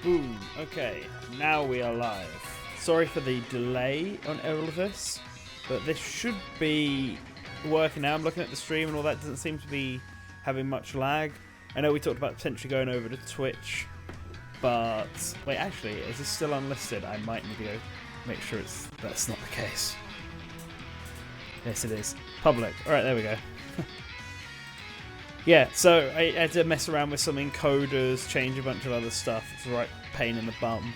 Boom. Okay, now we are live. Sorry for the delay on all of this, but this should be working now. I'm looking at the stream and all that doesn't seem to be having much lag. I know we talked about potentially going over to Twitch, but wait, actually, is this still unlisted? I might need to go make sure that's not the case. Yes, it is. Public. Alright, there we go. Yeah, so I had to mess around with some encoders, change a bunch of other stuff. It's a right pain in the bum.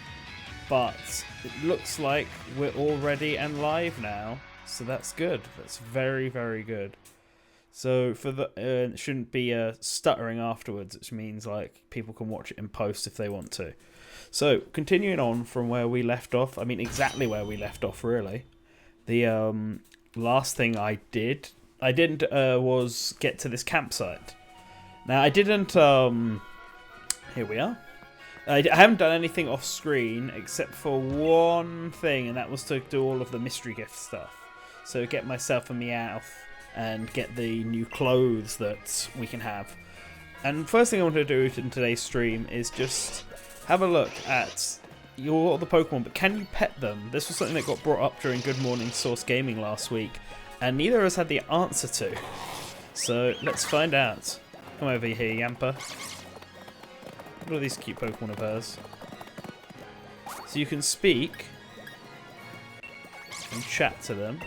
But it looks like we're all ready and live now. So that's good. That's very, very good. So for the it shouldn't be stuttering afterwards, which means like people can watch it in post if they want to. So continuing on from where we left off, I mean exactly where we left off really. The last thing I didn't was get to this campsite. Now I didn't here we are. I haven't done anything off screen except for one thing, and that was to do all of the mystery gift stuff. So get myself a Meowth and get the new clothes that we can have. And first thing I want to do in today's stream is just have a look at the Pokemon, but can you pet them? This was something that got brought up during Good Morning Source Gaming last week, and neither of us had the answer to. So let's find out. Come over here, Yamper. Look at all these cute Pokemon of hers. So you can speak and chat to them.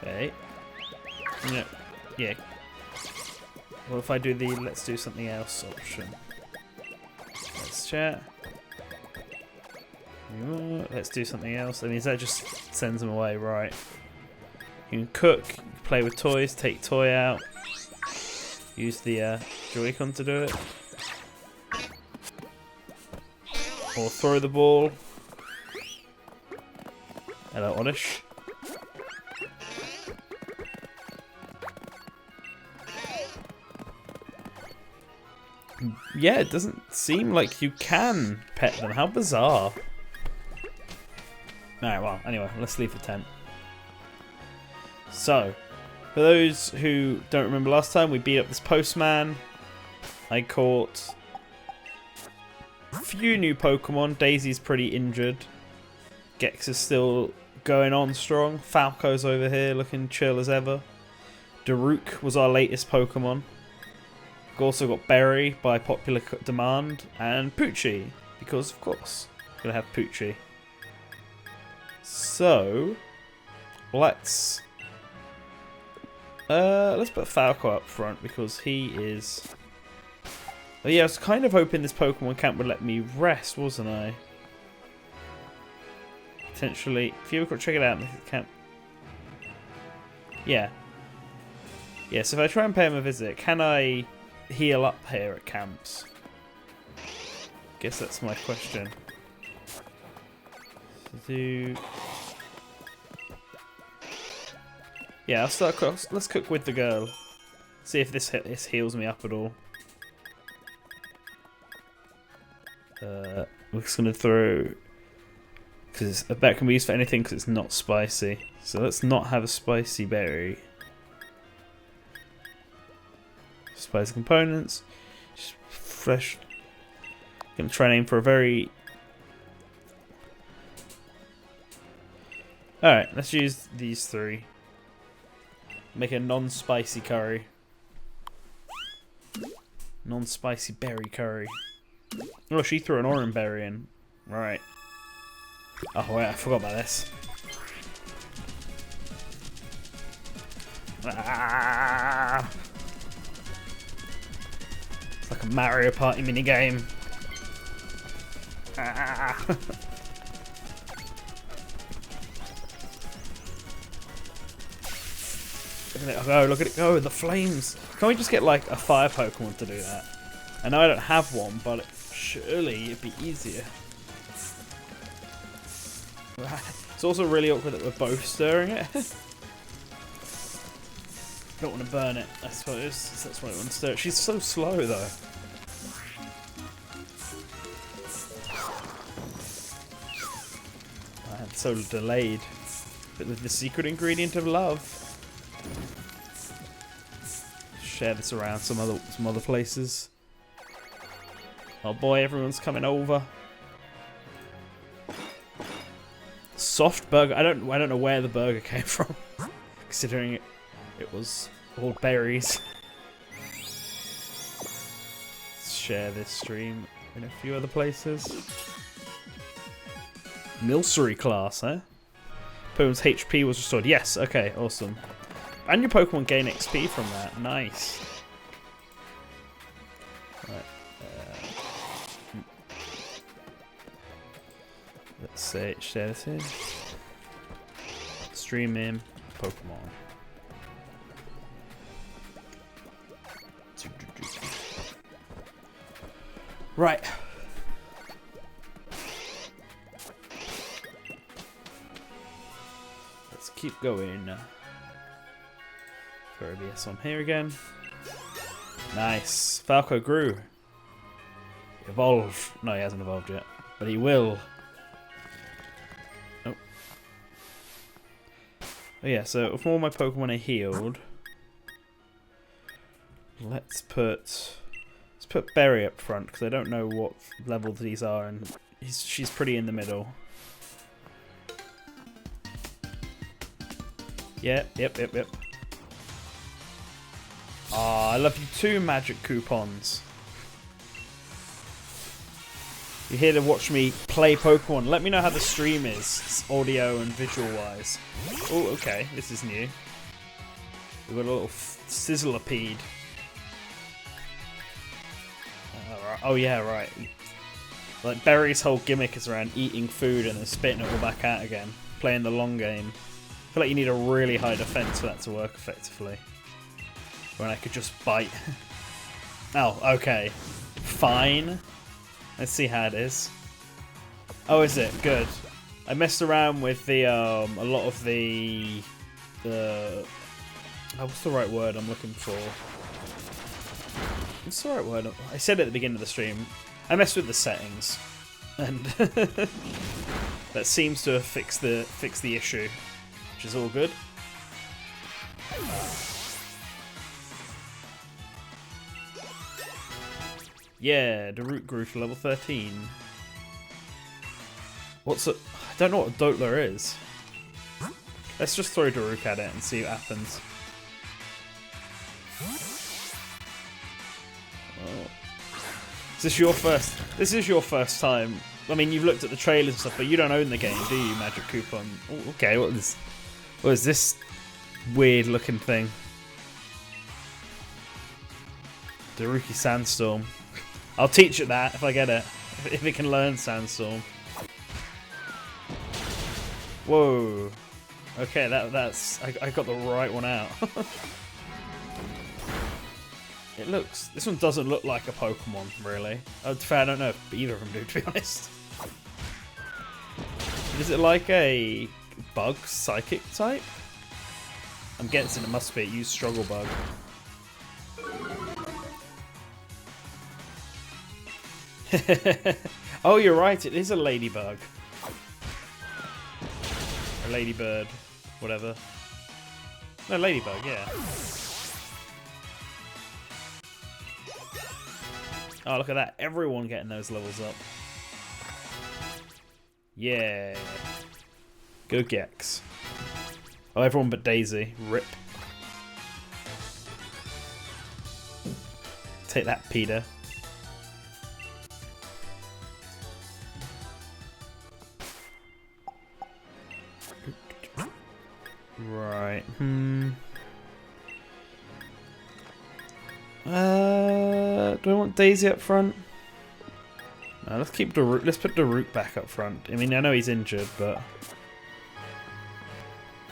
Okay. Yeah. What if I do the let's do something else option? Let's chat. Let's do something else. I mean, that just sends them away, right? You can cook, you can play with toys, take toy out, use the Joy-Con to do it, or throw the ball. Hello, Oddish. Yeah, it doesn't seem like you can pet them. How bizarre. Alright, well, anyway, let's leave the tent. So, for those who don't remember last time, we beat up this postman. I caught a few new Pokemon. Daisy's pretty injured. Gex is still going on strong. Falco's over here looking chill as ever. Daruk was our latest Pokemon. We've also got Berry by popular demand. And Poochie, because of course, we're going to have Poochie. So, let's put Falco up front because he is... Oh yeah, I was kind of hoping this Pokemon camp would let me rest, wasn't I? Potentially, if you ever could check it out, this camp. Yeah. Yeah, so if I try and pay him a visit, can I heal up here at camps? Guess that's my question. Yeah, I'll start. Let's cook with the girl. See if this heals me up at all. We're just gonna throw Because I bet it can be used for anything because it's not spicy. So let's not have a spicy berry. Spicy components. Just fresh. Gonna try and aim for a very... Alright, let's use these 3. Make a non-spicy curry. Non-spicy berry curry. Oh, she threw an orange berry in. Right. Oh wait, I forgot about this. Ah! It's like a Mario Party minigame. Ah! Look at it go, look at it go, the flames! Can't we just get like a fire Pokemon to do that? I know I don't have one, but surely it'd be easier. It's also really awkward that we're both stirring it. Don't want to burn it, I suppose. That's why I want to stir it. She's so slow though. Man, so delayed. But with the secret ingredient of love. Share this around some other places. Oh boy, everyone's coming over. Soft burger. I don't know where the burger came from, considering it was all berries. Let's share this stream in a few other places. Nursery class, eh? Pokemon's HP was restored. Yes. Okay. Awesome. And your Pokemon gain XP from that. Nice. Right. Let's say share this in. Stream in Pokemon. Right. Let's keep going. Throw OBS on here again. Nice. Falco grew. Evolved. No, he hasn't evolved yet. But he will. Oh. Oh yeah, so if all my Pokemon are healed, let's put Berry up front because I don't know what level these are, and she's pretty in the middle. Yep. Ah, I love you too, Magic Coupons. You're here to watch me play Pokemon. Let me know how the stream is, audio and visual wise. Oh, okay, this is new. We've got a little Sizzlipede. Oh yeah, right. Like Berry's whole gimmick is around eating food and then spitting it all back out again, playing the long game. I feel like you need a really high defense for that to work effectively. When I could just bite. Oh, okay. Fine. Let's see how it is. Oh, is it? Good. I messed around with the a lot of the what's the right word I'm looking for? What's the right word? I said it at the beginning of the stream. I messed with the settings, and that seems to have fixed the issue, which is all good. Yeah, Daruk grew to level 13. What's it? I don't know what a Dottler is. Let's just throw Daruk at it and see what happens. Oh. This is your first time. I mean, you've looked at the trailers and stuff, but you don't own the game, do you, Magic Coupon? Oh, okay, what is this weird looking thing? Daruki Sandstorm. I'll teach it that if I get it. If it can learn Sandstorm. Whoa. Okay, that's I got the right one out. This one doesn't look like a Pokemon, really. I don't know if either of them do, to be honest. Is it like a bug psychic type? I'm guessing it must be. It used Struggle Bug. Oh, you're right. It is a ladybug. A ladybird. Whatever. No, ladybug, yeah. Oh, look at that. Everyone getting those levels up. Yeah. Go Gex. Oh, everyone but Daisy. Rip. Take that, Peter. Right. Do I want Daisy up front? No, let's keep Daruk. Let's put Daruk back up front. I mean, I know he's injured, but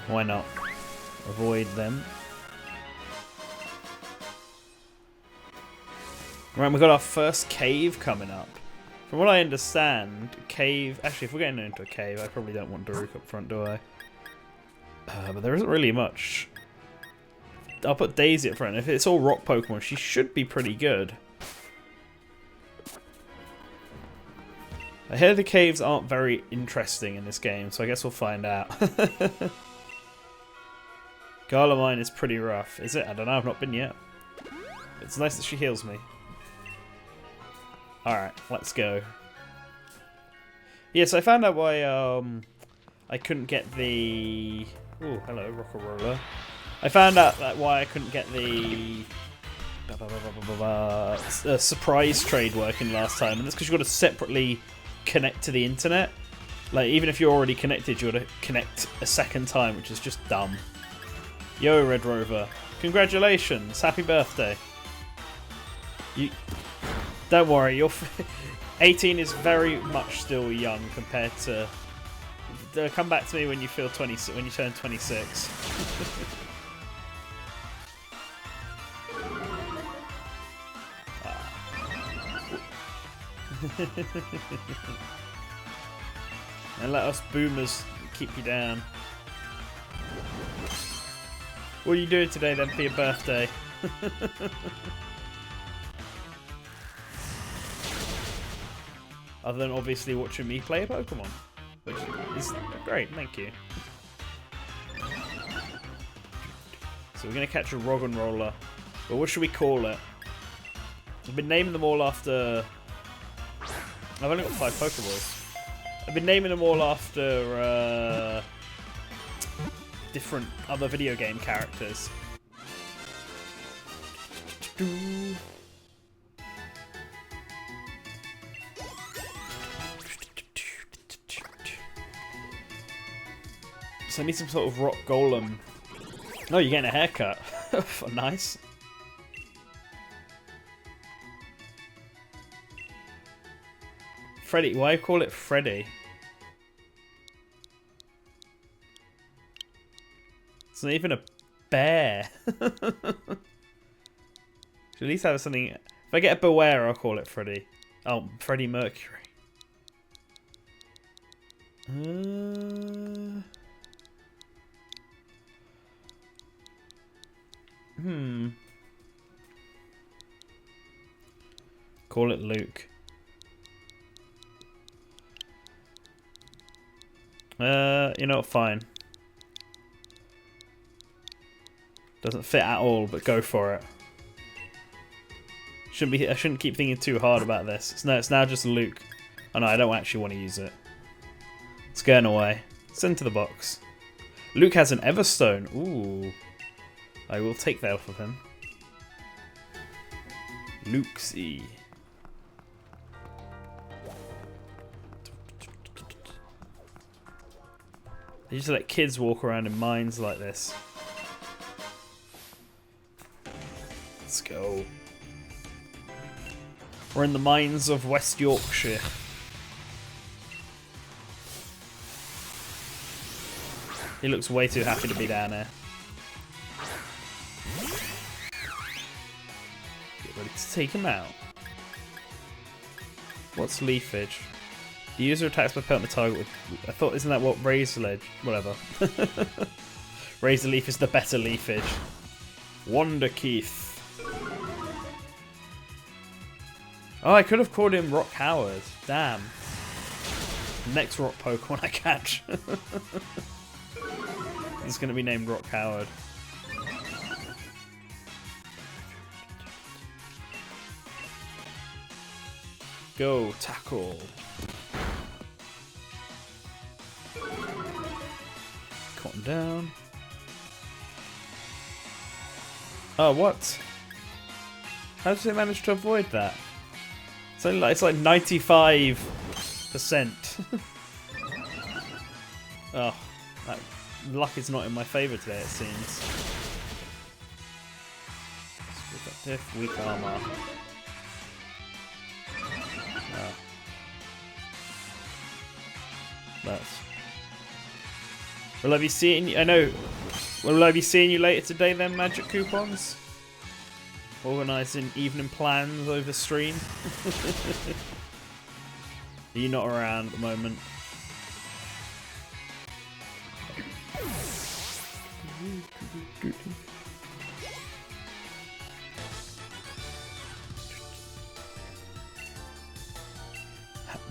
why not? Avoid them. Right, we've got our first cave coming up. From what I understand, cave... Actually, if we're getting into a cave, I probably don't want Daruk up front, do I? But there isn't really much. I'll put Daisy up front. If it's all rock Pokemon, she should be pretty good. I hear the caves aren't very interesting in this game, so I guess we'll find out. Garlemine is pretty rough. Is it? I don't know. I've not been yet. It's nice that she heals me. Alright, let's go. Yes, I found out why I couldn't get the... Oh, hello, Rock'n'Roller. I found out that why I couldn't get the surprise trade working last time, and that's because you've got to separately connect to the internet. Like, even if you're already connected, you've got to connect a second time, which is just dumb. Yo, Red Rover. Congratulations. Happy birthday. You... Don't worry, you're 18 is very much still young compared to... come back to me when you feel 20, when you turn 26. And let us boomers keep you down. What are you doing today then for your birthday? Other than obviously watching me play a Pokemon, which is great, thank you. So we're going to catch a Rock'n'Roller, but what should we call it? I've been naming them all after... I've only got 5 Pokeballs. I've been naming them all after different other video game characters. So I need some sort of rock golem. Oh, you're getting a haircut. Nice. Freddy. Why call it Freddy? It's not even a bear. Should at least have something. If I get a Beware, I'll call it Freddy. Oh, Freddie Mercury. Call it Luke. You know what? Fine. Doesn't fit at all, but go for it. I shouldn't keep thinking too hard about this. It's now just Luke. Oh no, I don't actually want to use it. It's going away. Send to the box. Luke has an Everstone. Ooh. I will take that off of him. Luxie. They just let kids walk around in mines like this. Let's go. We're in the mines of West Yorkshire. He looks way too happy to be down there. Get ready to take him out. What's leafage? The user attacks by pelting the target with... I thought, isn't that what Razor Ledge... Whatever. Razor Leaf is the better leafage. Wonder Keith. Oh, I could have called him Rock Howard. Damn. Next rock Pokemon I catch. It's going to be named Rock Howard. Go, tackle. Cotton down. Oh, what? How did they manage to avoid that? It's like 95%. Oh, that luck is not in my favour today, it seems. Diff, weak armour. Oh. That's. Will I be seeing you? I know. Will I be seeing you later today then, Magic Coupons? Organising evening plans over stream? Are you not around at the moment?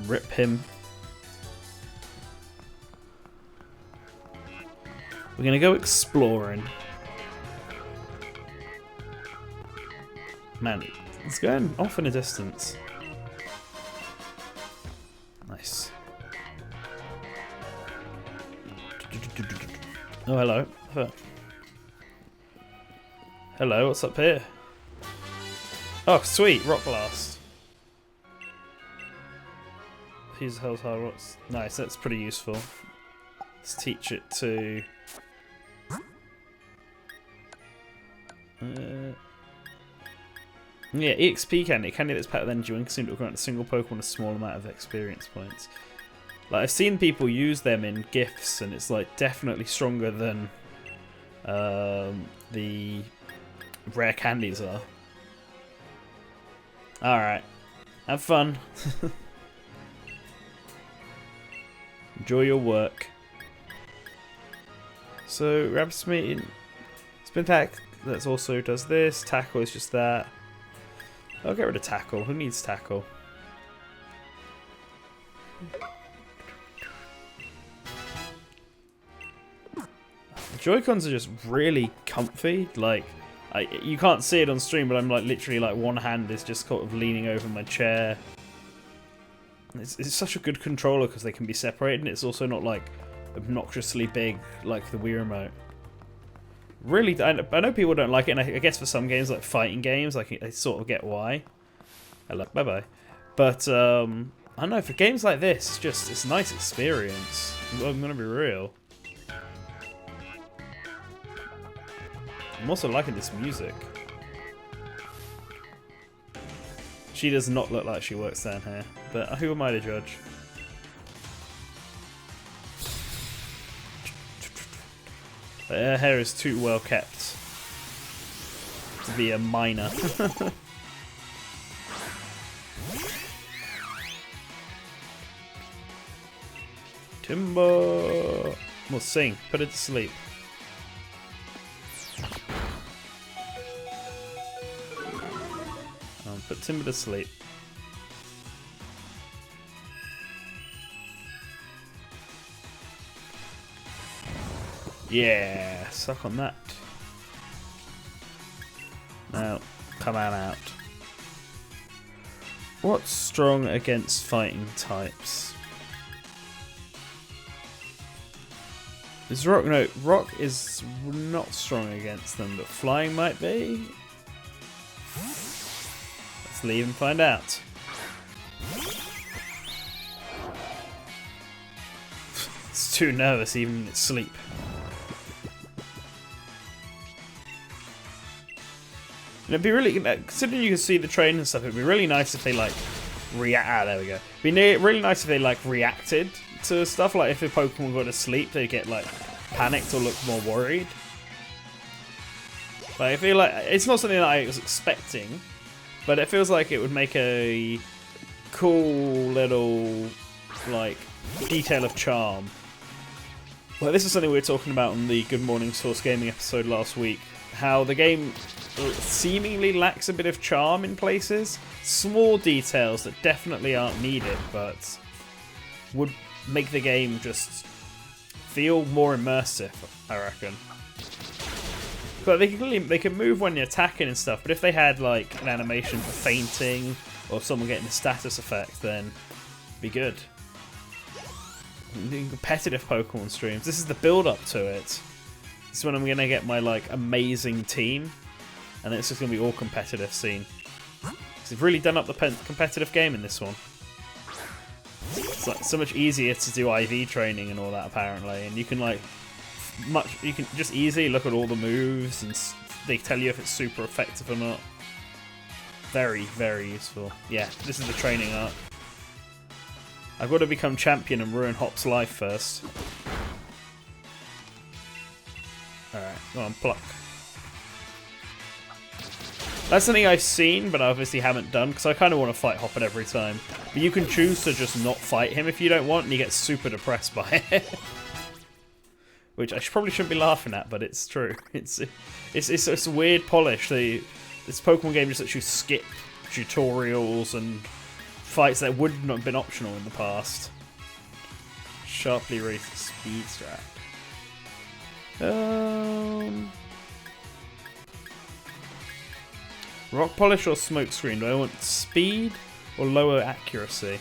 Rip him. We're gonna go exploring. Man, it's going off in a distance. Nice. Oh, hello. Hello, what's up here? Oh, sweet, rock blast. Use hell's hard rocks. Nice, that's pretty useful. Let's teach it to. Yeah, EXP candy. Candy that's packed with energy when consumed will grant a single Pokemon a small amount of experience points. Like, I've seen people use them in gifts, and it's like definitely stronger than the rare candies are. Alright. Have fun. Enjoy your work. So, Rabbit's Meeting. Spin attack, that also does this. Tackle is just that. I'll get rid of tackle. Who needs tackle? The Joy-Cons are just really comfy. Like, you can't see it on stream, but I'm like literally like one hand is just sort of leaning over my chair. It's such a good controller because they can be separated, and it's also not like obnoxiously big like the Wii Remote. Really, I know people don't like it, and I guess for some games like fighting games, like I sort of get why. Hello, bye bye. But I don't know, for games like this, it's a nice experience. I'm gonna be real. I'm also liking this music. She does not look like she works down here, but who am I to judge? Her hair is too well kept to be a minor. Timber! We'll sing. Put it to sleep. Put Timber to sleep. Yeah, suck on that. Now, come on out. What's strong against fighting types? Is rock? No, rock is not strong against them, but flying might be. Let's leave and find out. It's too nervous even in its sleep. And it'd be really, considering you can see the train and stuff, it'd be really nice if they like react. Ah, there we go. It'd be really nice if they like reacted to stuff. Like if a Pokemon got to sleep, they get like panicked or look more worried. Like I feel like it's not something that I was expecting, but it feels like it would make a cool little like detail of charm. Like this is something we were talking about on the Good Morning Source Gaming episode last week. How the game seemingly lacks a bit of charm in places. Small details that definitely aren't needed, but would make the game just feel more immersive. I reckon. But they can move when you're attacking and stuff. But if they had like an animation for fainting or someone getting a status effect, then it'd be good. Competitive Pokemon streams. This is the build-up to it. This is when I'm gonna get my like amazing team, and then it's just gonna be all competitive scene. Because they've really done up the competitive game in this one. It's like so much easier to do IV training and all that apparently, and you can like you can just easily look at all the moves and they tell you if it's super effective or not. Very, very useful. Yeah, this is the training arc. I've got to become champion and ruin Hop's life first. Alright, go on, pluck. That's something I've seen, but I obviously haven't done, because I kind of want to fight Hop at every time. But you can choose to just not fight him if you don't want, and he gets super depressed by it. Which I probably shouldn't be laughing at, but it's true. It's a weird polish. This Pokemon game just lets you skip tutorials and fights that would not have been optional in the past. Sharply raised speed strat. Rock polish or smoke screen? Do I want speed or lower accuracy?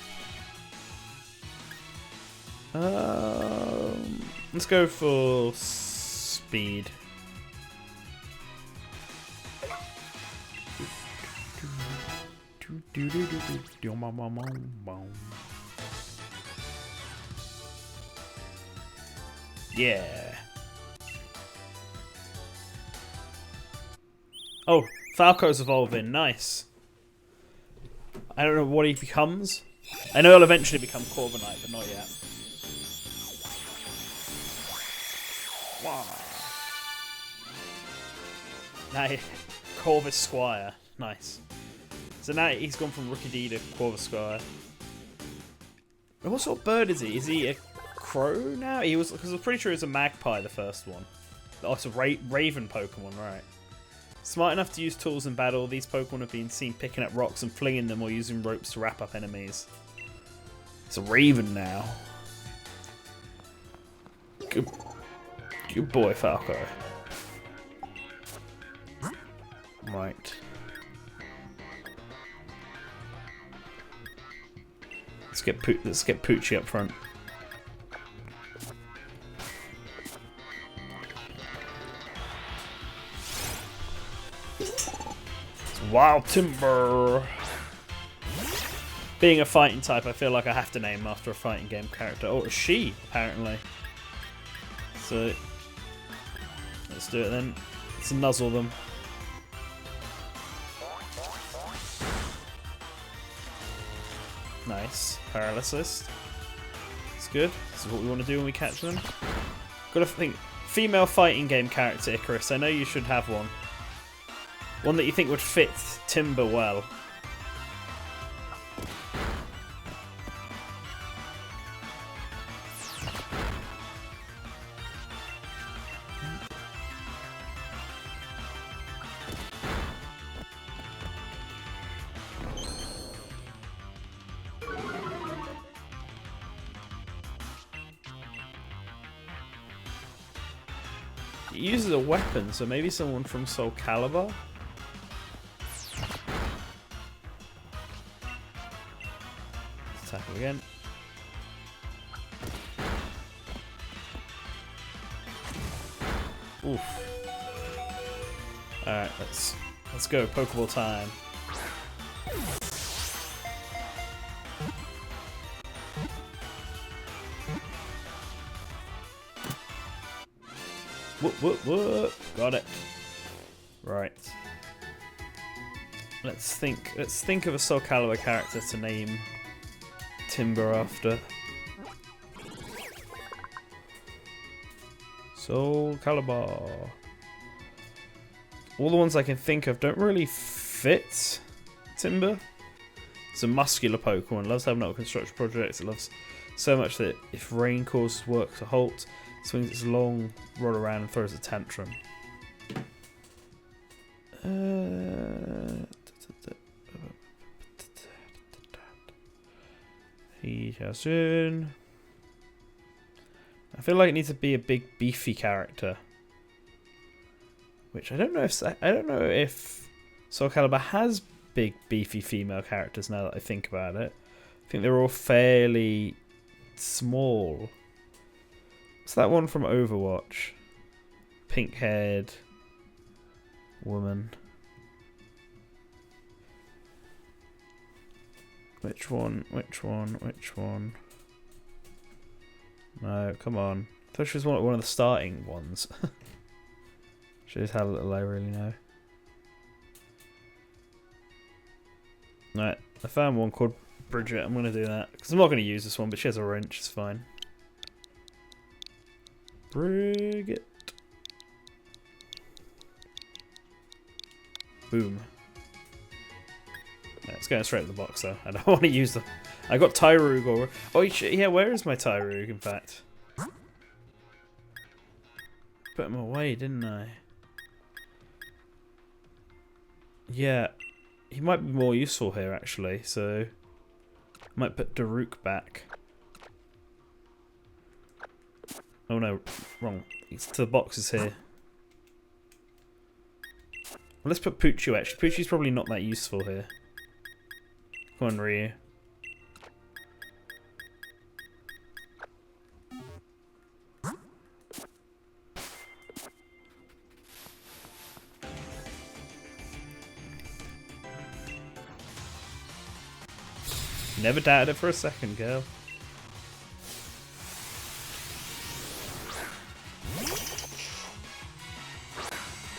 Let's go for speed. Yeah. Oh, Falco's evolving. Nice. I don't know what he becomes. I know he'll eventually become Corviknight, but not yet. Wow. Now, Corvus Squire. Nice. So now he's gone from Rookie D to Corvus Squire. What sort of bird is he? Is he a crow now? He was, because I'm pretty sure he was a magpie, the first one. Oh, it's a raven Pokemon, right. Smart enough to use tools in battle, these Pokemon have been seen picking up rocks and flinging them or using ropes to wrap up enemies. It's a raven now. Good boy, Falco. Right. Let's get Poochie up front. It's Wild Timber. Being a fighting type, I feel like I have to name him after a fighting game character. Oh, it's she, apparently. So let's do it then. Let's nuzzle them. Nice. Paralysis. It's good. This is what we want to do when we catch them. Gotta think. Female fighting game character, Icarus. I know you should have one. One that you think would fit Timber well. It uses a weapon, so maybe someone from Soul Calibur? Let's tackle again. Oof. Alright, let's go. Pokeball time. Whoop. Got it. Right. Let's think of a Soul Calibur character to name Timber after. Soul Calibur. All the ones I can think of don't really fit Timber. It's a muscular Pokemon. Loves having little construction projects. It loves so much that if rain causes work to halt, swings its long rod around and throws a tantrum. He has in a I feel like it needs to be a big, beefy character. Which I don't know if Soul Calibur has big, beefy female characters now that I think about it. I think they're all fairly small. What's that one from Overwatch? Pink-haired woman. Which one? Which one? Which one? No, come on. I thought she was one of the starting ones. Shows how little I really know. Right, I found one called Bridget. I'm going to do that. Because I'm not going to use this one, but she has a wrench. It's fine. Bridget. Boom. Yeah, it's going straight to the box, though. I don't want to use them. I got Tyrug or... Oh, yeah, where is my Tyrug, in fact? Put him away, didn't I? Yeah. He might be more useful here, actually, so... I might put Daruk back. Oh no, wrong. It's to the boxes here. Well, let's put Poochu, actually. Poochu's probably not that useful here. Come on, Ryu. Never doubted it for a second, girl.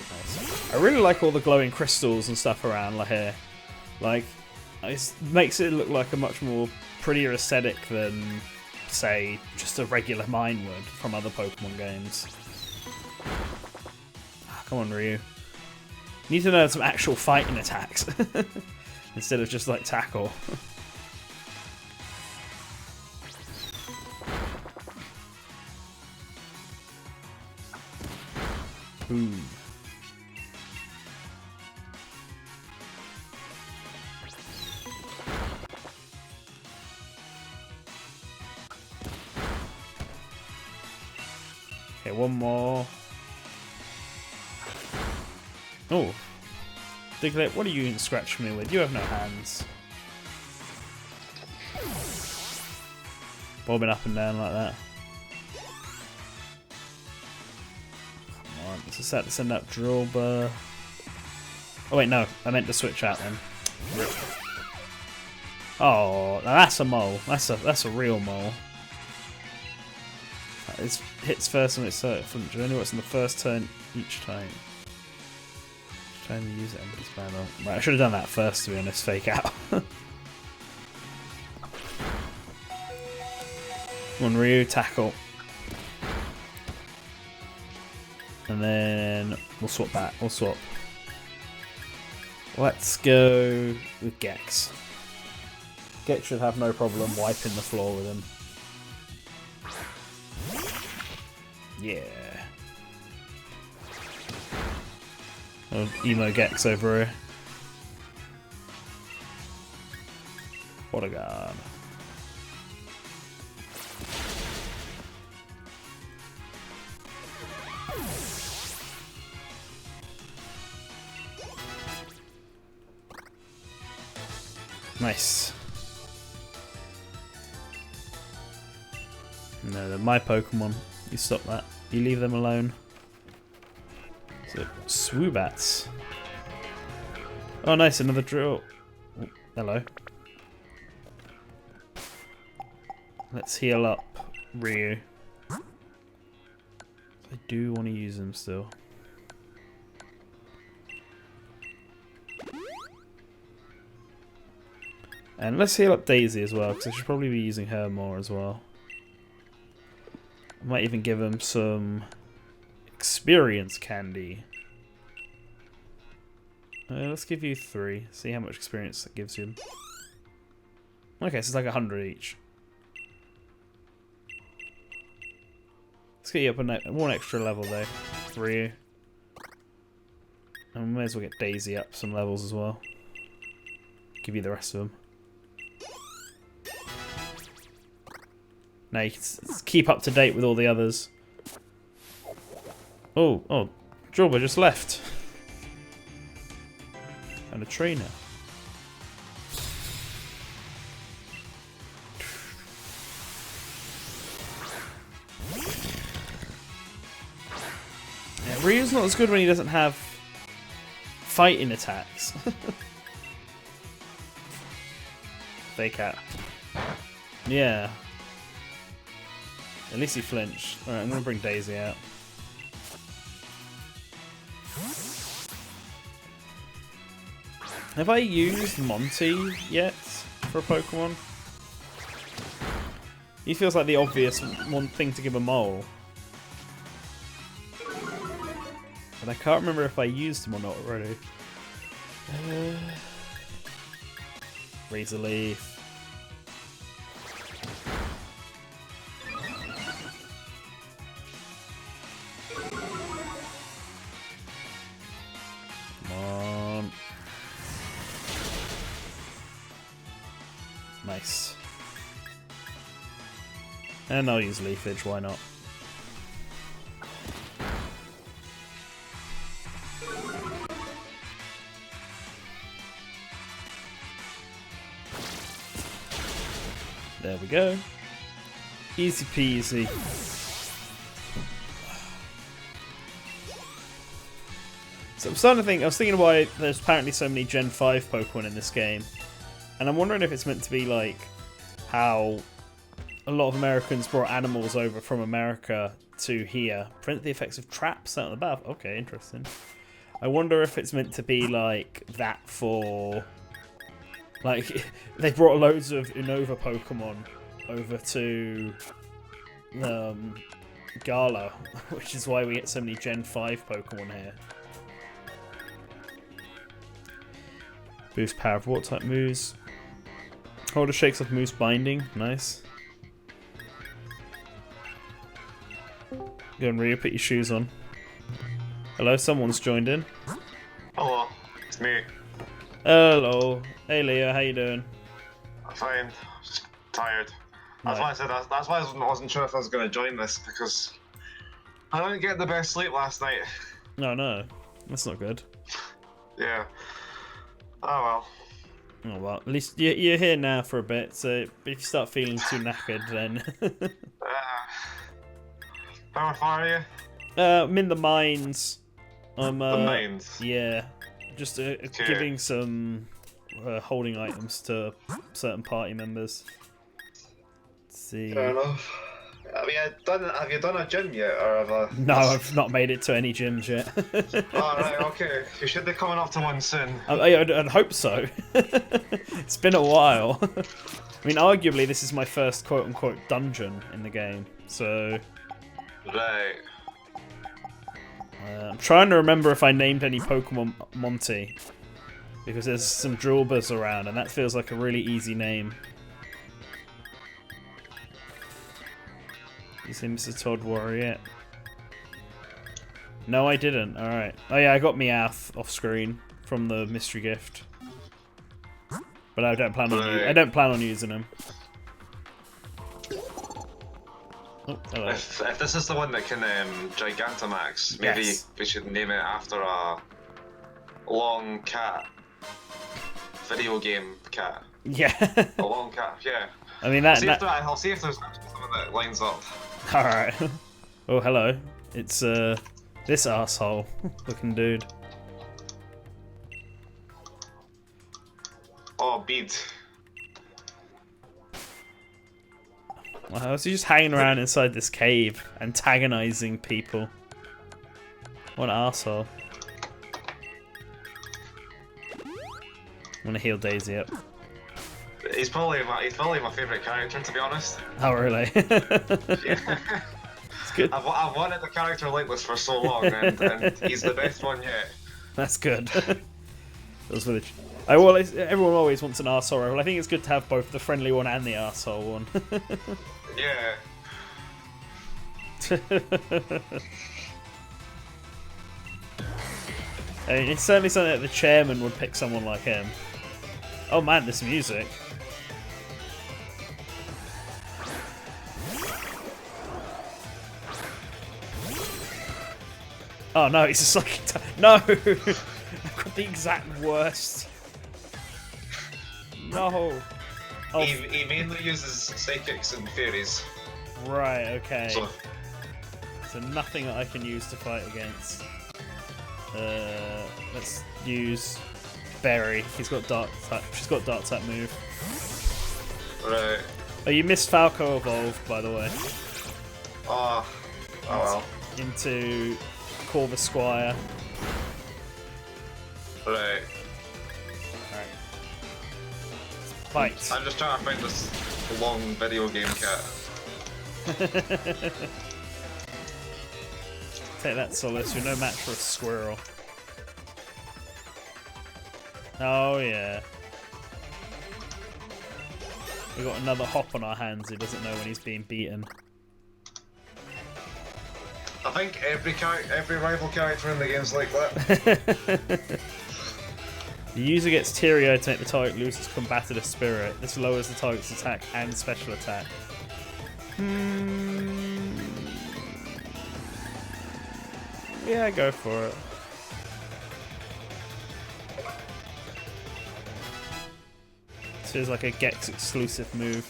Nice. I really like all the glowing crystals and stuff around here. Like, it makes it look like a much more prettier aesthetic than, say, just a regular mine would from other Pokemon games. Come on, Ryu. You need to learn some actual fighting attacks instead of just like tackle. Ooh. Okay, one more. Oh. Diglett, what are you scratching me with? You have no hands. Bobbing up and down like that. Let's just have to send out Drilbur. Oh wait, no, I meant to switch out then. Rip. Oh, now that's a mole. That's a real mole. It hits first and it's certain. Do you know what's in the first turn each time? Each time you use it under this banner. Right, I should have done that first to be honest. Fake out. Come on, Ryu, tackle. And then we'll swap back. We'll swap. Let's go with Gex. Gex should have no problem wiping the floor with him. Yeah. Oh, emo Gex over here. What a guard. Nice. No, they're my Pokemon. You stop that. You leave them alone. So, Swoobats. Oh, nice, another drill. Oh, hello. Let's heal up Ryu. I do want to use them still. And let's heal up Daisy as well, because I should probably be using her more as well. I might even give him some experience candy. Let's give you 3. See how much experience that gives you. Okay, so it's like 100 each. Let's get you up one extra level though. 3. And we may as well get Daisy up some levels as well. Give you the rest of them. Now you can keep up to date with all the others. Oh, Jawber just left. And a tree now. Yeah, Ryu's not as good when he doesn't have fighting attacks. Fake out. Yeah. At least he flinched. Alright, I'm gonna bring Daisy out. Have I used Monty yet for a Pokemon? He feels like the obvious one thing to give a mole. But I can't remember if I used him or not already. Razor Leaf. Come on. Nice. And I'll use Leafage, why not? There we go. Easy peasy. So I'm starting to think, I was thinking why there's apparently so many Gen 5 Pokemon in this game. And I'm wondering if it's meant to be like how a lot of Americans brought animals over from America to here. Prevent the effects of traps out on the bath. Okay, interesting. I wonder if it's meant to be like that for... Like, they brought loads of Unova Pokemon over to Gala, which is why we get so many Gen 5 Pokemon here. Boost power of what type moves? Holder shakes off moose binding. Nice. Go and Ryu, put your shoes on. Hello, someone's joined in. Hello, it's me. Hello. Hey Leo, how you doing? I'm fine. Just tired. That's Right. why I said that. That's why I wasn't sure if I was going to join this, because I didn't get the best sleep last night. No, that's not good. Yeah. Oh well. Oh well, at least you're here now for a bit, so if you start feeling too knackered then... How far are you? I'm in the mines. I'm, The mines. Yeah. Just giving some holding items to certain party members. Let's see. Fair enough. Have you done a gym yet, or have I... No, I've not made it to any gyms yet. Oh, right, okay. You should be coming up to one soon. I'd hope so. It's been a while. I mean, arguably, this is my first quote-unquote dungeon in the game, so... Right. I'm trying to remember if I named any Pokemon Monty. Because there's some Drawbers around, and that feels like a really easy name. You see Mr. Todd Warrior yet? No, I didn't. Alright. Oh yeah, I got Meowth off screen from the mystery gift. But I don't plan on using him. Oh, hello. If this is the one that can Gigantamax, maybe Yes. we should name it after a long cat. Video game cat. Yeah. A long cat, yeah. I mean I'll see if there's something that lines up. Alright. Oh, hello. It's this asshole looking dude. Oh, bead. Wow, is he just hanging around inside this cave, antagonizing people? What an arsehole. I'm gonna heal Daisy up. He's probably my favourite character, to be honest. Oh, really? Yeah. It's good. I've wanted a character like this for so long, and he's the best one yet. That's good. That's really. Everyone always wants an arsehole rival. I think it's good to have both the friendly one and the arsehole one. Yeah. I mean, it's certainly something that the chairman would pick someone like him. Oh man, this music. Oh no, he's just like no. I've got the exact worst. No. Oh. He mainly uses psychics and fairies. Right. Okay. So nothing that I can use to fight against. Let's use Berry. He's got dark type. She's got dark type move. right. Oh, you missed Falco evolved, by the way. Oh well. Into Corvus Squire. Right. Alright. Fight. I'm just trying to find this long video game cat. Take that, Solus. You're no match for a squirrel. Oh, yeah. We've got another hop on our hands who doesn't know when he's being beaten. I think every rival character in the game's like that. The user gets teary-eyed to make the target lose its combative spirit. This lowers the target's attack and special attack. Yeah, go for it. This feels like a Gex exclusive move.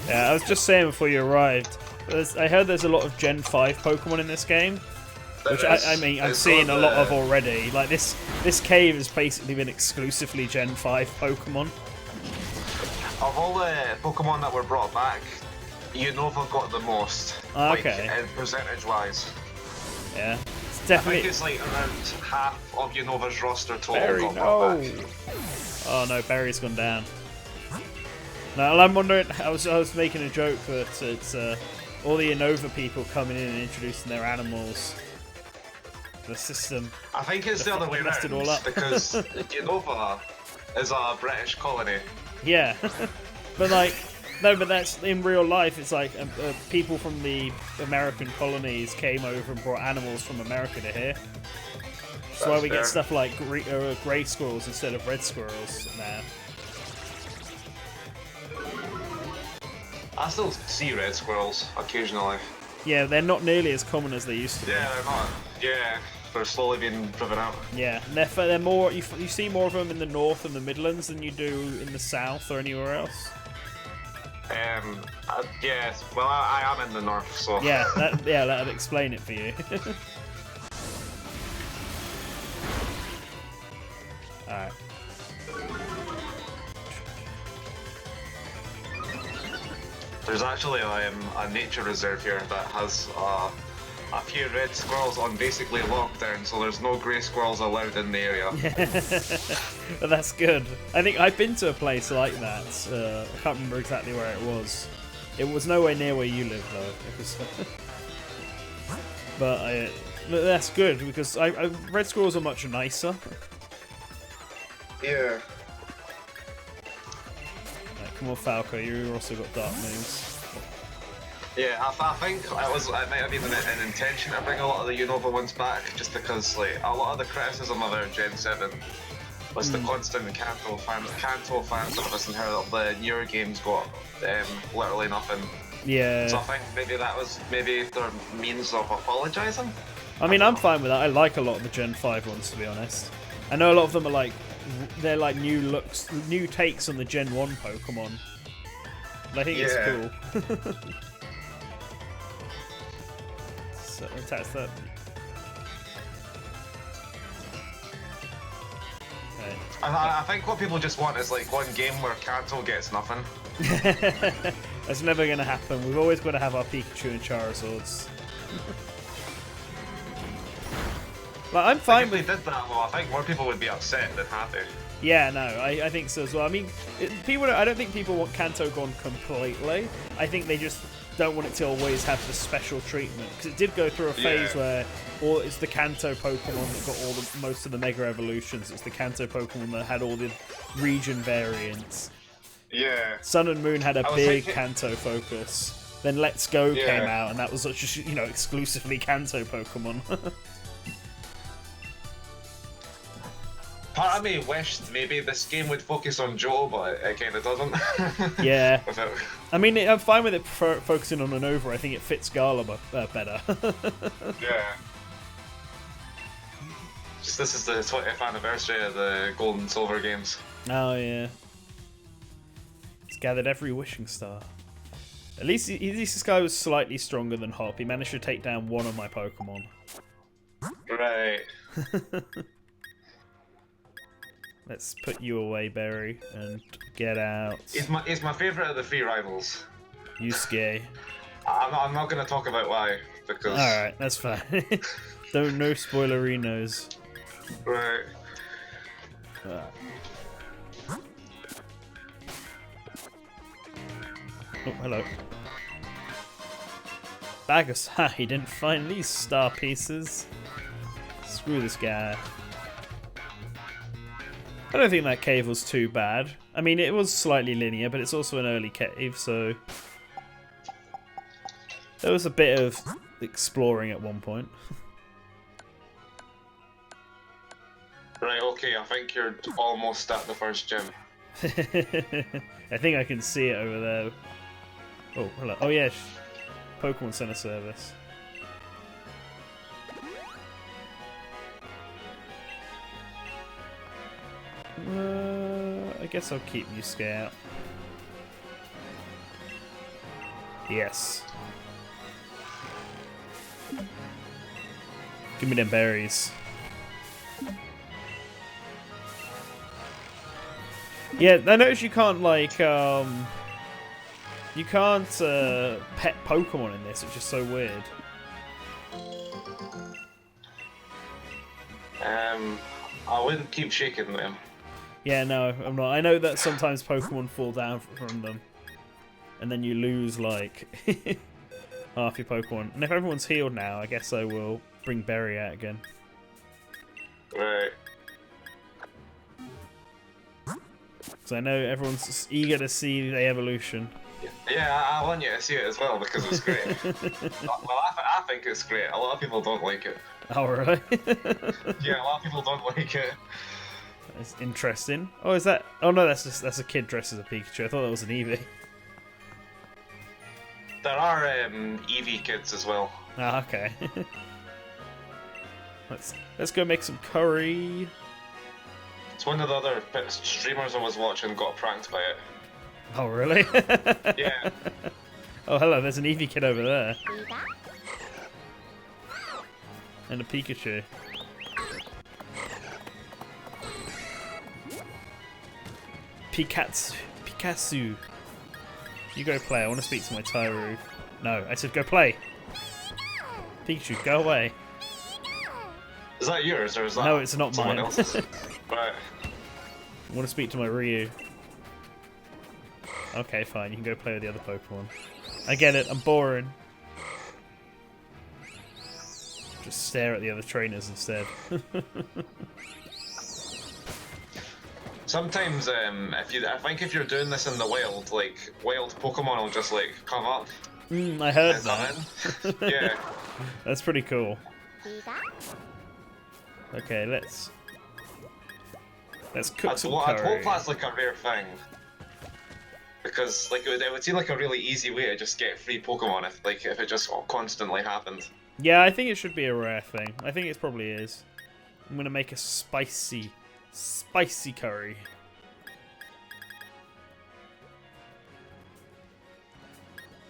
Yeah, I was just saying before you arrived, I heard there's a lot of Gen 5 Pokemon in this game. Which I mean, I'm seeing a lot of already. Like this cave has basically been exclusively Gen 5 Pokemon. Of all the Pokemon that were brought back, Unova got the most. Okay. Like, percentage-wise. Yeah, it's definitely. I think it's like around half of Unova's roster total Barry, got brought back. Oh no, Barry's gone down. Now I'm wondering. I was making a joke that it's all the Unova people coming in and introducing their animals. The system. I think it's the other way around because Unova is a British colony. Yeah, but like, no, but that's in real life. It's like people from the American colonies came over and brought animals from America to here. That's why we get stuff like grey squirrels instead of red squirrels now. I still see red squirrels occasionally. Yeah, they're not nearly as common as they used to be. Yeah, they're not. Yeah, they're slowly being driven out. Yeah, and they're more. You see more of them in the north and the Midlands than you do in the south or anywhere else. Yeah. Well, I am in the north, so. Yeah, that'd explain it for you. All right. There's actually a nature reserve here that has a few red squirrels on basically lockdown, so there's no grey squirrels allowed in the area. But that's good. I think I've been to a place like that. I can't remember exactly where it was. It was nowhere near where you live, though. It was but that's good because red squirrels are much nicer. Yeah. Come on, Falco, you also got dark moves. Yeah, I think it might have been an intention to bring a lot of the Unova ones back, just because like a lot of the criticism of our Gen 7 was the constant Kanto fan service and how the newer games got literally nothing. Yeah. So I think maybe that was their means of apologising. I mean, I'm fine with that. I like a lot of the Gen 5 ones, to be honest. I know a lot of them are like, they're like new looks, new takes on the Gen 1 Pokemon. But I think it's cool. So, attach that. Okay. I think what people just want is like one game where Kanto gets nothing. That's never going to happen. We've always got to have our Pikachu and Charizards. Like, I'm fine if they did that, well, I think more people would be upset than happy. Yeah, no, I think so as well. I mean, I don't think people want Kanto gone completely. I think they just don't want it to always have the special treatment, because it did go through a phase where it's the Kanto Pokemon that got most of the Mega Evolutions. It's the Kanto Pokemon that had all the region variants. Yeah. Sun and Moon had a big Kanto focus. Then Let's Go came out, and that was just exclusively Kanto Pokemon. Part of me wished maybe this game would focus on Joe, but it kind of doesn't. Yeah. Without... I mean, I'm fine with it focusing on Unova. I think it fits Gala better. Yeah. Just this is the 20th anniversary of the Gold and Silver games. Oh, yeah. It's gathered every wishing star. At least this guy was slightly stronger than Hop. He managed to take down one of my Pokemon. Right. Let's put you away, Berry, and get out. He's my favourite of the 3 rivals. Yusuke. I'm not going to talk about why, because... Alright, that's fine. No spoilerinos. Right. Oh, hello. Bagus, ha, he didn't find these star pieces. Screw this guy. I don't think that cave was too bad. I mean, it was slightly linear, but it's also an early cave, so... There was a bit of exploring at one point. Right, okay, I think you're almost at the first gym. I think I can see it over there. Oh, hello. Oh, yeah. Pokemon Center service. I guess I'll keep you scout. Yes. Give me them berries. Yeah, I noticed you can't like you can't pet Pokemon in this, which is so weird. I wouldn't keep shaking them. Yeah, no, I'm not. I know that sometimes Pokemon fall down from them, and then you lose like half your Pokemon. And if everyone's healed now, I guess I will bring Berry out again. Right. So I know everyone's just eager to see the evolution. Yeah, I want you to see it as well because it's great. Well, I think it's great. A lot of people don't like it. Oh, really? Yeah, a lot of people don't like it. That's interesting. Oh, is that? Oh no, that's a kid dressed as a Pikachu. I thought that was an Eevee. There are Eevee kids as well. Ah, okay. Let's go make some curry. It's one of the other streamers I was watching got pranked by it. Oh, really? Yeah. Oh, hello, there's an Eevee kid over there. And a Pikachu. Pikachu. You go play, I want to speak to my Tyru. No, I said go play. Pikachu, go away. Is that yours or is that No, it's not someone mine. else's? Right. I want to speak to my Ryu. Okay, fine, you can go play with the other Pokemon. I get it, I'm boring. Just stare at the other trainers instead. Sometimes, I think if you're doing this in the wild, like wild Pokemon will just like come up. I heard that. Yeah. That's pretty cool. Okay, let's cook some curry. I'd hope that's like a rare thing. Because like it would seem like a really easy way to just get free Pokemon if it just constantly happened. Yeah, I think it should be a rare thing. I think it probably is. I'm gonna make a spicy curry.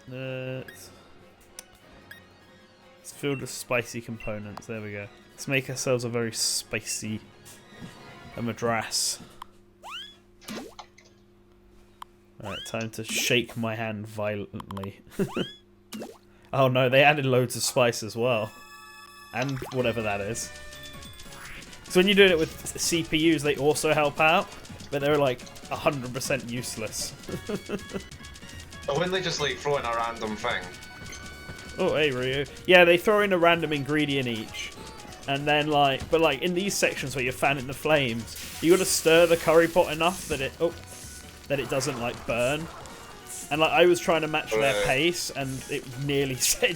It's filled with spicy components. There we go. Let's make ourselves a very spicy madras. Alright, time to shake my hand violently. Oh no, they added loads of spice as well. And whatever that is. So when you're doing it with CPUs, they also help out, but they're like 100% useless. But when they just like throw in a random thing. Oh, hey Ryu. Yeah, they throw in a random ingredient each. And then but in these sections where you're fanning the flames, you gotta stir the curry pot enough that it doesn't like burn. And like I was trying to match their pace, and it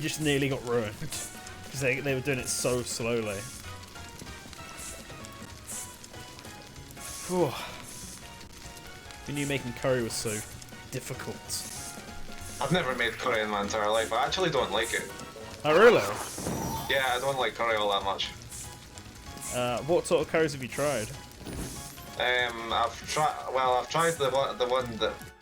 just nearly got ruined because they were doing it so slowly. Whew. Who knew making curry was so difficult? I've never made curry in my entire life. I actually don't like it. Oh, really? Yeah, I don't like curry all that much. What sort of curries have you tried? I've tried the one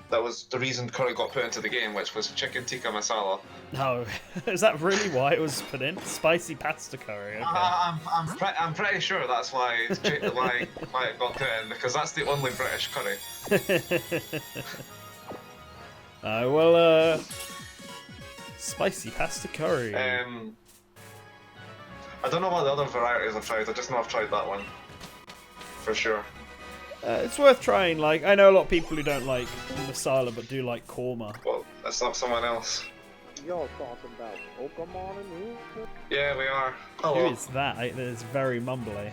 that was the reason curry got put into the game, which was chicken tikka masala. No, is that really why it was put in? Spicy pasta curry. Okay. I'm pretty sure that's why why it got put in, because that's the only British curry. Spicy pasta curry. I don't know what the other varieties I've tried. I just know I've tried that one for sure. It's worth trying. Like, I know a lot of people who don't like masala but do like korma. Well, that's not someone else. Y'all talking about Pokemon in here? Yeah, we are. Who Hello. is that? It's very mumbly.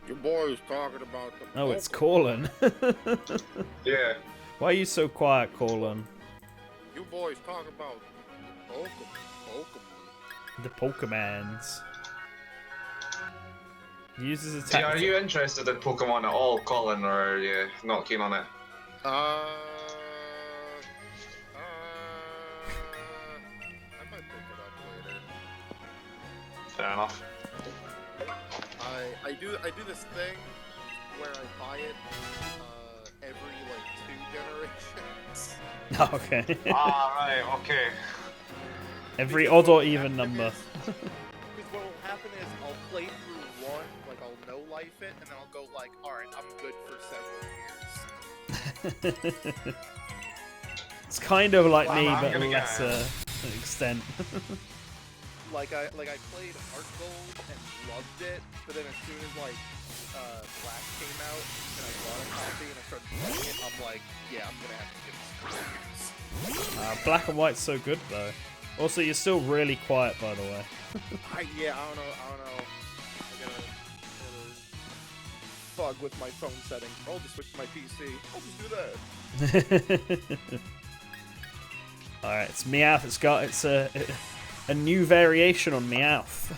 Your boy is talking about the Oh, it's Corlin. Yeah. Why are you so quiet, Corlin? You boys talking about Pokemon. The Pokemans. He uses See, attack. are you interested in Pokemon at all, Colin, or are you not keen on it? I might pick it up later. Fair enough. I do this thing where I buy it every like 2 generations. Okay. Right, okay. Every odd or even number. Because what will happen is I'll play through one, like I'll no life it, and then I'll go like, alright, I'm good for several years. It's kind of like Well, me, I'm but gonna lesser extent. Like I played Heart Gold and loved it, but then as soon as like Black came out and I bought a copy and I started playing it, I'm like, yeah, I'm gonna have to give this 4 years. Black and White's so good though. Also, you're still really quiet, by the way. I don't know. I gotta fug with my phone settings. I'll just switch to my PC. I'll just do that. Alright, it's Meowth. It's a new variation on Meowth.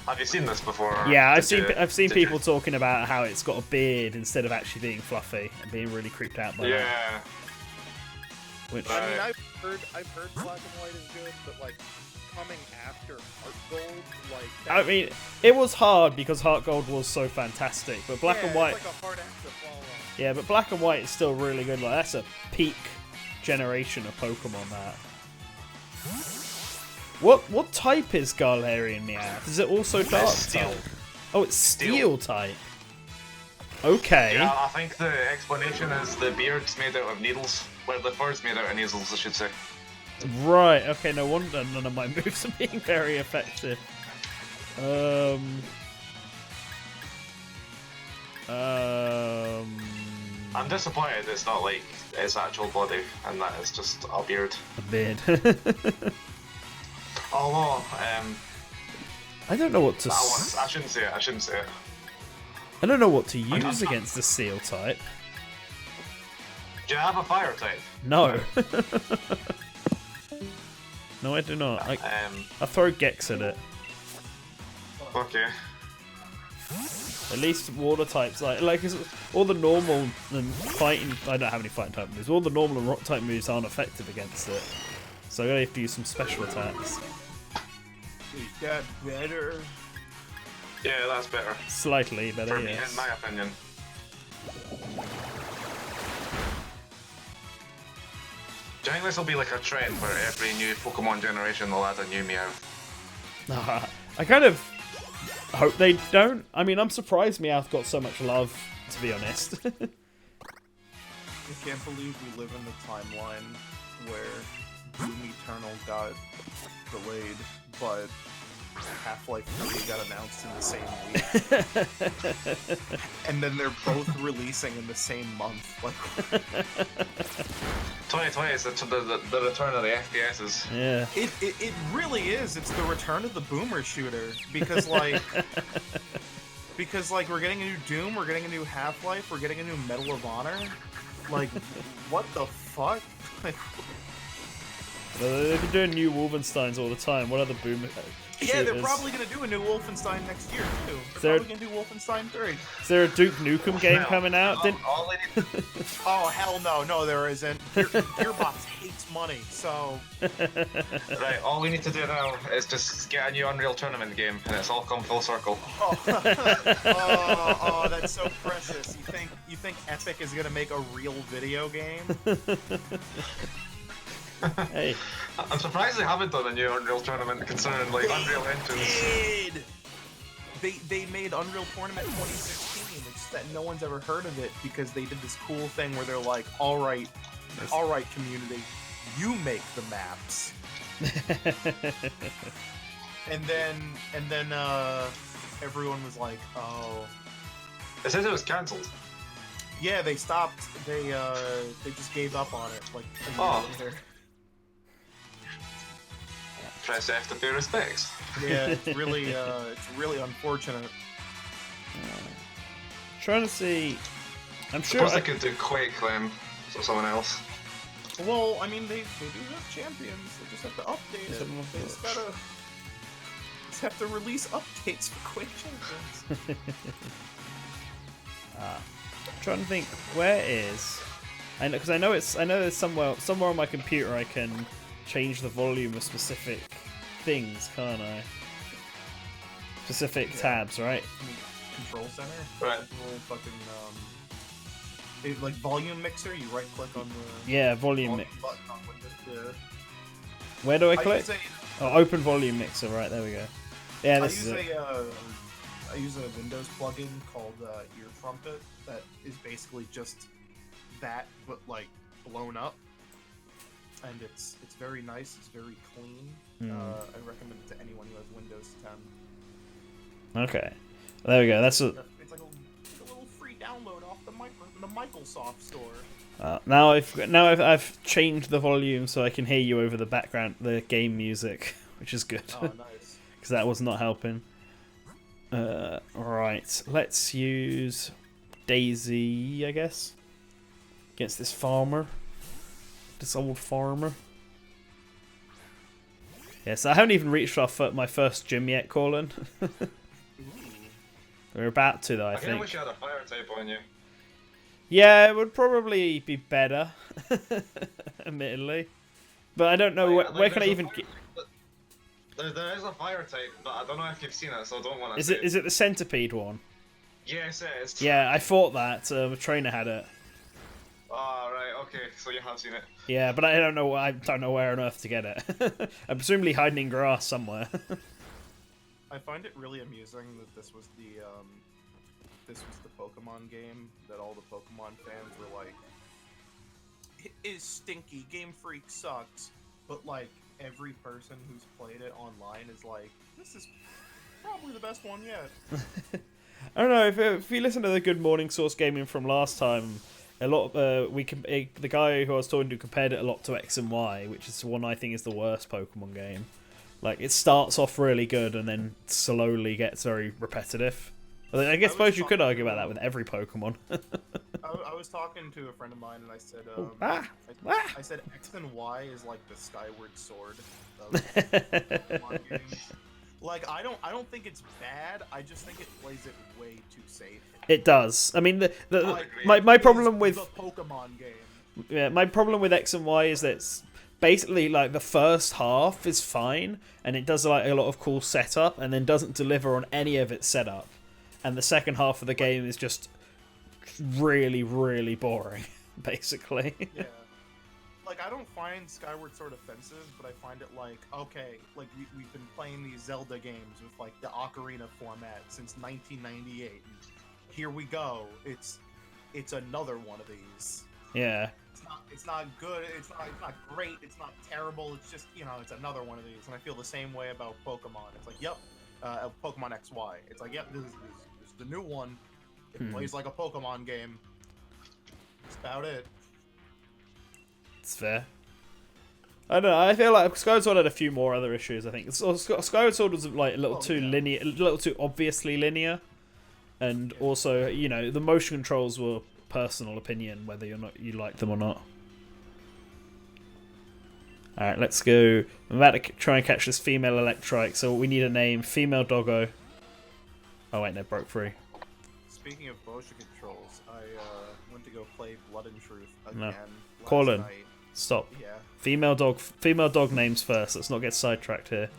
Have you seen this before? Yeah, I've seen people talking about how it's got a beard instead of actually being fluffy and being really creeped out by that. Yeah. Which, I mean, I've heard Black and White is good, but like coming after Heart Gold, like I mean, it was hard because Heart Gold was so fantastic, but Black and White. It's like a hard act to follow. Yeah, but Black and White is still really good. Like that's a peak generation of Pokemon. That. What type is Galarian Meowth? Is it also Dark Steel. type? Oh, it's Steel type. Okay. Yeah, I think the explanation is the beard's made out of needles. Well, the fur's made out of needles, I should say. Right. Okay. No wonder none of my moves are being very effective. I'm disappointed it's not like its actual body, and that it's just a beard. A beard. Although, I don't know what to. I shouldn't say it. I shouldn't say it. I don't know what to use against the Seal type. Do you have a fire type? No. No, I do not. I throw Gex at it. Okay. At least water types, like all the normal and fighting. I don't have any fighting type moves. All the normal and rock type moves aren't effective against it, so I have to use some special attacks. Is that better? Yeah, that's better. Slightly better, For me, yes. in my opinion. Do you think this will be like a trend where every new Pokemon generation will add a new Meowth? I kind of hope they don't. I mean, I'm surprised Meowth got so much love, to be honest. I can't believe we live in the timeline where Doom Eternal got delayed, but Half-Life 3 got announced in the same week. And then they're both releasing in the same month. Like, 2020 is the return of the FPSs. Yeah. it really is. It's the return of the boomer shooter. Because like we're getting a new Doom, we're getting a new Half-Life, we're getting a new Medal of Honor. Like, what the fuck? They've been doing new Wolfensteins all the time. What other boomer? Yeah, they're shooters. probably gonna do a new Wolfenstein next year too. There- They're probably gonna do Wolfenstein 3. Is there a Duke Nukem game No, coming out? Didn't... all they need Oh hell no, no there isn't. Gearbox hates money, so Right, all we need to do now is just get a new Unreal Tournament game, and it's all come full circle. oh, that's so precious. You think Epic is gonna make a real video game? Hey, I'm surprised they haven't done a new Unreal Tournament, considering like Unreal Engines. They made Unreal Tournament 2016. It's just that no one's ever heard of it because they did this cool thing where they're like, all right, community, you make the maps. and then everyone was like, oh. It says it was cancelled. Yeah, they stopped. They just gave up on it. Like a year Oh. later. Press F to pay respects. Yeah, it's really unfortunate. trying to see. I'm sure. Suppose they could do Quake then, so someone else. Well, I mean, they do have champions. They just have to update it. They just have to release updates for Quake champions. I'm trying to think. Where is? I know because I know there's somewhere on my computer I can change the volume of specific things, can't I? Specific tabs, right? Control center. Right. Little fucking like volume mixer. You right click on the Yeah, volume. button on Windows. Where do I I click? use Oh, open volume mixer. Right, there we go. Yeah, this is it. I use a Windows plugin called Ear Trumpet that is basically just that, but like blown up, and it's very nice. It's very clean. I recommend it to anyone who has Windows 10. Okay, there we go. That's a. It's like a little free download off the Microsoft store. Now I've changed the volume so I can hear you over the background, the game music, which is good. Oh, nice. Because that was not helping. Right, let's use Daisy, I guess, against this farmer, this old farmer. Yes, I haven't even reached my first gym yet, Colin. We're about to, though, I I kinda think. wish you had a fire type on you. Yeah, it would probably be better, admittedly. But I don't know, where can I even get... There is a fire type, but I don't know if you've seen it, so I don't want to Is it the centipede one? Yes, it is. Yeah, I thought that. A trainer had it. Oh, right, okay, so you have seen it. Yeah, but I don't know where on earth to get it. I'm presumably hiding in grass somewhere. I find it really amusing that this was the Pokemon game that all the Pokemon fans were like, "It is stinky. Game Freak sucks," but like every person who's played it online is like, "This is probably the best one yet." I don't know if you listen to the Good Morning Source Gaming from last time. A lot of the guy who I was talking to compared it a lot to X and Y, which is one I think is the worst Pokemon game. Like it starts off really good and then slowly gets very repetitive. I suppose you could argue about that with every Pokemon. I was talking to a friend of mine and I said, I said X and Y is like the Skyward Sword of Pokemon games. Like I don't think it's bad. I just think it plays it way too safe. It does. I mean, Like, my problem with the Pokemon game. Yeah, my problem with X and Y is that it's basically like the first half is fine and it does like a lot of cool setup and then doesn't deliver on any of its setup, and the second half of the game is just really, really boring, basically. Yeah. Like I don't find Skyward Sword offensive, but I find it like, okay, like we've been playing these Zelda games with like the Ocarina format since 1998. And here we go. It's another one of these. Yeah. It's not good. It's not great. It's not terrible. It's just, it's another one of these. And I feel the same way about Pokemon. It's like, yep, Pokemon XY. It's like, yep, this is the new one. It plays like a Pokemon game. That's about it. It's fair. I don't know. I feel like Skyward Sword had a few more other issues. I think Skyward Sword was like a little too linear, a little too obviously linear, and also the motion controls were personal opinion whether you like them or not. Alright, let's go. I'm about to try and catch this female Electrike, so we need a name. Female Doggo. Oh wait, no, broke free. Speaking of motion controls, I went to go play Blood and Truth again No. last Colin, night. stop. Yeah. Female dog names first. Let's not get sidetracked here.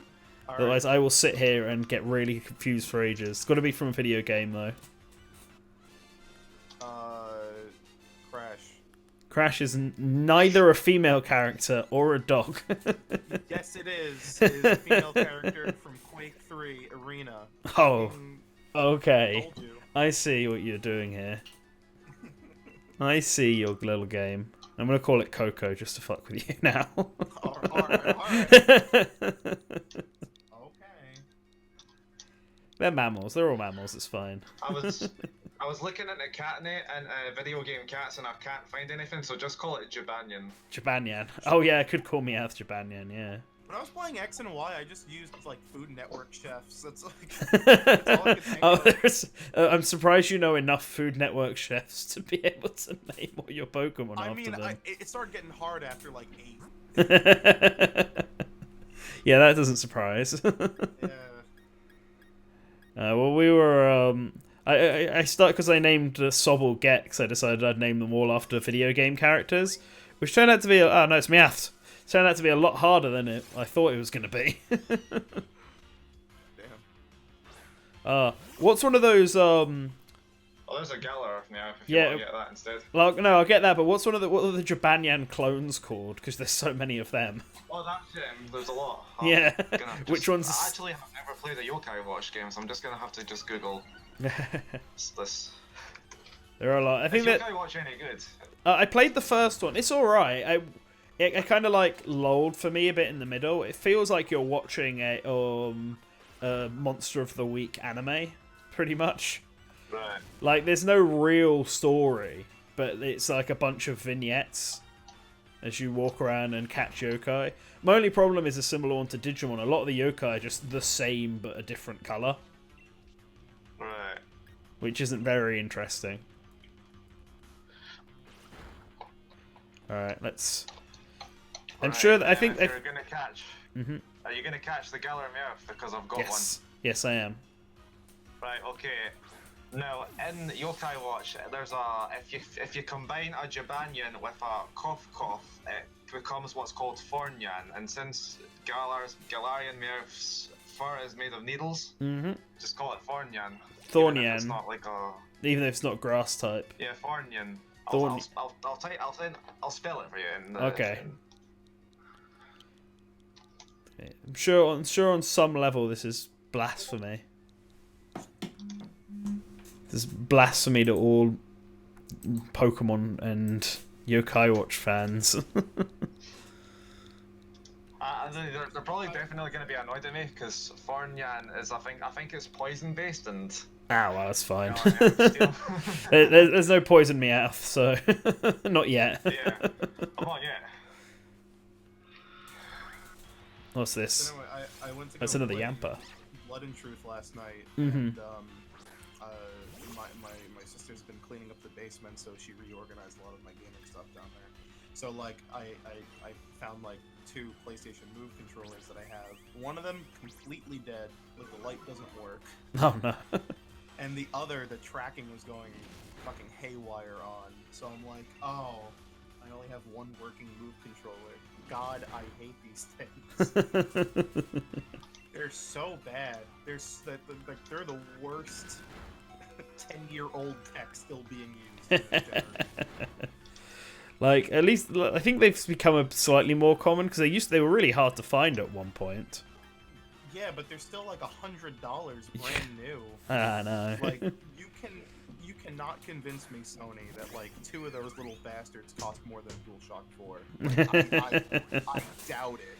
Alright. Otherwise, I will sit here and get really confused for ages. It's got to be from a video game, though. Crash. Crash is neither a female character or a dog. Yes, it is. It is a female character from Quake 3 Arena. Oh, okay. Told you. I see what you're doing here. I see your little game. I'm gonna call it Coco just to fuck with you now. Alright. Okay. They're mammals. They're all mammals. It's fine. I was looking into catnip and video game cats, and I can't find anything. So just call it Jabanian. Jabanyan. Oh yeah, it could call me out Jabanyan. Yeah. When I was playing X and Y, I just used like Food Network chefs. That's like that's all I could think of. There's, I'm surprised you know enough Food Network chefs to be able to name all your Pokemon I after mean, them. it started getting hard after like 8. Yeah, that doesn't surprise. Yeah. Well, we were. I started because I named Sobble Gex. I decided I'd name them all after video game characters, which turned out to be. Oh no, it's Meowth. Turned out to be a lot harder than I thought it was going to be. Damn. What's one of those? Oh, there's a Galar now. If you want to get that instead. Like, no, I'll get that. But what are the Jabanyan clones called? Because there's so many of them. Oh, that's there's a lot. Yeah. Which ones? Actually, I've never played a Yokai Watch game, so I'm just gonna have to just Google this. There are a lot. I think Is that Yokai Watch any good? I played the first one. It's all right. It kind of like lulled for me a bit in the middle. It feels like you're watching a Monster of the Week anime, pretty much. Right. Like, there's no real story, but it's like a bunch of vignettes as you walk around and catch yokai. My only problem is a similar one to Digimon. A lot of the yokai are just the same, but a different colour. Right. Which isn't very interesting. Alright, let's... I'm sure that I think... You're gonna catch... Mm-hmm. Are you gonna catch the Galar Meowth? Because I've got one. Yes, I am. Right, okay. Now, in Yokai Watch, there's a... If you combine a Jabanian with a Kof, it becomes what's called Fornyan. And since Galarian Meowth's fur is made of needles, just call it Fornyan. Thornyan. It's not like a... Even if it's not grass type. Yeah, Fornyan. Thorn... I'll spell it for you. Okay. I'm sure on some level this is blasphemy. This is blasphemy to all Pokemon and Yokai Watch fans. They're probably definitely going to be annoyed at me because Fornyan is I think it's poison based and. Ah, well, that's fine. You know, there's no poison Meowth, so not yet. Yeah, not yet. What's this? So anyway, I went to That's go another play Yamper. Blood and Truth last night, Mhm. and my sister's been cleaning up the basement, so she reorganized a lot of my gaming stuff down there. So like I found like 2 PlayStation Move controllers that I have. One of them completely dead, like the light doesn't work, Oh no. and the other, the tracking was going fucking haywire on. So I'm like, oh, I only have one working Move controller. God, I hate these things. They're so bad. They're the worst 10-year-old tech still being used. In this generation. Like, at least I think they've become slightly more common because they were really hard to find at one point. Yeah, but they're still like $100 brand new. I know. Like you cannot convince me, Sony, that like 2 of those little bastards cost more than DualShock 4. Like, I doubt it.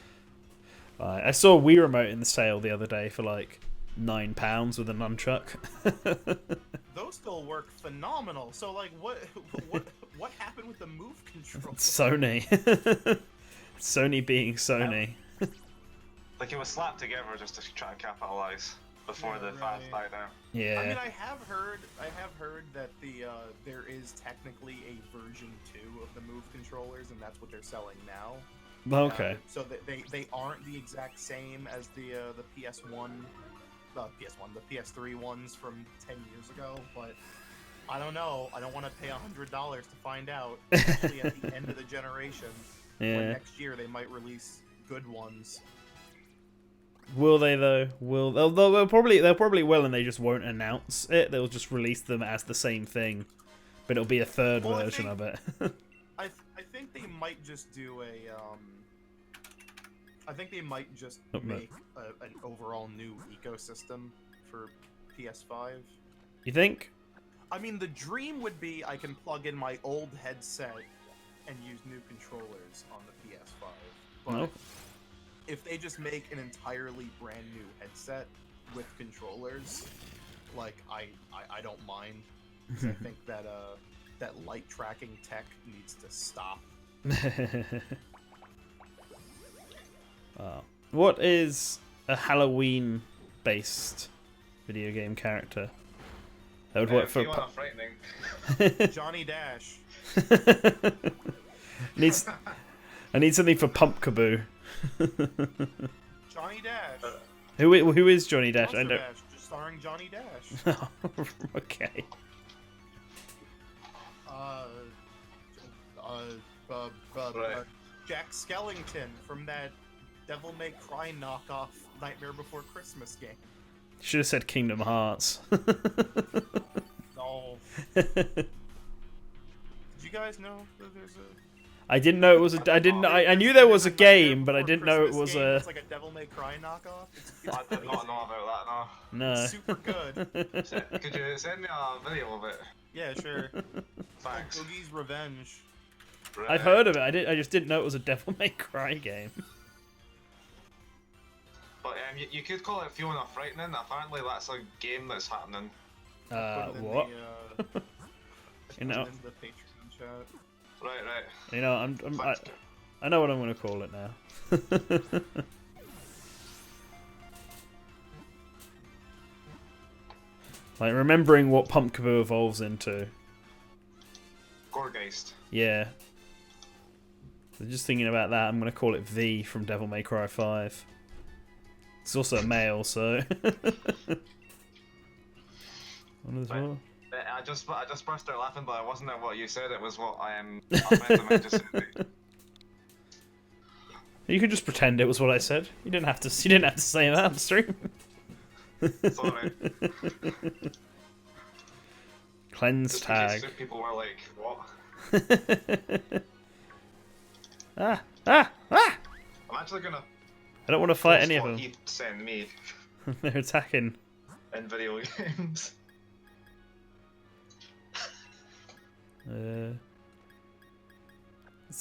I saw a Wii Remote in the sale the other day for like £9 with a nunchuck. Those still work phenomenal. So like, what happened with the Move control? Sony. Sony being Sony. Like it was slapped together just to try to capitalize before the fans died out. Yeah. I mean, I have heard that there is technically a version 2 of the Move controllers, and that's what they're selling now. Okay. So they aren't the exact same as the PS1, the PS3 ones from 10 years ago, but I don't know. I don't want to pay $100 to find out, especially at the end of the generation. Yeah. When next year they might release good ones. Will they though? They'll probably will, and they just won't announce it. They'll just release them as the same thing, but it'll be a third version of it. I think they might just do a I think they might just make an overall new ecosystem for PS5. You think? I mean, the dream would be I can plug in my old headset and use new controllers on the PS5. But No. if they just make an entirely brand new headset with controllers, like I don't mind. 'Cause I think that that light tracking tech needs to stop. What is a Halloween-based video game character that would work for? Fiona Frightening. Johnny Dash. I need something for Pumpkaboo. Johnny Dash. Who is Johnny Dash? Monster I don't. Dash, just starring Johnny Dash. Okay. Right. Jack Skellington from that Devil May Cry knockoff Nightmare Before Christmas game. Should have said Kingdom Hearts. No. Did you guys know that there's a? I didn't know it was a. I knew there was a game, but I didn't know it was a. It's like a Devil May Cry knockoff. It's I did not know about that, No. It's super good. no. Could you send me a video of it? Yeah, sure. Thanks. Boogie's Revenge. Right. I've heard of it. I just didn't know it was a Devil May Cry game. But you could call it Fiona Frightening. Apparently that's a game that's happening. Put it in What? The, You know. in the Patreon chat. Right, right. You know, I know what I'm gonna call it now. Like remembering what Pumpkaboo evolves into. Gorgeist. Yeah. So just thinking about that, I'm gonna call it V from Devil May Cry 5. It's also a male, so. One as well. I just burst out laughing, but it wasn't what you said. It was what I meant to say. You could just pretend it was what I said. You didn't have to. You didn't have to say that on stream. Sorry. Cleanse Just tag. people were like, what? Ah! I'm actually gonna. I don't want to fight any of what them. he sent me They're attacking. in video games. Let's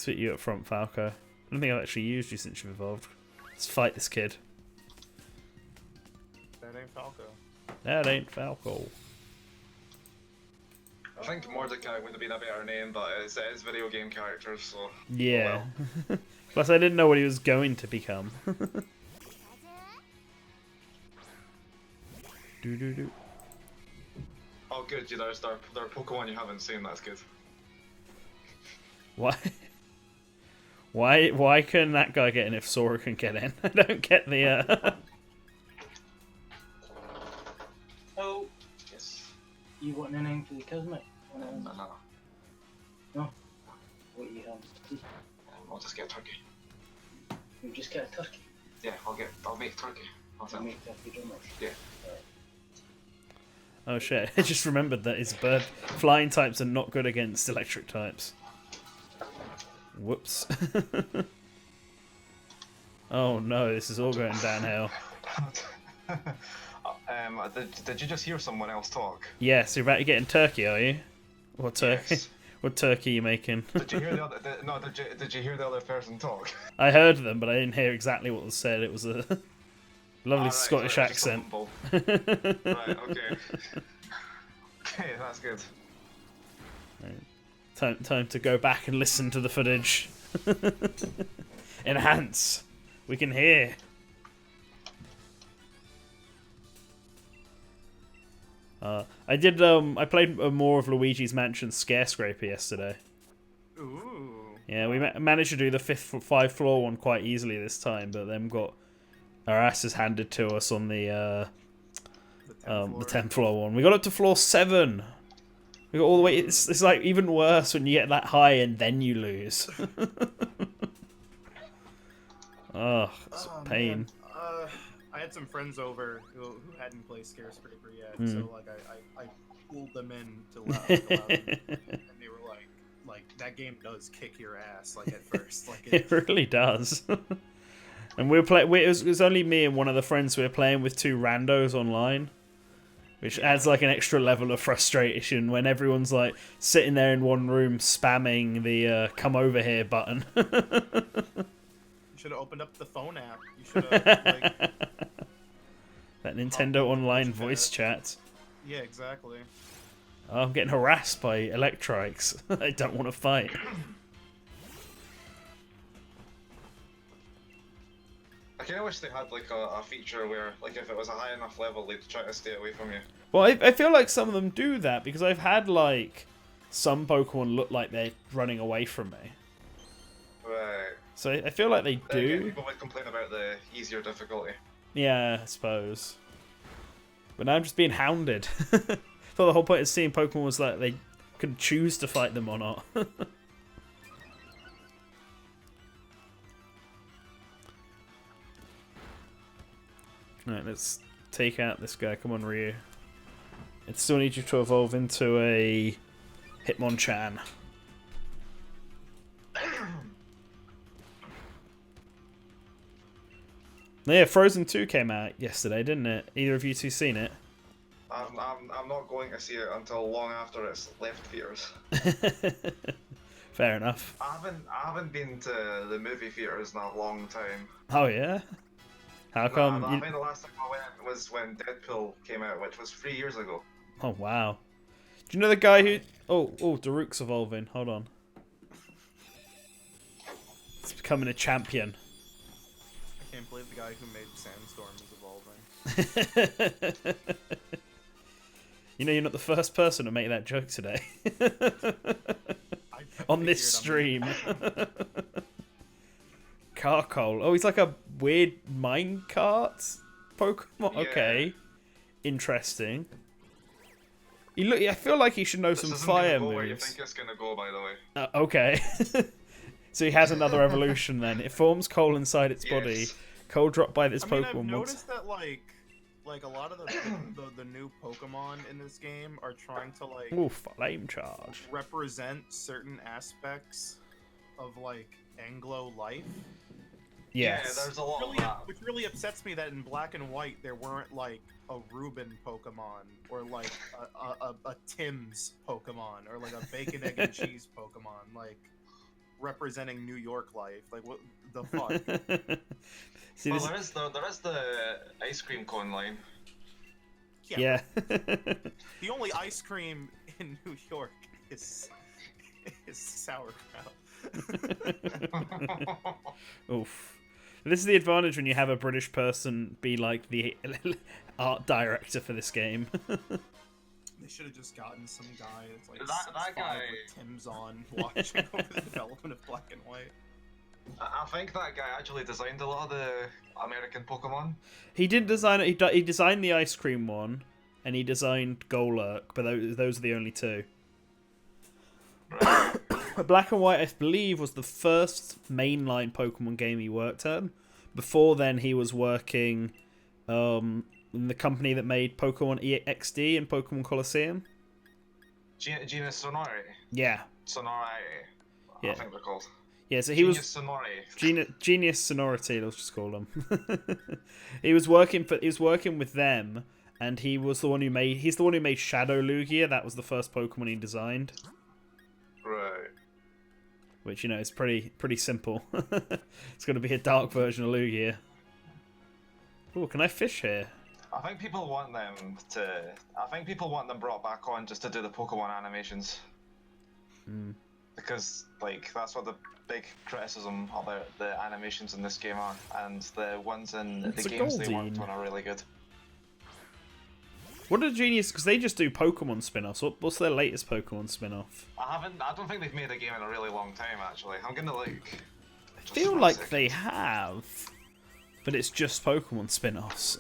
fit you up front, Falco. I don't think I've actually used you since you've evolved. Let's fight this kid. That ain't Falco. That ain't Falco. I think Mordecai would have been a better name, but it is video game characters, so. Yeah. Oh well. Plus, I didn't know what he was going to become. Do. Oh, good. There are Pokemon you haven't seen. That's good. Why? Why can that guy get in if Sora can get in? I don't get the. Oh. Yes. You want a name for your cousin, mate? No. No? What you have? I'll just get a turkey. You just get a turkey. Yeah, I'll make turkey. I'll make turkey drummers. Yeah. Oh shit! I just remembered that his flying types are not good against electric types. Whoops. Oh no, this is all going downhill. Did you just hear someone else talk? Yes, you're about to get in turkey, are you? What turkey? Yes. What turkey are you making? Did you hear the other? Did you hear the other person talk? I heard them, but I didn't hear exactly what was said. It was a lovely Alright, Scottish so it was just accent. humble. Right. Okay. Okay, that's good. Time to go back and listen to the footage. Enhance. We can hear. I played more of Luigi's Mansion Scarescraper yesterday. Ooh. Yeah, we managed to do the 5th floor one quite easily this time, but then got our asses handed to us on the 10th floor one. We got up to floor 7. We got all the way. It's like even worse when you get that high and then you lose. Oh, it's a pain. Man. I had some friends over who hadn't played Skyscraper yet, so like I pulled them in to allow them, and they were like that game does kick your ass like at first, like It really does. And it was only me and one of the friends we were playing with 2 randos online, which adds like an extra level of frustration when everyone's like sitting there in one room spamming the "come over here" button. You should have opened up the phone app. You should have like that Nintendo Online voice chat. Yeah, exactly. Oh, I'm getting harassed by Electrikes. I don't want to fight. I kind of wish they had like a feature where, like, if it was a high enough level, they'd try to stay away from you. Well, I feel like some of them do that because I've had like some Pokemon look like they're running away from me. Right. So I feel like they do. Again, people would complain about the easier difficulty. Yeah, I suppose. But now I'm just being hounded. So the whole point of seeing Pokemon was that they could choose to fight them or not. Alright, let's take out this guy. Come on, Ryu. It still needs you to evolve into a Hitmonchan. Yeah, Frozen 2 came out yesterday, didn't it? Either of you two seen it? I'm not going to see it until long after it's left theaters. Fair enough. I haven't been to the movie theaters in a long time. Oh yeah? How come? I think the last time I went was when Deadpool came out, which was 3 years ago. Oh wow. Do you know the guy who... Oh, Daruk's evolving. Hold on. It's becoming a champion. I can't believe the guy who made Sandstorm is evolving. You know, you're not the first person to make that joke today. On this stream. Carcole. Oh, he's like a weird minecart Pokemon. Yeah. Okay. Interesting. I feel like he should know some fire moves. Where you think it's gonna go, by the way. Okay. So he has another evolution then. It forms coal inside its body. Coal dropped by this Pokemon. I've noticed that like a lot of the new Pokemon in this game are trying to like flame charge. Represent certain aspects of like Anglo life. Yes. Yeah, there's a lot of that. Which really upsets me that in Black and White there weren't like a Reuben Pokemon or like a Tim's Pokemon or like a bacon, egg, and cheese Pokemon like representing New York life. Like what the fuck? See, well, there is the ice cream cone line. Yeah. The only ice cream in New York is sauerkraut. Oof. This is the advantage when you have a British person be like the art director for this game. They should have just gotten some guy that's like that guy with Tim's on watching over the development of Black and White. I think that guy actually designed a lot of the American Pokemon. He didn't design it. He designed the ice cream one, and he designed Golurk, but those are the only two. Right. Black and White, I believe, was the first mainline Pokemon game he worked on. Before then, he was working in the company that made Pokemon EXD and Pokemon Colosseum. Genus Sonori. Yeah. Sonori. Yeah. I think they're called. Yeah, so he Genius was Sonori. Genius Sonority. Let's just call him. He was working with them, and he's the one who made Shadow Lugia. That was the first Pokemon he designed. Right. Which, you know, is pretty simple. It's going to be a dark version of Lugia. Oh, can I fish here? I think people want them brought back on just to do the Pokemon animations. Because, like, that's what the big criticism about the animations in this game are, and the ones in the games they worked on are really good. What are Genius? Because they just do Pokemon spin-offs. What's their latest Pokemon spin-off? I don't think they've made a game in a really long time, actually. I'm gonna like. I feel like they have, but it's just Pokemon spin-offs.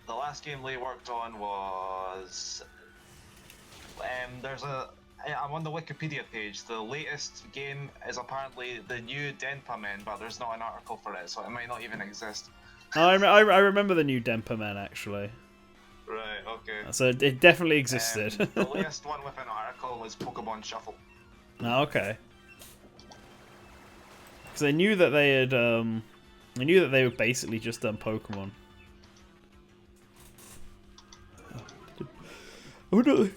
The last game they worked on was. I'm on the Wikipedia page. The latest game is apparently the new Denpa-Men, but there's not an article for it, so it might not even exist. I remember the new Denpa Man actually. Right, okay. So it definitely existed. The latest one with an article was Pokemon Shuffle. Oh, okay. Because I knew that they had, I knew that they were basically just done Pokemon. Oh no!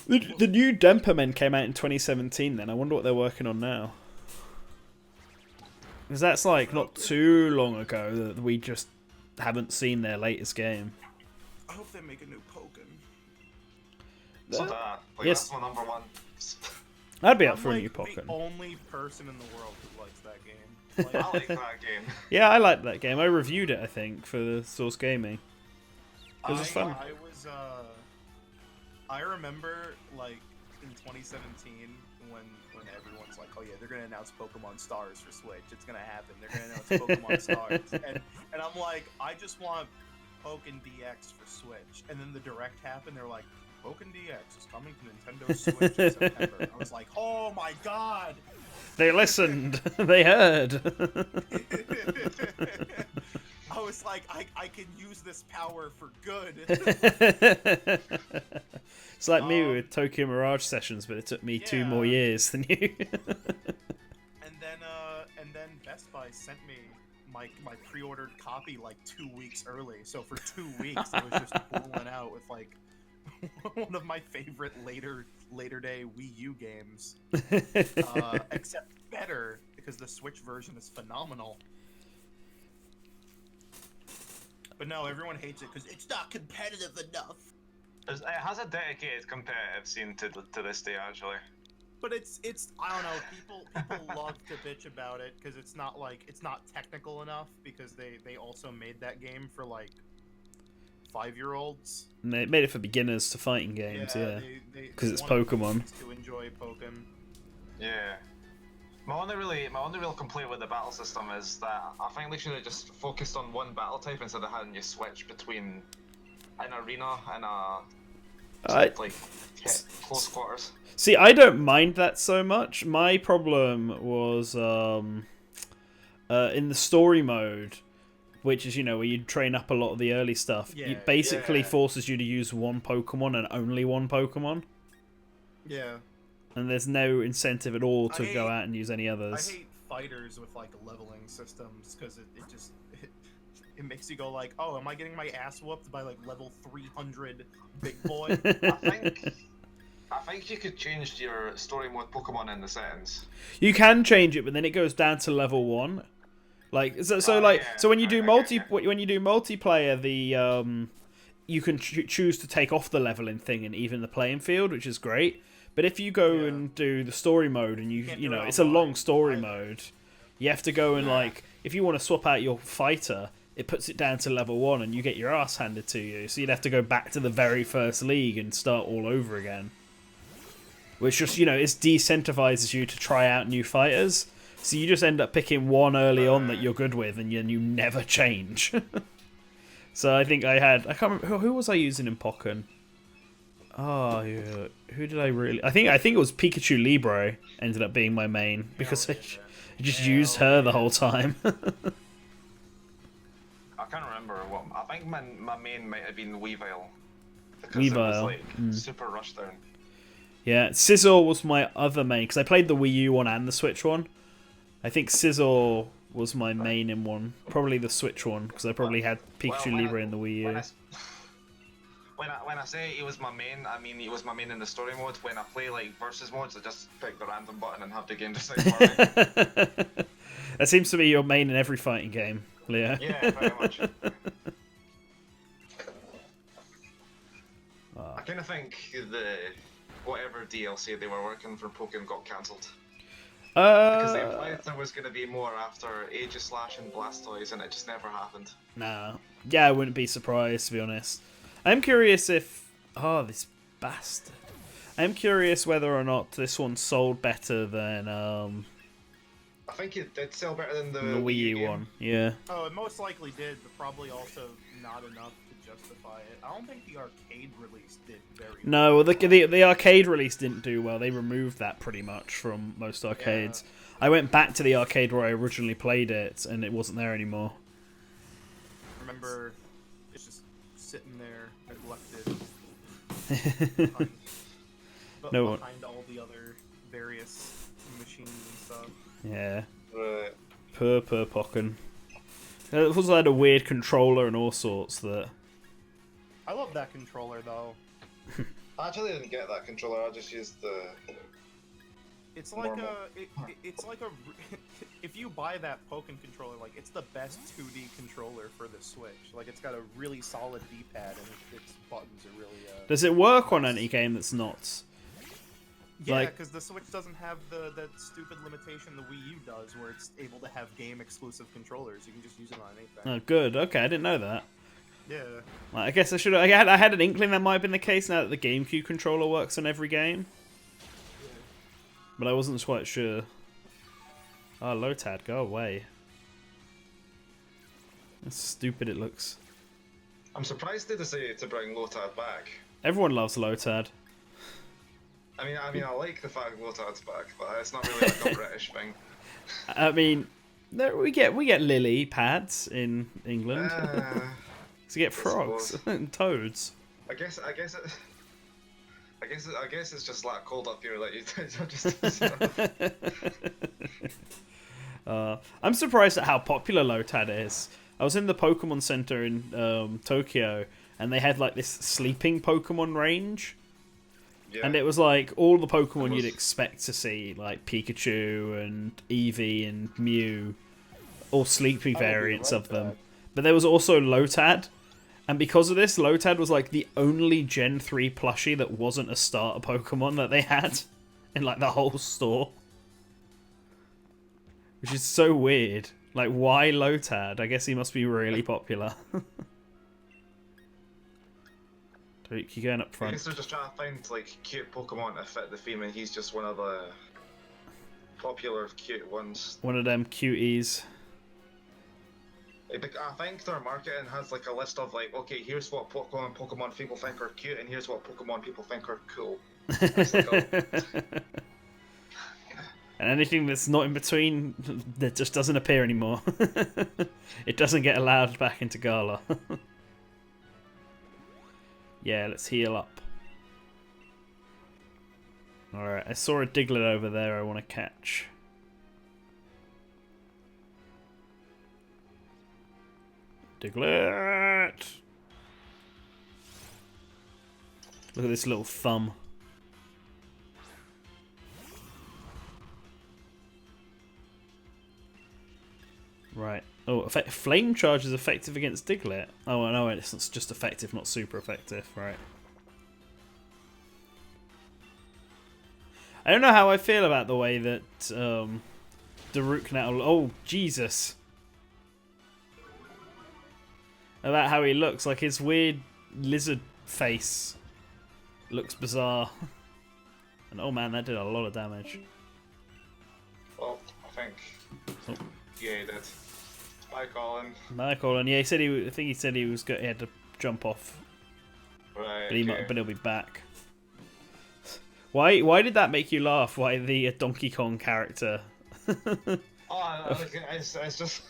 The new Denpa Men came out in 2017. Then I wonder what they're working on now. Because that's like not too long ago that we just haven't seen their latest game. I hope they make a new Pokken. So yes. That's my number one. I'd be up I'm for a like new Pokken. the only person in the world who likes that game. Like, I like that game. Yeah, I liked that game. I reviewed it, I think, for the Source Gaming. It was fun. I remember, like, in 2017, when everyone's like, oh yeah, they're gonna announce Pokemon Stars for Switch. It's gonna happen. They're gonna announce Pokemon Stars. And I'm like, I just want Pokken DX for Switch. And then the Direct happened. They're like, Pokken DX is coming to Nintendo Switch in September. I was like, oh my god! They listened. They heard. I was like, I can use this power for good. It's like me with Tokyo Mirage Sessions, but it took me 2 more years than you. and then Best Buy sent me my pre-ordered copy like 2 weeks early. So for 2 weeks, I was just fooling out with like one of my favorite later day Wii U games, except better because the Switch version is phenomenal. But no, everyone hates it because it's not competitive enough. It has a dedicated competitive scene to this day, actually. But it's I don't know, people love to bitch about it because it's not technical enough because they also made that game for like 5-year-olds. And they made it for beginners to fighting games, yeah. Because it's Pokemon. To enjoy Pokemon. Yeah. My only real complaint with the battle system is that I think they should have just focused on one battle type instead of having you switch between an arena and close quarters. See, I don't mind that so much. My problem was in the story mode, which is, where you train up a lot of the early stuff. It basically forces you to use one Pokemon and only one Pokemon. Yeah. And there's no incentive at all to go out and use any others. I hate fighters with like leveling systems because it makes you go like, oh, am I getting my ass whooped by like level 300 big boy? I think you could change your story mode Pokemon in the settings. You can change it, but then it goes down to level 1. Like so when you do multiplayer, the you can choose to take off the leveling thing and even the playing field, which is great. But if you go and do the story mode and it's a long story mode, you have to go and like, if you want to swap out your fighter, it puts it down to level 1 and you get your ass handed to you. So you'd have to go back to the very first league and start all over again. Which just, it decentivizes you to try out new fighters. So you just end up picking one early on that you're good with and you never change. So I think I can't remember, who was I using in Pokken? Oh, yeah. Who did I really... I think it was Pikachu Libre ended up being my main, because I just used her the whole time. I can't remember what... I think my main might have been Weavile. Because it was like super rushed down. Yeah, Scizor was my other main, because I played the Wii U one and the Switch one. I think Scizor was my main in one. Probably the Switch one, because I probably had Pikachu Libre in the Wii U. When I say he was my main, I mean he was my main in the story mode. When I play like versus modes, I just pick the random button and have the game decide for me. That seems to be your main in every fighting game, Leo. Yeah, pretty much. I kind of think whatever DLC they were working for Pokemon got cancelled. Because they implied there was going to be more after Aegislash and Blastoise, and it just never happened. No. Yeah, I wouldn't be surprised, to be honest. I'm curious if... Oh, this bastard. I'm curious whether or not this one sold better than I think it did sell better than the the Wii U game. one. Yeah. Oh, it most likely did, but probably also not enough to justify it. I don't think the arcade release did very well. No, the arcade release didn't do well. They removed that pretty much from most arcades. I went back to the arcade where I originally played it, and it wasn't there anymore. Remember, it's just sitting there, neglected. Behind all the other various machines and stuff. Yeah. Right. Poor Pokken. It also had a weird controller and all sorts that... I love that controller though. I actually didn't get that controller. I just used the. It's like Normal. it's like a. If you buy that Pokken controller, like it's the best 2D controller for the Switch. Like it's got a really solid D-pad and its buttons are really. Does it work on any game that's not? Yeah, like- because the Switch doesn't have that stupid limitation the Wii U does, where it's able to have game-exclusive controllers. You can just use it on anything. Oh, good. Okay, I didn't know that. Yeah. Well, I guess I should. I had an inkling that might have been the case now that the GameCube controller works on every game, but I wasn't quite sure. Oh, Lotad, go away. That's stupid. It looks. I'm surprised they decided to bring Lotad back. Everyone loves Lotad. I mean, I like the fact Lotad's back, but it's not really like a British thing. I mean, we get lily pads in England. So you get frogs and toads. I guess it's just like cold up here, like you just. I'm surprised at how popular Lotad is. I was in the Pokemon Center in Tokyo, and they had like this sleeping Pokemon range. Yeah. And it was like all the Pokemon you'd expect to see, like Pikachu and Eevee and Mew, all sleepy variants of them. But there was also Lotad, and because of this, Lotad was like the only Gen 3 plushie that wasn't a starter Pokemon that they had in like the whole store. Which is so weird. Like, why Lotad? I guess he must be really popular. Keep going up I front. guess they're just trying to find like cute Pokemon to fit the theme, and he's just one of the popular cute ones. One of them cuties. I think their marketing has like a list of like, okay, here's what Pokemon people think are cute, and here's what Pokemon people think are cool. It's like, oh. And anything that's not in between, that just doesn't appear anymore. It doesn't get allowed back into Gala. Yeah, let's heal up. Alright, I saw a Diglett over there I want to catch. Diglett! Look at this little thumb. Right. Oh, Flame Charge is effective against Diglett. Oh, no, it's just effective, not super effective. Right. I don't know how I feel about the way that Daruk now... Oh, Jesus. About how he looks. Like his weird lizard face looks bizarre. And oh man, that did a lot of damage. Well, I think. Oh. Yeah, he did. Bye, Colin. Bye, Colin. Yeah, I think he said he had to jump off, Right. but he'll be back. Why did that make you laugh? Why the Donkey Kong character? Oh, it's just.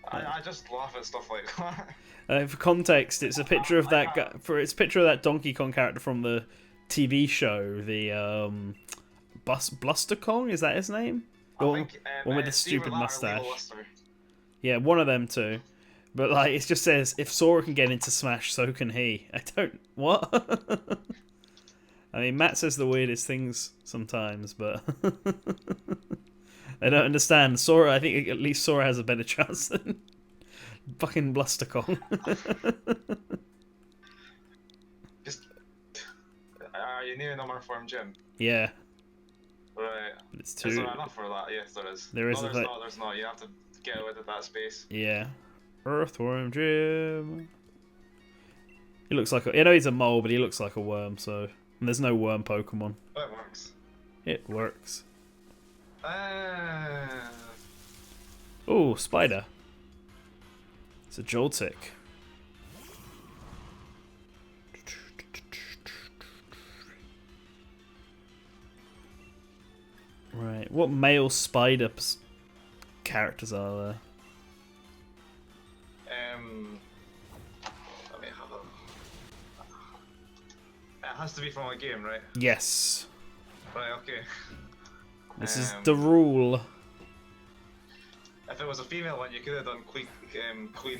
I just laugh at stuff like that. For context, it's a picture of that guy. It's a picture of that Donkey Kong character from the TV show, the Bluster Kong. Is that his name? One with the stupid mustache. Yeah, one of them too. But like, it just says, if Sora can get into Smash, so can he. I don't... What? I mean, Matt says the weirdest things sometimes, but... I don't understand. Sora, I think at least Sora has a better chance than fucking Bluster Kong. Are you near number form, Jim? Yeah. Right. But it's too... Is there enough for that? Yes, there is. There is No, there's not. You have to get out of that space. Yeah. Earthworm Jim. He looks like a... I know he's a mole, but he looks like a worm, so... And there's no worm Pokemon. That works. It works. Ah. Oh, spider. It's a Joltik. Right, what male spider characters are there? Let me have a... It has to be from a game, right? Yes. Right, okay. This is the rule. If it was a female one, you could have done Queen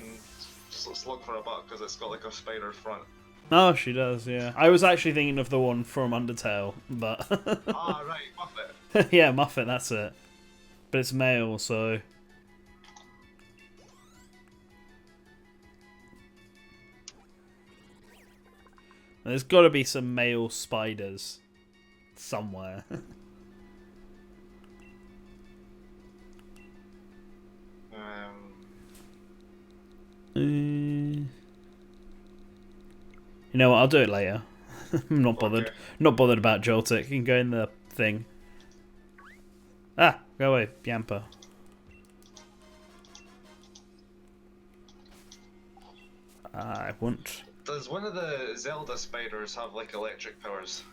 Slug for a buck because it's got like a spider front. Oh, she does, yeah. I was actually thinking of the one from Undertale, but... Ah, right, Muffet. Yeah, Muffet, that's it. But it's male, so... There's got to be some male spiders somewhere. You know what? I'll do it later. I'm not bothered. Okay. Not bothered about Joltik. You can go in the thing. Ah, go away, Yamper. I want. Does one of the Zelda spiders have like electric powers?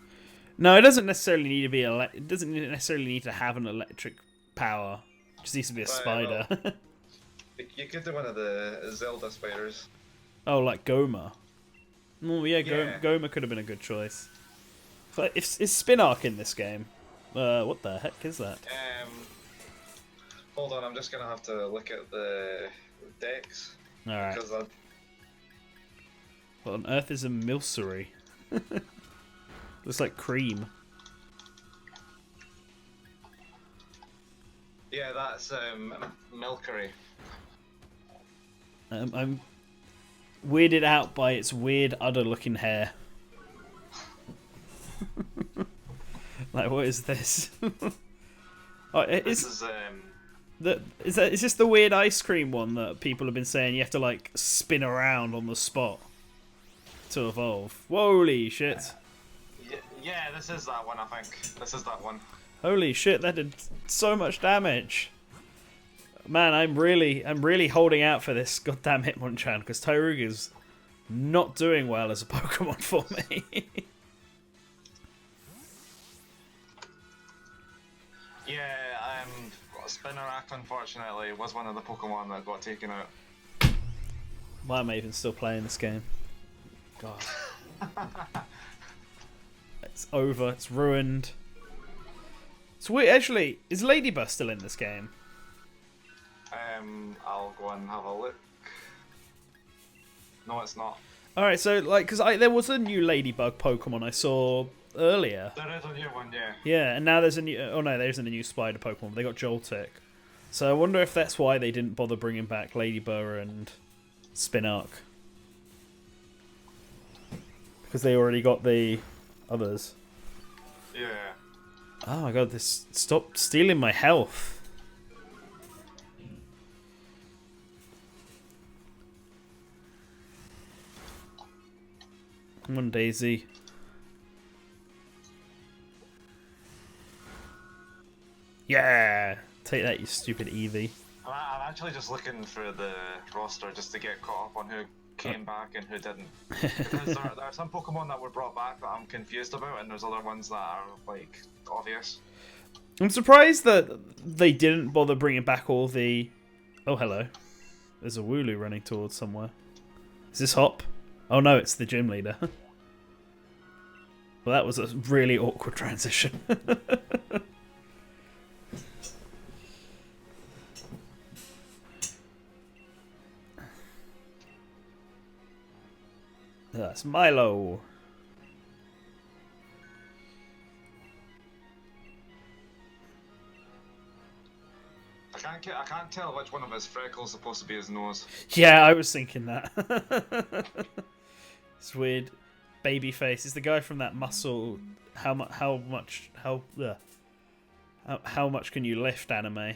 No, it doesn't necessarily need to be. It doesn't necessarily need to have an electric power. It just needs to be a spider. You could do one of the Zelda spiders. Oh, like Goma. Oh yeah, Yeah. Goma could have been a good choice. But is Spinark in this game? What the heck is that? Hold on, I'm just gonna have to look at the decks. All right. Because What on earth is a Nursery? Looks like cream. yeah, that's Milkery. I'm weirded out by its weird, udder-looking hair. Like, what is this? Oh, is this the weird ice cream one that people have been saying you have to like spin around on the spot to evolve? Holy shit! Yeah, this is that one. I think this is that one. Holy shit! That did so much damage. Man, I'm really holding out for this goddamn Hitmonchan because Tyruga is not doing well as a Pokemon for me. Yeah, Spinarak unfortunately was one of the Pokemon that got taken out. Why am I even still playing this game? God. It's over. It's ruined. It's weird. Actually, is Ladybug still in this game? I'll go and have a look. No, it's not. Alright, so, like, because there was a new Ladybug Pokemon I saw earlier. There is a new one, yeah. Yeah, and now there's a new... Oh, no, there isn't a new spider Pokemon. They got Joltik. So I wonder if that's why they didn't bother bringing back Ladybug and Spinark. Because they already got the others. Yeah. Oh my god, this... Stop stealing my health. Come on, Daisy. Yeah! Take that, you stupid Eevee. I'm actually just looking through the roster just to get caught up on who came back and who didn't. Because there are some Pokemon that were brought back that I'm confused about, and there's other ones that are, like, obvious. I'm surprised that they didn't bother bringing back all the... Oh, hello. There's a Wooloo running towards somewhere. Is this Hop? Oh no, it's the gym leader. Well, that was a really awkward transition. That's Milo. I can't tell which one of his freckles is supposed to be his nose. Yeah, I was thinking that. It's weird. Babyface is the guy from that muscle. How much can you lift anime?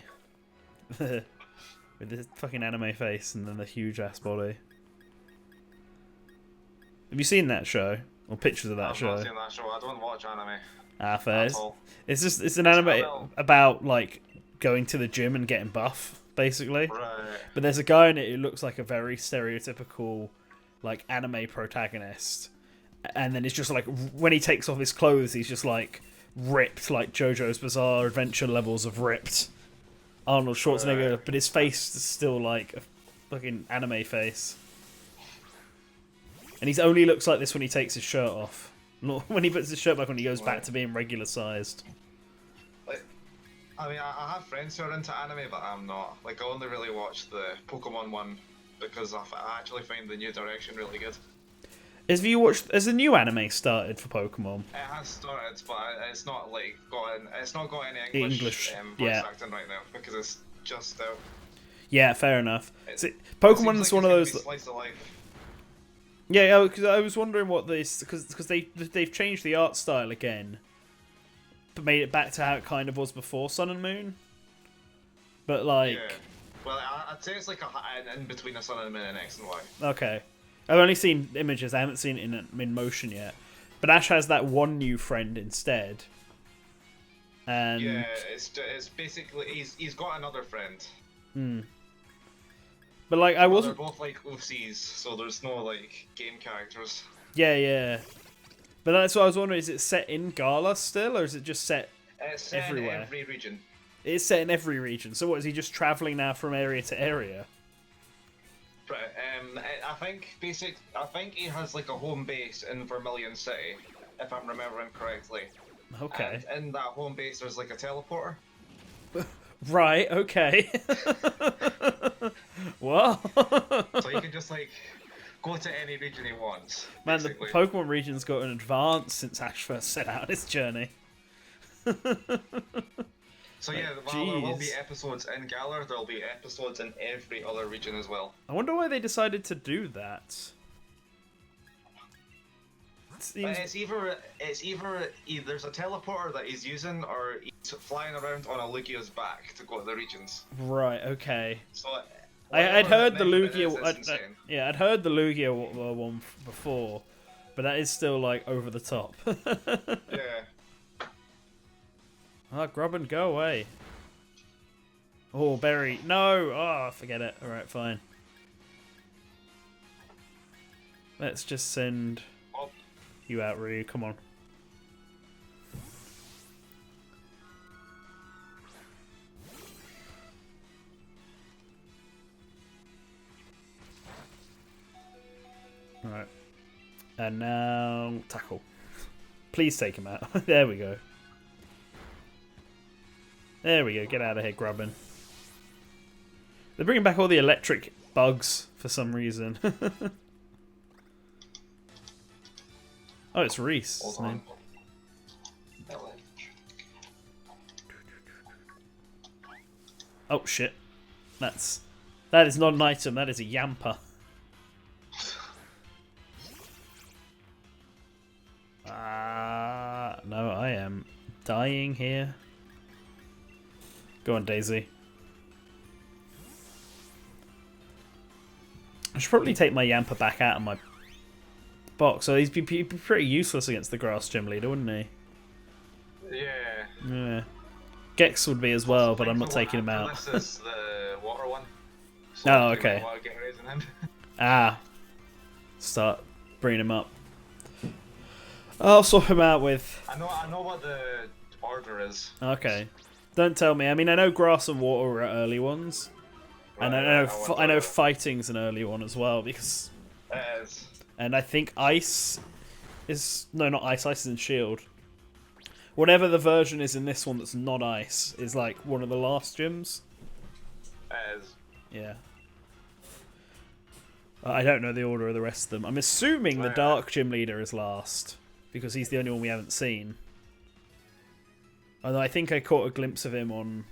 with this fucking anime face and then the huge ass body. Have you seen that show or pictures of that I've show? not seen that show. I don't watch anime Fair. at all. It's an anime about like going to the gym and getting buff, basically. Right. But there's a guy in it who looks like a very stereotypical, like anime protagonist, and then it's just like when he takes off his clothes, he's just like ripped, like JoJo's Bizarre Adventure levels of ripped. Arnold Schwarzenegger, but his face is still like a fucking anime face. And he only looks like this when he takes his shirt off. Not when he puts his shirt back when he goes back to being regular sized. Like, I mean, I have friends who are into anime, but I'm not. Like, I only really watch the Pokemon one because I actually find the new direction really good. Has the new anime started for Pokemon? It has started, but it's not like it's not got any English voice acting right now because it's just out. Yeah, fair enough. Pokemon's one of those. Slice of life. Yeah, because I was wondering what this because they've changed the art style again, but made it back to how it kind of was before Sun and Moon. But like, yeah. Well, I'd say it's like an in between a Sun and Moon and X and Y. Okay, I've only seen images. I haven't seen it in motion yet. But Ash has that one new friend instead. And yeah, it's basically he's got another friend. Hmm. But like I wasn't. They're both like OCs, so there's no like game characters. Yeah. But that's what I was wondering. Is it set in Gala still, or is it just set It's set everywhere? in every region. It's set in every region. So what is he just traveling now from area to area? Right. I think he has like a home base in Vermilion City, if I'm remembering correctly. Okay. And in that home base, there's like a teleporter. Right. Okay. What? So you can just like go to any region he wants. Man, the basically. Pokemon region's got an advance since Ash first set out on his journey. So yeah, while there will be Jeez. episodes in Galar, there'll be episodes in every other region as well. I wonder why they decided to do that. But it's either there's a teleporter that he's using, or he's flying around on a Lugia's back to go to the regions. Right. Okay. So I'd heard the Lugia. Lugia. I'd heard the Lugia one before, but that is still like over the top. Yeah. Grubbin, go away. Oh, Berry. No! Oh, forget it. Alright, fine. Let's just send you out, Ryu. Come on. Alright. And now, tackle. Please take him out. There we go. There we go, get out of here, Grubbin. They're bringing back all the electric bugs for some reason. Oh, it's Reese. Hold His name. on. Oh shit. That is not an item, that is a Yamper. No, I am dying here. Go on, Daisy. I should probably take my Yamper back out of my box. So he'd be pretty useless against the grass gym leader, wouldn't he? Yeah. Yeah. Gex would be as well, but I'm not taking him out. This is the water one. Oh, you okay. might wanna get raising him. Start bringing him up. I'll swap him out with... I know what the order is. Okay. Don't tell me. I mean, I know grass and water are early ones. And I know fighting's an early one as well, because... And I think ice is... No, not ice. Ice is in shield. Whatever the version is in this one that's not ice is like one of the last gyms. Yeah. I don't know the order of the rest of them. I'm assuming the dark gym leader is last, because he's the only one we haven't seen. Although I think I caught a glimpse of him on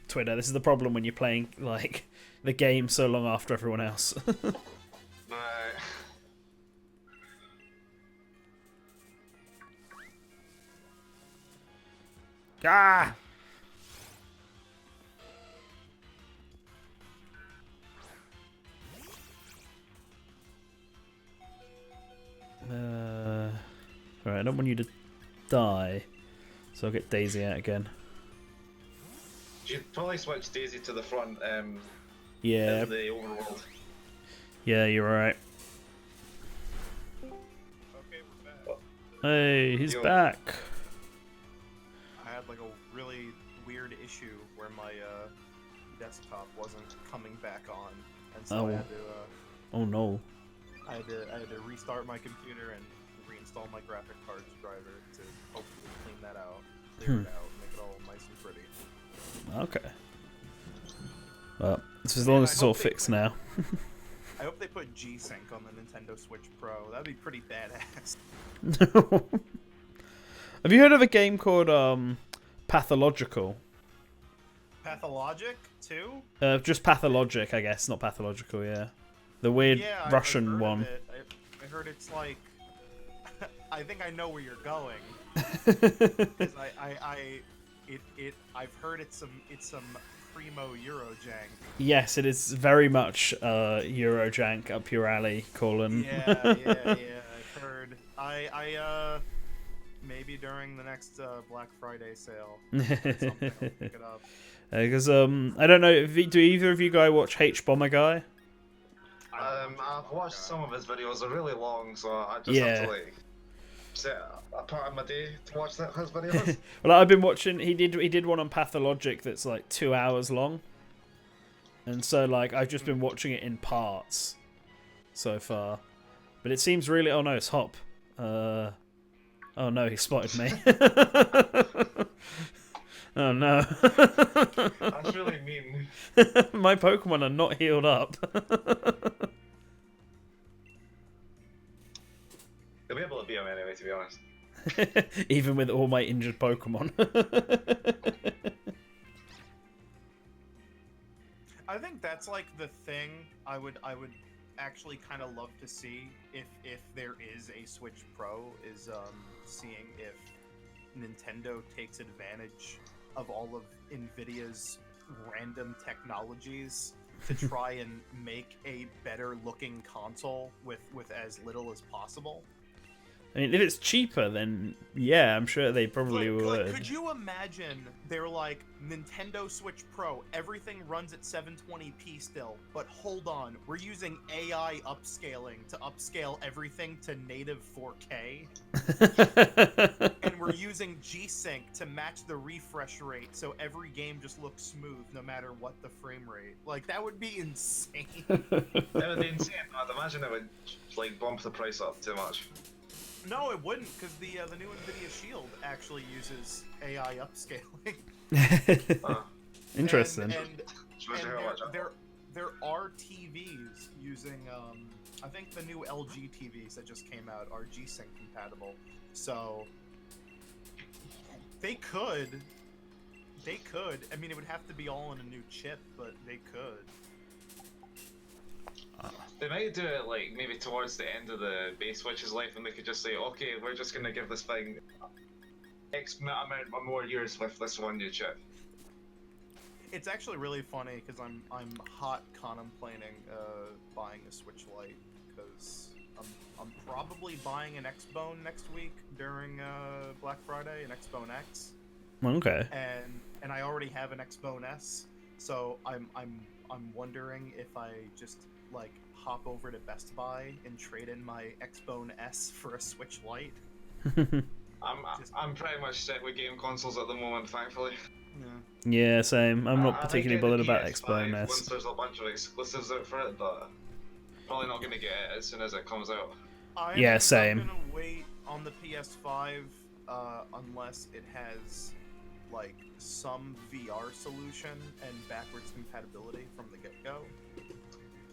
Twitter. This is the problem when you're playing like the game so long after everyone else. Ah! Right, I don't want you to die. So I'll get Daisy out again. You'd probably switch Daisy to the front Yeah. in the overworld. Yeah, you're right. Okay, we're back. Hey, he's Yo. back. I had like a really weird issue where my desktop wasn't coming back on, and so Oh. I had to Oh no. I had to restart my computer and reinstall my graphic cards driver to hopefully clean that out, clear it out, make it all nice and pretty. Okay. Well, it's as long as it's all hope they fixed put- now. I hope they put G-Sync on the Nintendo Switch Pro. That'd be pretty badass. Have you heard of a game called Pathological? Pathologic too? Just Pathologic, I guess, not Pathological. Yeah, the weird Yeah, I've Russian heard of one. it. I heard it's like. I think I know where you're going. 'Cause I've heard it's some primo Eurojank. Yes, it is very much Eurojank up your alley, Colin. Yeah. I've heard. I maybe during the next Black Friday sale, something I'll pick it up. Because I don't know. Do either of you guys watch H Bomber Guy? I've watched some of his videos. They're really long, so I just Yeah. have to like set a part of my day to watch his videos. Well, I've been watching. He did one on Pathologic that's like 2 hours long, and so like I've just been watching it in parts so far. But it seems really. Oh no, it's Hop. Oh no, he spotted me. Oh no. That's really mean. My Pokemon are not healed up. You'll be able to beat him anyway, to be honest. Even with all my injured Pokemon. I think that's like the thing I would actually kind of love to see if there is a Switch Pro is seeing if Nintendo takes advantage of all of Nvidia's random technologies to try and make a better looking console with as little as possible. I mean, if it's cheaper, then yeah, I'm sure they probably would. Could you imagine they're like, Nintendo Switch Pro, everything runs at 720p still, but hold on, we're using AI upscaling to upscale everything to native 4K, and we're using G-Sync to match the refresh rate so every game just looks smooth no matter what the frame rate. Like, that would be insane. It would be insane. I'd imagine it would like bump the price up too much. No, it wouldn't, because the new Nvidia Shield actually uses AI upscaling. Interesting. And Shows you how much. there are TVs using, I think the new LG TVs that just came out are G-Sync compatible. So, they could. I mean, it would have to be all in a new chip, but they could. They might do it like maybe towards the end of the base Switch's life, and they could just say, okay, we're just gonna give this thing X amount more years with this one new chip. It's actually really funny because I'm hot contemplating buying a Switch Lite because I'm probably buying an X-Bone next week during Black Friday, an X-Bone X. Okay. And I already have an X-Bone S, so I'm wondering if I just like hop over to Best Buy and trade in my X-Bone S for a Switch Lite. I'm pretty much set with game consoles at the moment, thankfully. Yeah. Yeah, same. I'm not I particularly might get bothered the about PS5 X-Bone once S. there's a bunch of exclusives out for it, but probably not gonna get it as soon as it comes out. Yeah, same. I'm gonna wait on the PS5 unless it has like some VR solution and backwards compatibility from the get-go.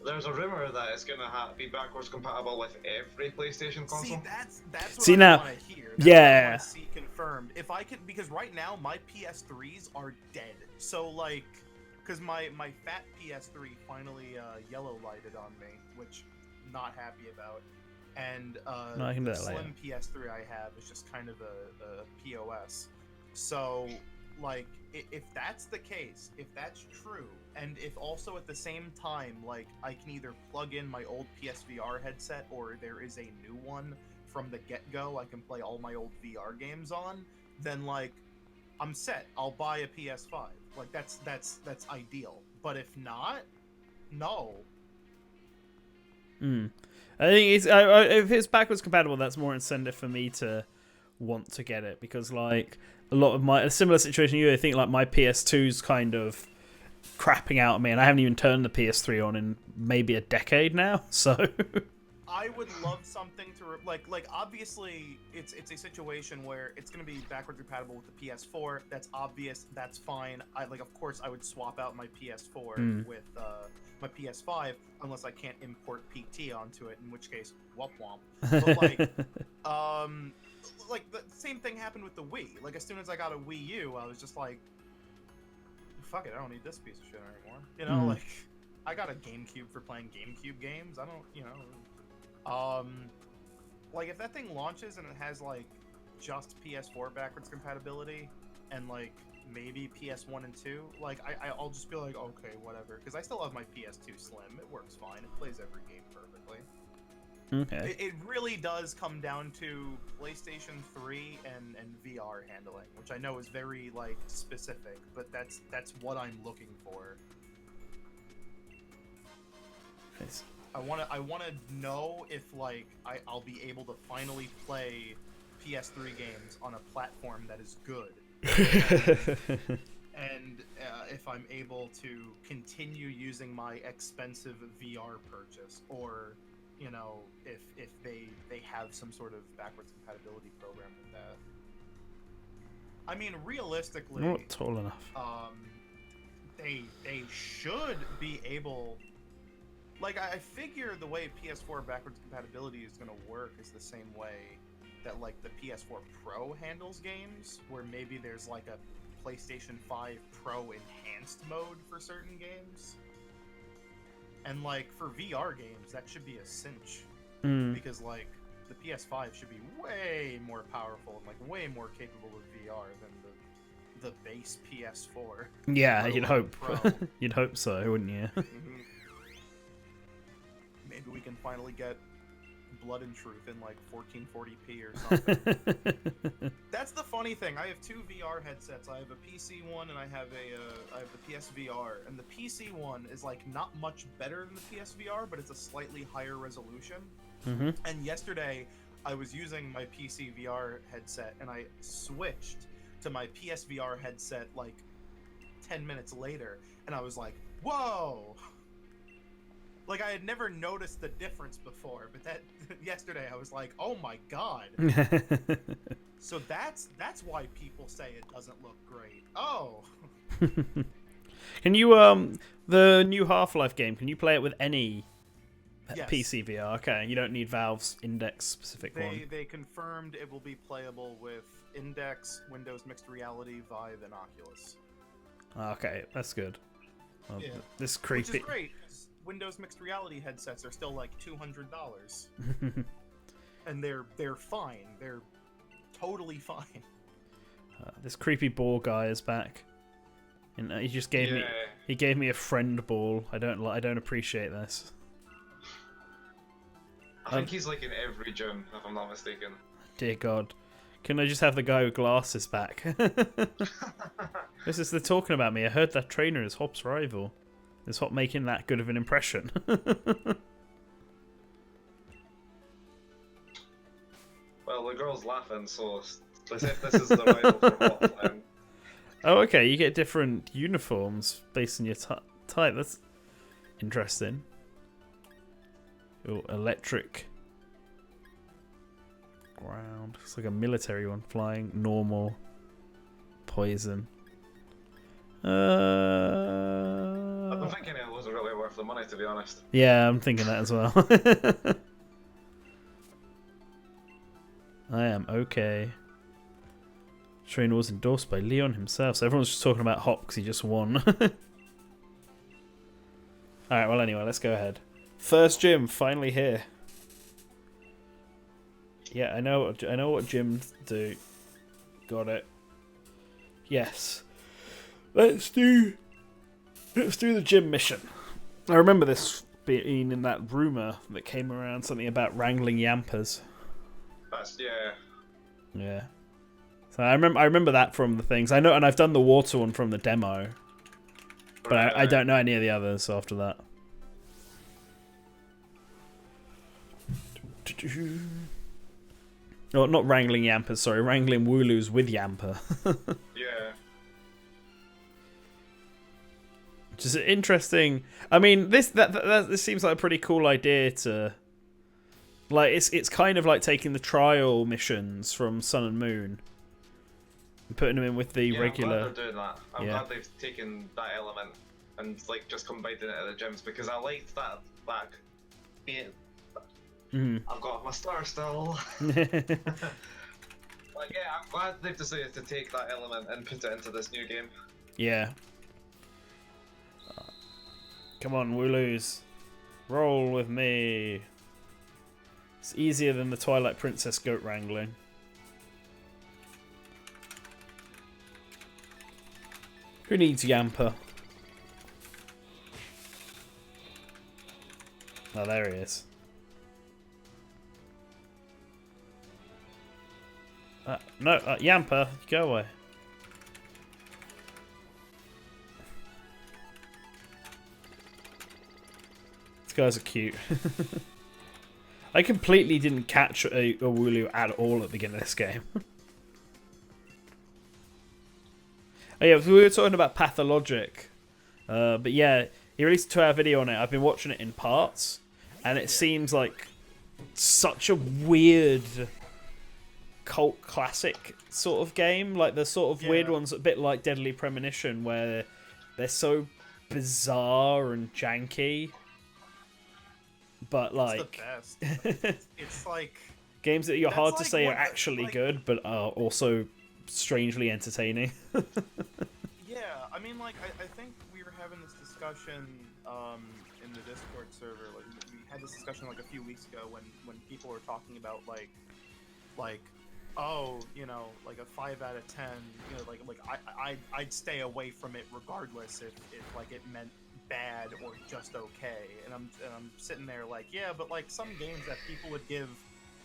There's a rumor that it's gonna be backwards compatible with every PlayStation console. See, that's what See, I now- want to hear. That's yeah. what I want to see confirmed. If I can, because right now my PS3s are dead. So like, because my fat PS3 finally yellow lighted on me, which I'm not happy about. And No, I can do the that later. slim PS3 I have is just kind of a POS. So like, if that's the case, if that's true, and if also at the same time, like, I can either plug in my old PSVR headset or there is a new one from the get-go I can play all my old VR games on, then like I'm set. I'll buy a PS5. Like that's ideal. But if not, no. I think if it's backwards compatible, that's more incentive for me to want to get it, because like a similar situation to you, I think like my PS2's kind of crapping out on me, and I haven't even turned the PS3 on in maybe a decade now. So I would love something to like obviously it's a situation where it's going to be backwards compatible with the PS4. That's obvious. That's fine. Of course I would swap out my PS4 with my PS5 unless I can't import PT onto it, in which case womp womp. But like the same thing happened with the Wii. Like as soon as I got a Wii U, I was just like, fuck it, I don't need this piece of shit anymore. You know, like I got a GameCube for playing GameCube games. I don't, you know, like if that thing launches and it has like just PS4 backwards compatibility and like maybe PS1 and 2, like I'll just be like, okay, whatever, because I still have my PS2 Slim. It works fine. It plays every game perfectly. okay. It really does come down to PlayStation 3 and VR handling, which I know is very like specific, but that's what I'm looking for. Nice. I wanna know if like I'll be able to finally play PS3 games on a platform that is good. And if I'm able to continue using my expensive VR purchase, or you know, if they have some sort of backwards compatibility program with that. I mean, realistically, Not tall enough. They should be able. Like, I figure the way PS4 backwards compatibility is going to work is the same way that like the PS4 Pro handles games, where maybe there's like a PlayStation 5 Pro enhanced mode for certain games. And like for VR games, that should be a cinch, because like the PS5 should be way more powerful and like way more capable of VR than the base PS4. Yeah, you'd hope. Pro. You'd hope so, wouldn't you? Maybe we can finally get Blood and Truth in like 1440p or something. That's the funny thing. I have two VR headsets. I have a PC one and I have the PSVR. And the PC one is like not much better than the PSVR, but it's a slightly higher resolution. And yesterday I was using my PC VR headset and I switched to my PSVR headset like 10 minutes later, and I was like, whoa! Like, I had never noticed the difference before, but that yesterday I was like, oh my god. So that's why people say it doesn't look great. Oh. Can you the new Half-Life game, can you play it with any Yes. PC VR? Okay, you don't need Valve's Index specific one. They confirmed it will be playable with Index, Windows Mixed Reality, Vive, and Oculus. Okay, that's good. Well, Yeah. This creepy. Which is great, because Windows Mixed Reality headsets are still like $200. And they're fine. They're totally fine. This creepy ball guy is back. And he just gave me a friend ball. I don't appreciate this. I think he's like in every gym, if I'm not mistaken. Dear God. Can I just have the guy with glasses back? They're talking about me. I heard that trainer is Hop's rival. Is Hop making that good of an impression? Well, the girl's laughing, so as if this is the rival for Hop. Oh, okay. You get different uniforms based on your type. That's interesting. Oh, electric. Ground. It's like a military one. Flying. Normal. Poison. I'm thinking it wasn't really worth the money, to be honest. Yeah, I'm thinking that as well. I am okay. Trainer was endorsed by Leon himself, so everyone's just talking about Hop because he just won. Alright, well anyway, let's go ahead. First gym, finally here. Yeah, I know what gyms do. Got it. Yes. Let's do the gym mission. I remember this being in that rumor that came around, something about wrangling Yampas. That's yeah. Yeah. So I remember that from the things. I know, and I've done the water one from the demo. But I don't know any of the others after that. No, not wrangling Yampers, sorry. Wrangling Wooloos with Yamper. Yeah. Which is interesting. I mean, this seems like a pretty cool idea to... Like, it's kind of like taking the trial missions from Sun and Moon and putting them in with the regular... I'm glad they're doing that. I'm Yeah. glad they've taken that element and like just combined it at the gyms because I liked that being... I've got my star still. Like, yeah, I'm glad they've decided to take that element and put it into this new game. Yeah. Come on, Wooloos. Roll with me. It's easier than the Twilight Princess goat wrangling. Who needs Yamper? Oh, there he is. No, Yamper, go away. These guys are cute. I completely didn't catch a Wooloo at all at the beginning of this game. Oh yeah, we were talking about Pathologic. But yeah, he released a 2-hour video on it. I've been watching it in parts. And it seems like such a weird cult classic sort of game. Like the sort of weird ones, a bit like Deadly Premonition, where they're so bizarre and janky. But like... It's the best. It's like... Games that you're hard to like say are what- actually like- good, but are also strangely entertaining. Yeah, I mean, like, I think we were having this discussion in the Discord server. Like, we had this discussion like a few weeks ago when people were talking about like, oh, you know, like a 5 out of 10. You know, like I'd stay away from it regardless if like it meant bad or just okay. And I'm sitting there like, yeah, but like some games that people would give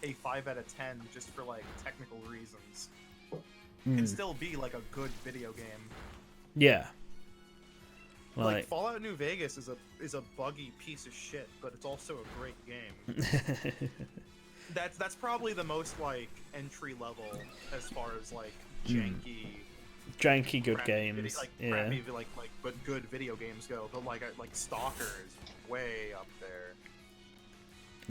a 5 out of 10 just for like technical reasons can still be like a good video game. Yeah. Like Fallout New Vegas is a buggy piece of shit, but it's also a great game. That's probably the most like entry level as far as like janky good crappy games. Crappy, but good video games go. But like Stalker is way up there.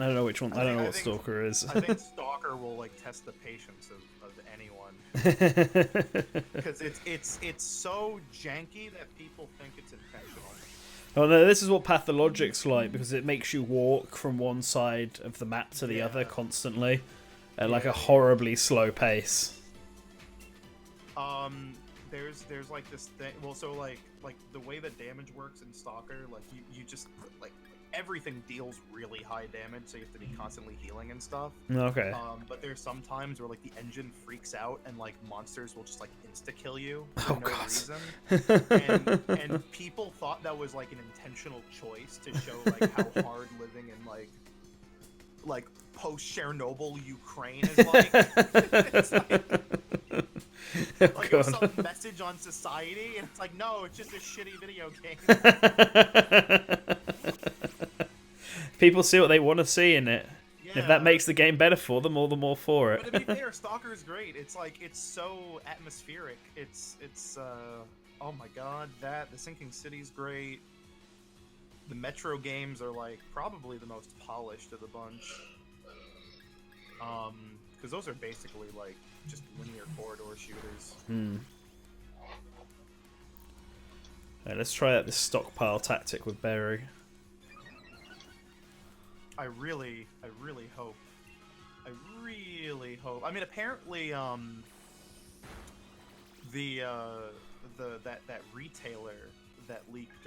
I don't know which one. I don't know what think- Stalker is. I think Stalker will like test the patience of anyone because it's so janky that people think it's intentional. Oh no, this is what Pathologic's like because it makes you walk from one side of the map to the other constantly at like a horribly slow pace. There's like this thing. Well, so like the way that damage works in Stalker, like you just like everything deals really high damage, so you have to be constantly healing and stuff. Okay. But there's some times where like the engine freaks out and like monsters will just like insta kill you for no reason. And people thought that was like an intentional choice to show like how hard living in like post Chernobyl Ukraine is like. It's like it was some message on society, and it's like, no, it's just a shitty video game. People see what they want to see in it. Yeah. If that makes the game better for them, all the more for it. But to be fair, Stalker is great. It's like it's so atmospheric. It's oh my god, the Sinking City's great. The Metro games are like probably the most polished of the bunch. Because those are basically like just linear corridor shooters. Right, let's try out this stockpile tactic with Berry. I really hope. I mean, apparently, that retailer that leaked,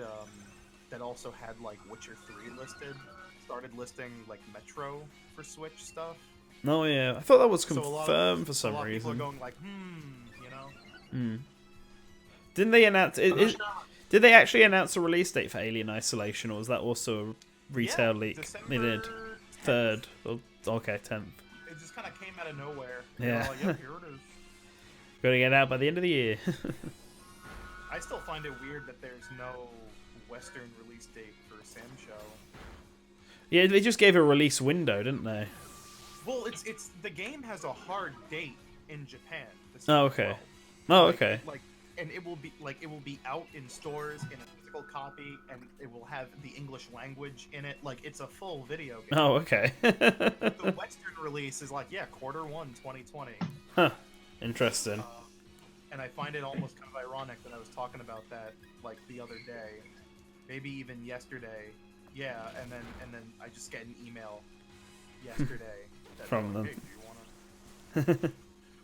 that also had like Witcher 3 listed, started listing like Metro for Switch stuff. Oh yeah, I thought that was So confirmed for some a lot of reason. people are going like, you know. Didn't they announce? Did they actually announce a release date for Alien Isolation, or was that also a retail leak? December They did. 10th. 3rd. Okay, 10th. It just kind of came out of nowhere. Yeah. Like, yep, here it is. Gotta get out by the end of the year. I still find it weird that there's no Western release date for Sam Show. Yeah, they just gave a release window, didn't they? Well, it's the game has a hard date in Japan. Oh, okay. Oh, Like, okay. and it will be out in stores in a physical copy, and it will have the English language in it. Like, it's a full video game. Oh, okay. The Western release is like, yeah, Q1 2020. Huh. Interesting. And I find it almost kind of ironic that I was talking about that like the other day, maybe even yesterday. Yeah, and then I just get an email yesterday that From them. Hey, do you wanna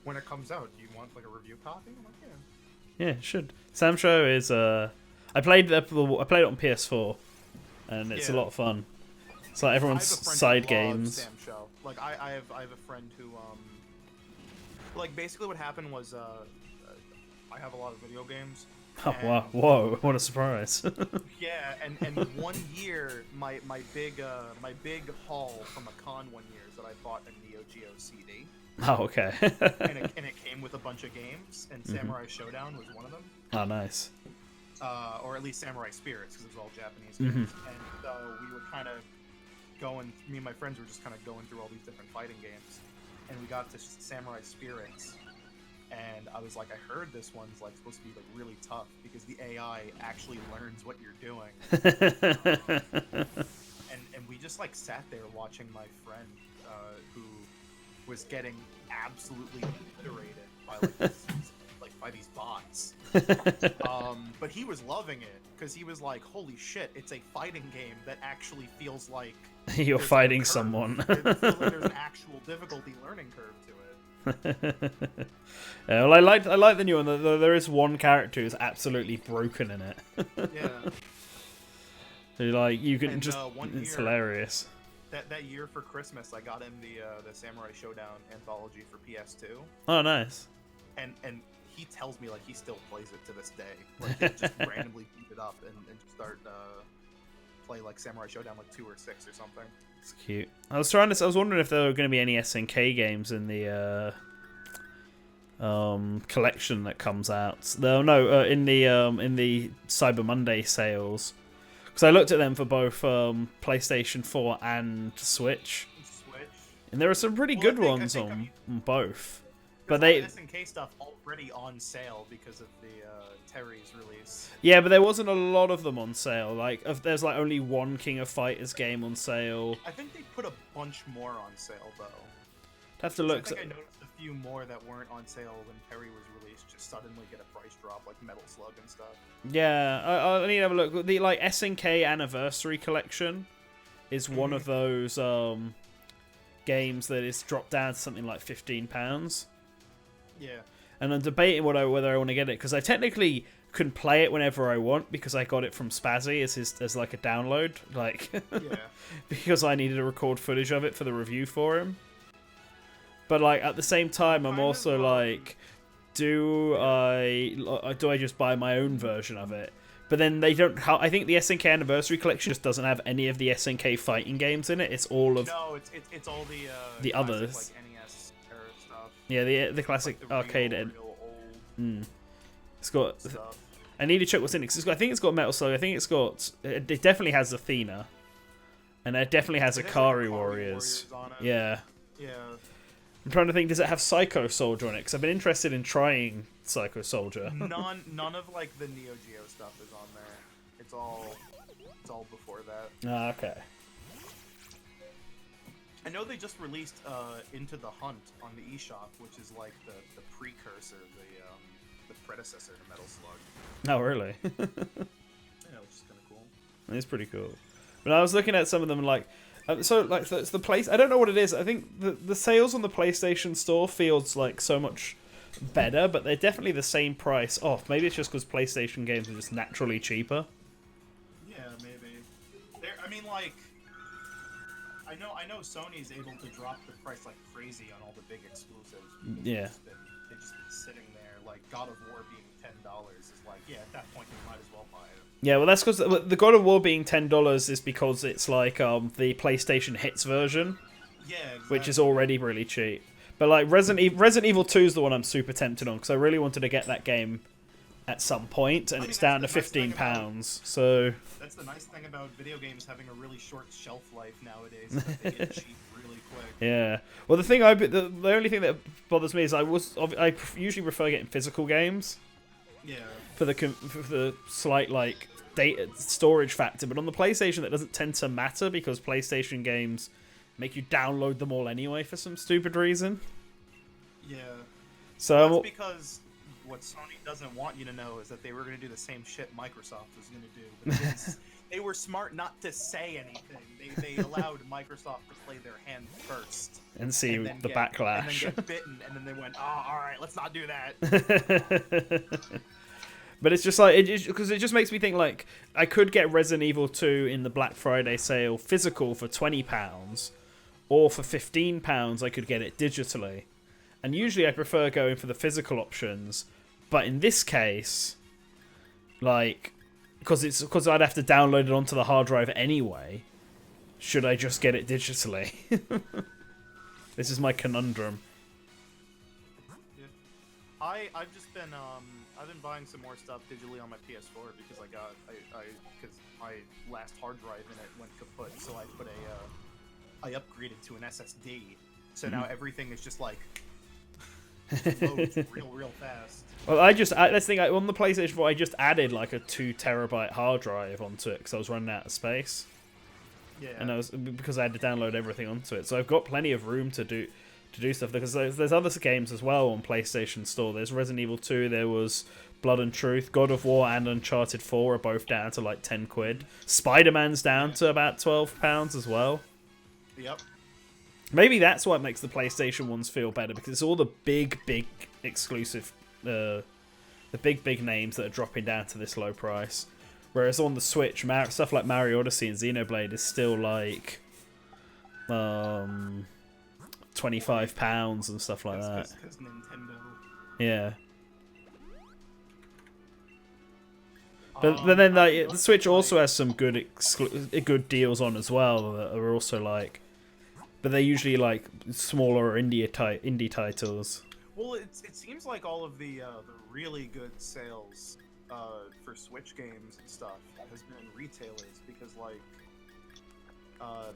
when it comes out, do you want like a review copy? I'm like, yeah. Yeah, it should. Sam Show is I played it on PS4, and it's a lot of fun. It's like everyone's I have a friend side who loves games. Sam Show. Like I have a friend who like basically what happened was I have a lot of video games. Oh wow! Whoa! What a surprise! Yeah, and one year my big haul from a con one year is that I bought a Neo Geo CD. Oh, okay. and it came with a bunch of games, and Samurai Showdown was one of them. Oh, nice. Or at least Samurai Spirits, because it was all Japanese games. And so we were kind of me and my friends were just kind of going through all these different fighting games, and we got to Samurai Spirits, and I was like, I heard this one's like supposed to be like really tough because the AI actually learns what you're doing. And we just like sat there watching my friend who was getting absolutely obliterated by by these bots. But he was loving it because he was like, "Holy shit! It's a fighting game that actually feels like You're there's fighting a curve. someone." It feels like there's an actual difficulty learning curve to it. Yeah, well, I like the new one. There is one character who's absolutely broken in it. Yeah. So, like you can And, just one it's year- hilarious. That year for Christmas, I got him the Samurai Showdown anthology for PS2, Oh, nice. and he tells me like he still plays it to this day. Like he'll just randomly beat it up and just start play like Samurai Showdown like 2 or 6 or something. It's cute. I was wondering if there were going to be any SNK games in the collection that comes out. No, in the Cyber Monday sales. Because I looked at them for both PlayStation 4 and Switch, and there are some pretty good ones on both. But they SNK stuff already on sale because of the Terry's release. Yeah, but there wasn't a lot of them on sale. Like, there's like only one King of Fighters game on sale. I think they put a bunch more on sale though. Have to look. I think I noticed a few more that weren't on sale when Terry was released. Just suddenly get a price drop, like Metal Slug and stuff. Yeah, I need to have a look. The like SNK Anniversary Collection is one of those games that is dropped down to something like £15. Yeah. And I'm debating whether I want to get it because I technically can play it whenever I want because I got it from Spazzy as like a download, like Yeah. because I needed to record footage of it for the review for him. But like at the same time, I'm also like, do I just buy my own version of it? But then they don't. I think the SNK Anniversary Collection just doesn't have any of the SNK fighting games in it. It's all of it's all the classic, others. like NES era stuff. Yeah, the classic Like the arcade. real old It's got. stuff. I need to check what's in it. 'Cause I think it's got Metal Slug. I think it's got. It definitely has Athena, and it definitely has It has, Akari like, Akari Warriors. on it. Yeah. Yeah. I'm trying to think. Does it have Psycho Soldier on it? Because I've been interested in trying Psycho Soldier. None of like the Neo Geo stuff is on there. It's all before that. Ah, okay. I know they just released Into the Hunt on the eShop, which is like the precursor, the predecessor to Metal Slug. Oh, really? Yeah, which is kind of cool. It's pretty cool. But I was looking at some of them, like, so like it's the place. I don't know what it is. I think the sales on the PlayStation Store feels like so much better, but they're definitely the same price off. Maybe it's just because PlayStation games are just naturally cheaper. Yeah, maybe. I mean, like, I know Sony's able to drop the price like crazy on all the big exclusives. Because Yeah. they've just been sitting there. Like God of War being $10 is like, yeah, at that point you might as well buy it. Yeah, well, that's because the God of War being $10 is because it's like the PlayStation Hits version. Yeah, exactly. which is already really cheap. But like Resident Evil 2 is the one I'm super tempted on because I really wanted to get that game at some point, and it's down to £15. So that's the nice thing about video games having a really short shelf life nowadays. Is that they get cheap really quick. yeah. Well, the only thing that bothers me is I usually prefer getting physical games. Yeah. For the slight like data storage factor, but on the PlayStation that doesn't tend to matter because PlayStation games make you download them all anyway for some stupid reason. Yeah. So that's because what Sony doesn't want you to know is that they were going to do the same shit Microsoft was going to do. But they were smart not to say anything. They allowed Microsoft to play their hand first. And see the backlash. And then get bitten, and then they went, oh, alright, let's not do that. But it's just like, because it just makes me think like, I could get Resident Evil 2 in the Black Friday sale physical for £20, or for £15 I could get it digitally. And usually I prefer going for the physical options, but in this case, like, because I'd have to download it onto the hard drive anyway, should I just get it digitally? This is my conundrum. Yeah. I've just been I've been buying some more stuff digitally on my PS4 because because my last hard drive in it went kaput, so I upgraded to an SSD. So now everything is just like loads real fast. Well, that's the thing. On the PlayStation 4, I just added like a 2 terabyte hard drive onto it because I was running out of space. Yeah. And because I had to download everything onto it, so I've got plenty of room to do stuff. Because there's other games as well on PlayStation Store. There's Resident Evil 2. There was Blood and Truth, God of War, and Uncharted 4 are both down to like £10. Spider-Man's down to about £12 as well. Yep. Maybe that's what makes the PlayStation ones feel better, because it's all the big exclusive, the big names that are dropping down to this low price. Whereas on the Switch, stuff like Mario Odyssey and Xenoblade is still like £25 and stuff like that. Because Nintendo. Yeah. But then like, the Switch also has some good deals on as well that are also like, but they're usually like smaller indie titles. Well, it seems like all of the really good sales for Switch games and stuff has been in retailers, because like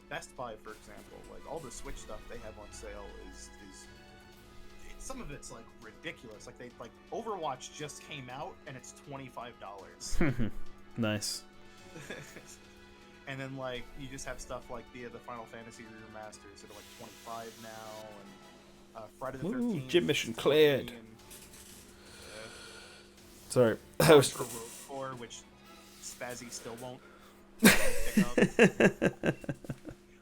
Best Buy, for example, like all the Switch stuff they have on sale is some of it's like ridiculous. Like Overwatch just came out and it's $25. Nice. And then like you just have stuff like the Final Fantasy remasters that are like 25 now, and Friday the 13th. Ooh, gym mission cleared. And, Sorry, that was Road 4, which Spazzy still won't pick up.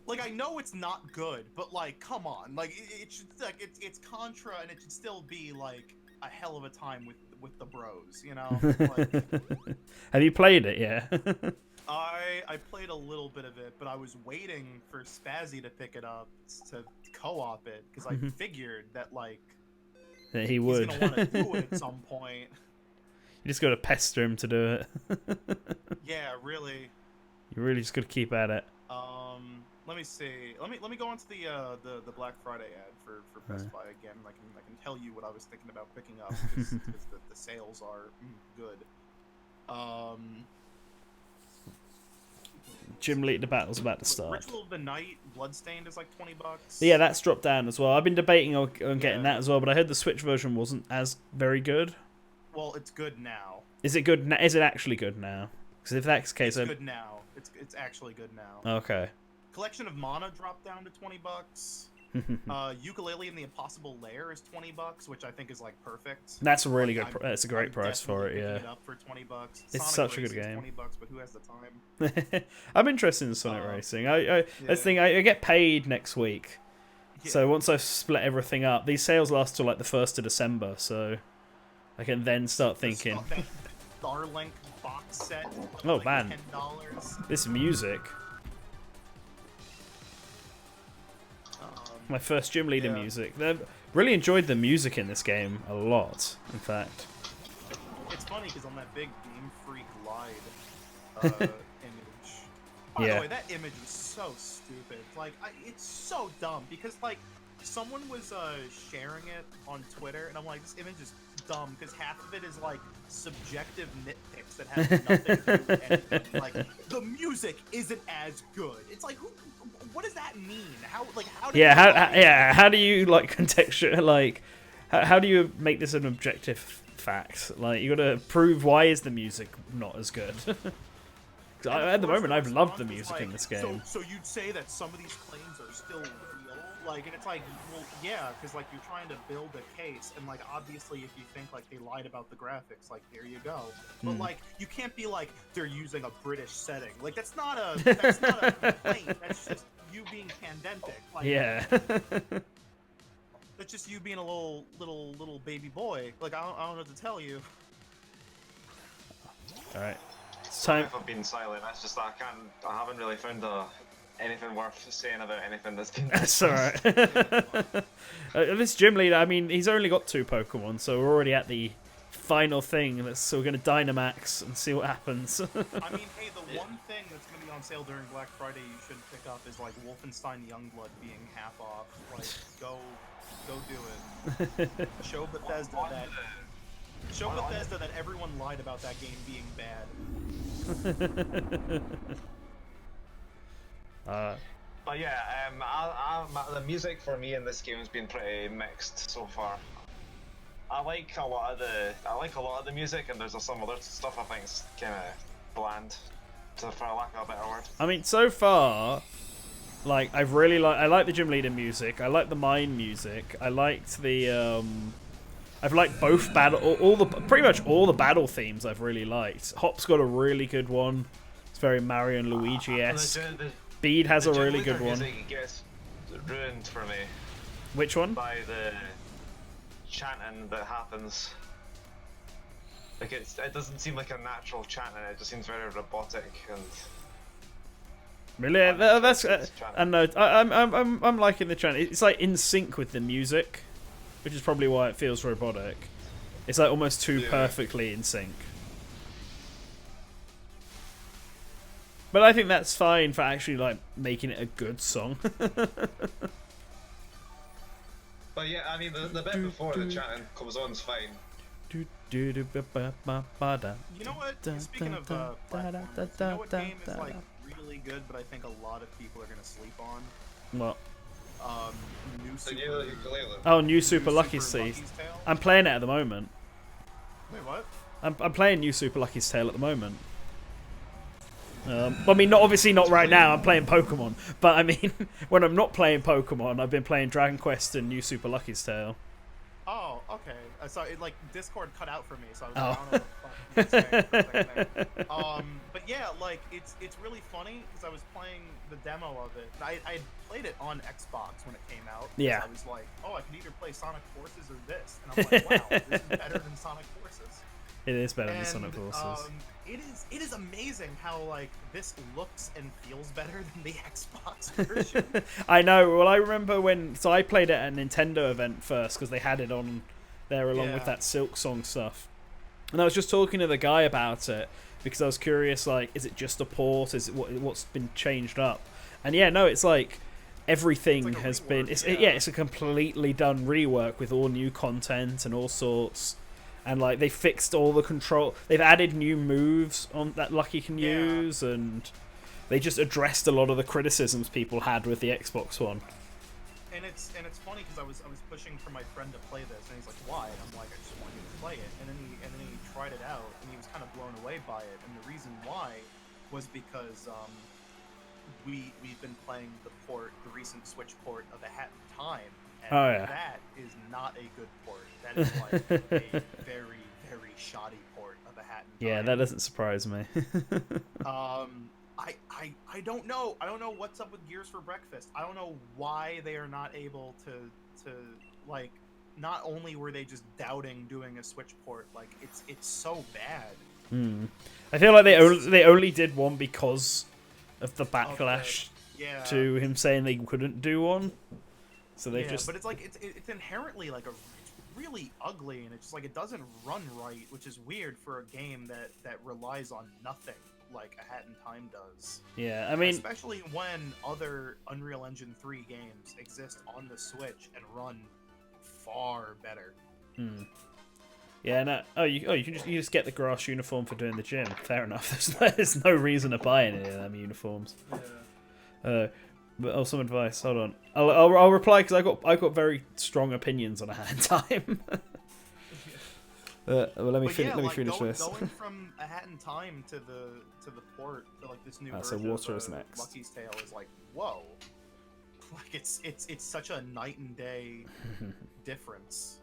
Like, I know it's not good, but like, come on, like it should, like it's Contra, and it should still be like a hell of a time with the bros, you know. Like, have you played it? Yeah. I played a little bit of it, but I was waiting for Spazzy to pick it up to co-op it, because I figured that like he would. He's gonna want to do it at some point. You just got to pester him to do it. Yeah, really. You really just got to keep at it. Let me see. Let me go into the Black Friday ad for Best Buy again. I can tell you what I was thinking about picking up, because the sales are good. Gym Leader battle's about to start. Ritual of the Night Bloodstained is like $20. Yeah, that's dropped down as well. I've been debating on getting that as well, but I heard the Switch version wasn't as very good. Well, it's good now. Is it good? Is it actually good now? Because if that's the case, it's good now. It's actually good now. Okay. Collection of Mana dropped down to $20. Ukulele in the Impossible Lair is $20, which I think is like perfect. That's a really good. That's a great price for it. Yeah. It up for $20. It's Sonic such a good game. $20, but who has the time? I'm interested in Sonic Racing. That's the thing. I get paid next week, so once I've split everything up, these sales last till like the 1st of December, so I can then start thinking. The Starlink box set. Oh like man, $10. this music. My first Gym Leader music. Really enjoyed the music in this game a lot, in fact. It's funny because on that big Game Freak Glide image, By Yeah. the way, that image was so stupid. Like, it's so dumb because like someone was sharing it on Twitter, and I'm like, this image is dumb because half of it is like subjective nitpicks that have nothing to do with anything. Like, the music isn't as good. It's like, what does that mean? How do How do you like contextual like how do you make this an objective fact? Like, you gotta prove why is the music not as good. At the moment, I've loved the music in this game. So you'd say that some of these claims are still real? Like, and it's like, well, yeah, because like you're trying to build a case, and like obviously if you think like they lied about the graphics, like there you go. But like you can't be like they're using a British setting. Like that's not a complaint. That's just you being pandentic. Like, Yeah. that's just you being a little baby boy. Like I don't know what to tell you. All right. It's Sorry time. if I've been silent. That's just that I haven't really found anything worth saying about anything that's been. That's alright. This gym leader, I mean, he's only got 2 Pokemon, so we're already at the final thing. So we're going to Dynamax and see what happens. I mean, hey, the one thing that's going to be on sale during Black Friday you should pick up is like Wolfenstein Youngblood being half off. Like, go do it. Show Bethesda that everyone lied about that game being bad. But yeah, the music for me in this game has been pretty mixed so far. I like a lot of the music, and there's some other stuff I think is kind of bland, for lack of a better word. I mean, so far, like, I like the gym leader music. I like the mine music. I liked the I've liked both pretty much all the battle themes. I've really liked. Hop's got a really good one. It's very Mario and Luigi-esque. Bead has a really good one. Music gets ruined for me. Which one? By the chanting that happens. Like it doesn't seem like a natural chanting. It just seems very robotic and. Really? That's and no, I'm liking the chant. It's like in sync with the music, which is probably why it feels robotic. It's like almost too perfectly in sync. But I think that's fine for actually like making it a good song. But yeah, I mean the bit before the chanting comes on is fine. You know what? Speaking of platformers, you know what game is like really good, but I think a lot of people are gonna sleep on? What? New Super Lucky's Tale. I'm playing it at the moment. Wait, what? I'm playing New Super Lucky's Tale at the moment. I mean, obviously not right now. I'm playing Pokemon, but I mean, when I'm not playing Pokemon, I've been playing Dragon Quest and New Super Lucky's Tale. Oh, okay. So it like Discord cut out for me, so I was like, I don't know what the fuck you were saying for a second there. But yeah, like it's really funny because I was playing the demo of it. I played it on Xbox when it came out. Yeah. I was like, oh, I can either play Sonic Forces or this, and I'm like, wow, this is better than Sonic Forces. It is better than Sonic Forces. It is amazing how like this looks and feels better than the Xbox version. I know. Well, I remember so I played it at a Nintendo event first because they had it on there along with that Silk Song stuff, and I was just talking to the guy about it because I was curious, like, is it just a port? Is it what's been changed up? And yeah, no, it's like everything has been. It's a completely done rework with all new content and all sorts. And like they fixed all the control. They've added new moves on that Lucky can use, and they just addressed a lot of the criticisms people had with the Xbox One. And it's funny because I was pushing for my friend to play this, and he's like, "Why?" And I'm like, "I just want you to play it." And then he tried it out, and he was kind of blown away by it. And the reason why was because we've been playing the recent Switch port of A Hat in Time. And that is not a good port. That is like a very, very shoddy port of A Hat in Time. Yeah, that doesn't surprise me. I don't know. I don't know what's up with Gears for Breakfast. I don't know why they are not able to like. Not only were they just doubting doing a Switch port, like it's so bad. I feel like they only did one because of the backlash to him saying they couldn't do one. So they just. But it's like it's inherently like it's really ugly, and it's just like it doesn't run right, which is weird for a game that relies on nothing. like A Hat in Time does. Yeah, I mean, Especially when other Unreal Engine 3 games exist on the Switch and run far better. yeah, no. You just get the grass uniform for doing the gym. Fair enough. There's no reason to buy any of them uniforms. But some advice. Hold on. I'll reply because I got very strong opinions on A Hat in Time. Well, let me finish this. Going from A Hat in Time to the port to like this new So version Water of is next. Lucky's Tale is like, whoa. Like it's such a night and day difference.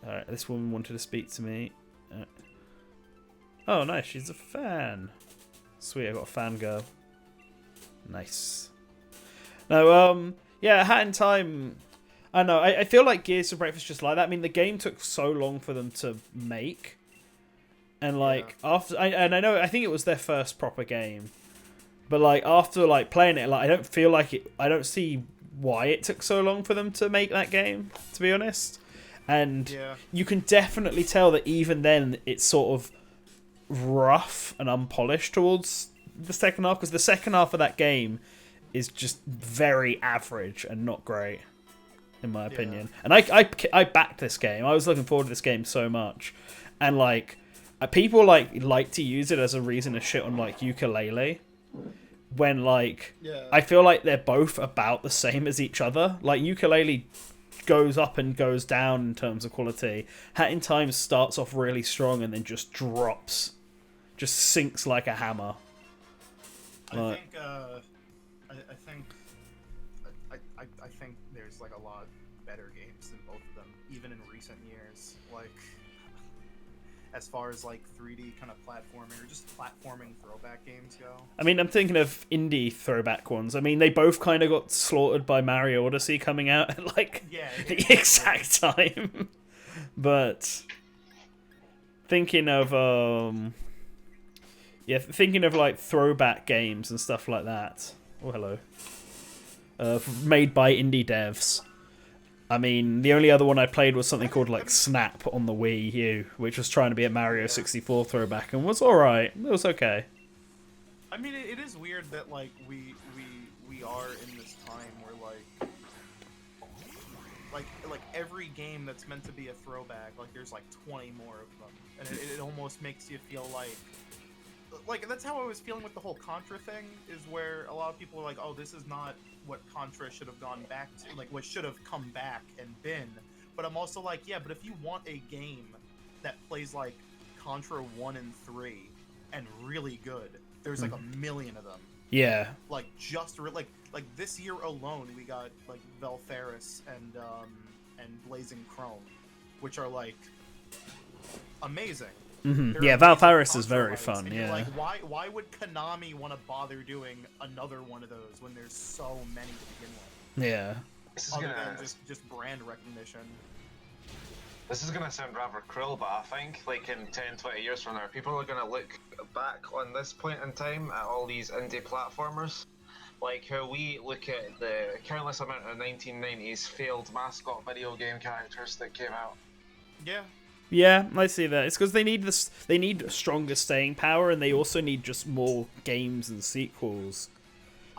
Alright, this woman wanted to speak to me. Oh, nice, she's a fan. Sweet, I got a fan girl. Nice. No, yeah, Hat in Time. I don't know. I feel like Gears of Breakfast just like that. I mean, the game took so long for them to make, and like after, I think it was their first proper game, but like after like playing it, like I don't feel like it. I don't see why it took so long for them to make that game, to be honest. And you can definitely tell that even then it's sort of rough and unpolished towards the second half, because the second half of that game is just very average and not great, in my opinion. And I backed this game. I was looking forward to this game so much, and like people like to use it as a reason to shit on like Ukulele, when like I feel like they're both about the same as each other. Like Ukulele goes up and goes down in terms of quality. Hat in Time starts off really strong and then just drops, just sinks like a hammer. I think there's like a lot better games than both of them, even in recent years. Like, as far as like 3D kind of platforming or just platforming throwback games go. I mean, I'm thinking of indie throwback ones. I mean, they both kind of got slaughtered by Mario Odyssey coming out at like the exact time. But thinking of thinking of like throwback games and stuff like that. Oh, hello. Made by indie devs. I mean, the only other one I played was something called like Snap on the Wii U, which was trying to be a Mario 64 throwback and was alright. It was okay. I mean, it is weird that like we are in this time where like every game that's meant to be a throwback, like there's like 20 more of them, and it almost makes you feel like that's how I was feeling with the whole Contra thing, is where a lot of people are like, oh, this is not what Contra should have gone back to, like what should have come back and been. But I'm also like, yeah, but if you want a game that plays like Contra 1 and 3 and really good, there's like a million of them. Yeah. Like just like this year alone, we got like Valfaris and Blazing Chrome, which are like amazing. Yeah, Valfaris is very fun. Yeah. Like, why would Konami want to bother doing another one of those when there's so many to begin with? Yeah. Other than just brand recognition. This is gonna sound rather cruel, but I think like in 10-20 years from now, people are gonna look back on this point in time at all these indie platformers, like how we look at the countless amount of 1990s failed mascot video game characters that came out. Yeah. Yeah, I see that. It's because they need this. They need stronger staying power, and they also need just more games and sequels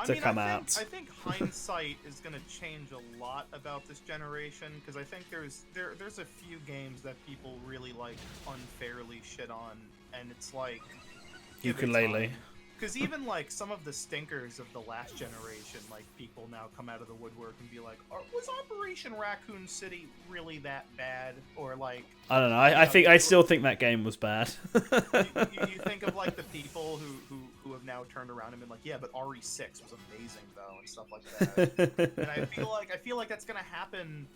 to come out. I think hindsight is going to change a lot about this generation, because I think there's a few games that people really like unfairly shit on, and it's like Ukulele. Because even like some of the stinkers of the last generation, like people now come out of the woodwork and be like, was Operation Raccoon City really that bad? Or like, I don't know. I still think that game was bad. you think of like the people who have now turned around and been like, yeah, but RE6 was amazing though, and stuff like that. And I feel like that's gonna happen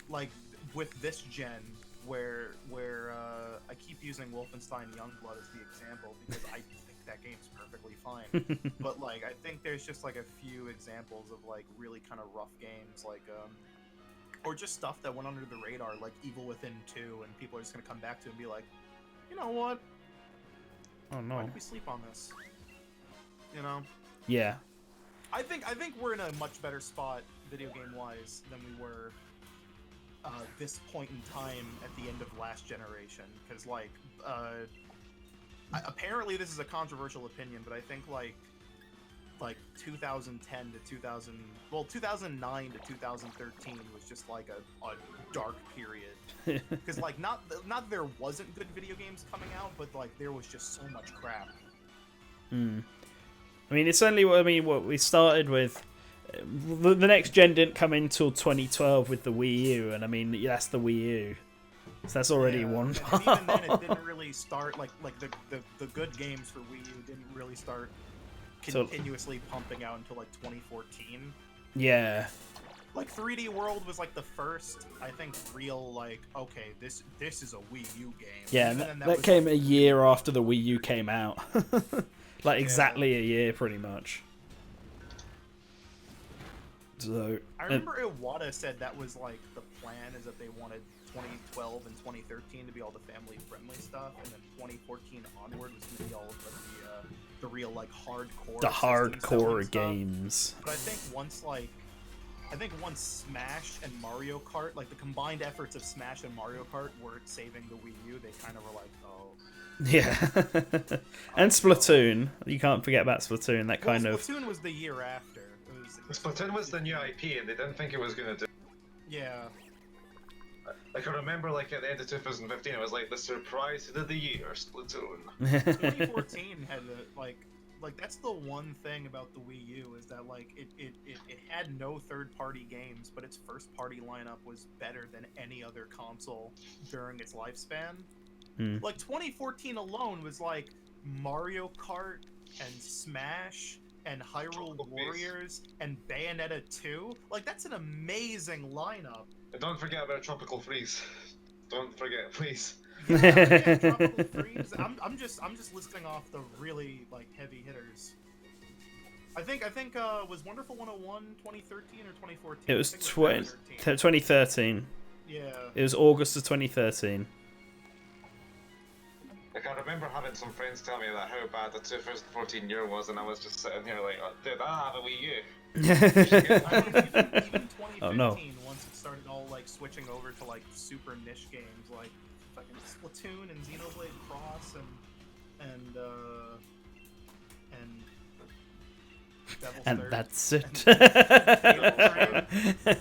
like with this gen, where I keep using Wolfenstein Youngblood as the example because I think that game's perfectly fine. But like I think there's just like a few examples of like really kind of rough games, like or just stuff that went under the radar, like Evil Within 2, and people are just gonna come back to and be like, you know what? Oh no. Why did we sleep on this? You know? Yeah. I think we're in a much better spot video game wise than we were this point in time at the end of last generation, because like apparently this is a controversial opinion, but I think like 2010 to 2009 to 2013 was just like a dark period. Because like not that there wasn't good video games coming out, but like there was just so much crap. I mean, it's only what we started with. The next gen didn't come in till 2012 with the Wii U, and I mean that's the Wii U, so that's already one part. And even then, it didn't really start like the good games for Wii U didn't really start continuously pumping out until like 2014. Yeah. Like 3D World was like the first, I think, real like, okay, this is a Wii U game. Yeah, and that came a year after the Wii U came out. Like exactly a year, pretty much. So I remember Iwata said that was like the plan, is that they wanted 2012 and 2013 to be all the family-friendly stuff, and then 2014 onward was going to be all of the real like hardcore. The hardcore games. But I think once Smash and Mario Kart, like the combined efforts of Smash and Mario Kart weren't saving the Wii U, they kind of were like, oh. Yeah. And Splatoon. You can't forget about Splatoon. That kind of. Splatoon was the year after. Splatoon was the new IP, and they didn't think it was going to do. Yeah. Like, I remember, like, at the end of 2015, it was like the surprise of the year, Splatoon. 2014 had like that's the one thing about the Wii U, is that like it had no third-party games, but its first-party lineup was better than any other console during its lifespan. Like 2014 alone was like Mario Kart and Smash and Hyrule Warriors and Bayonetta 2. Like that's an amazing lineup. And don't forget about Tropical Freeze. Don't forget, please. Yeah, Tropical Freeze. I'm just listing off the really like heavy hitters. I think was Wonderful 101 2013 or 2014? It was 2013. Yeah. It was August of 2013. Like, I remember having some friends tell me that how bad the 2014 year was, and I was just sitting here like, oh, dude, I have a Wii U. I mean, even 2015, oh, no. Once it started all like switching over to like super niche games like fucking Splatoon and Xenoblade Cross and Devil's and Third, that's it.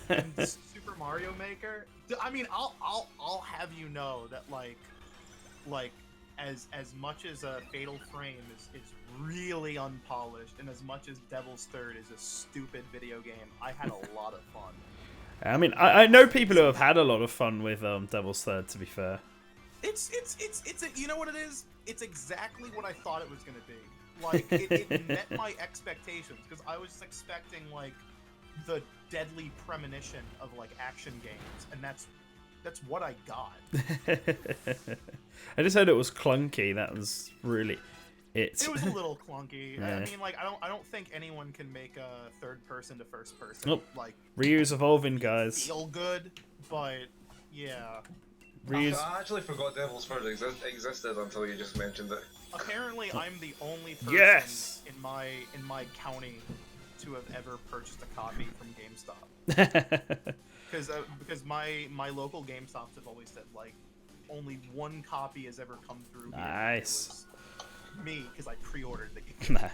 and Super Mario Maker. I mean, I'll have you know that like as much as Fatal Frame is really unpolished, and as much as Devil's Third is a stupid video game, I had a lot of fun. I mean, I know people who have had a lot of fun with Devil's Third, to be fair. It's you know what it is? It's exactly what I thought it was gonna be. Like it met my expectations, because I was expecting like the deadly premonition of like action games, and that's what I got. I just heard it was clunky. That was really it. It was a little clunky. Yeah. I mean, like I don't think anyone can make a third person to first person Nope. like Ryu's evolving, guys. feel good, but yeah. Ryu's. I actually forgot Devil's Third existed until you just mentioned it. Apparently, I'm the only person Yes! in my county to have ever purchased a copy from GameStop. Because my local GameStops have always said like only one copy has ever come through. Nice. It was me, because I pre-ordered the game. Nah.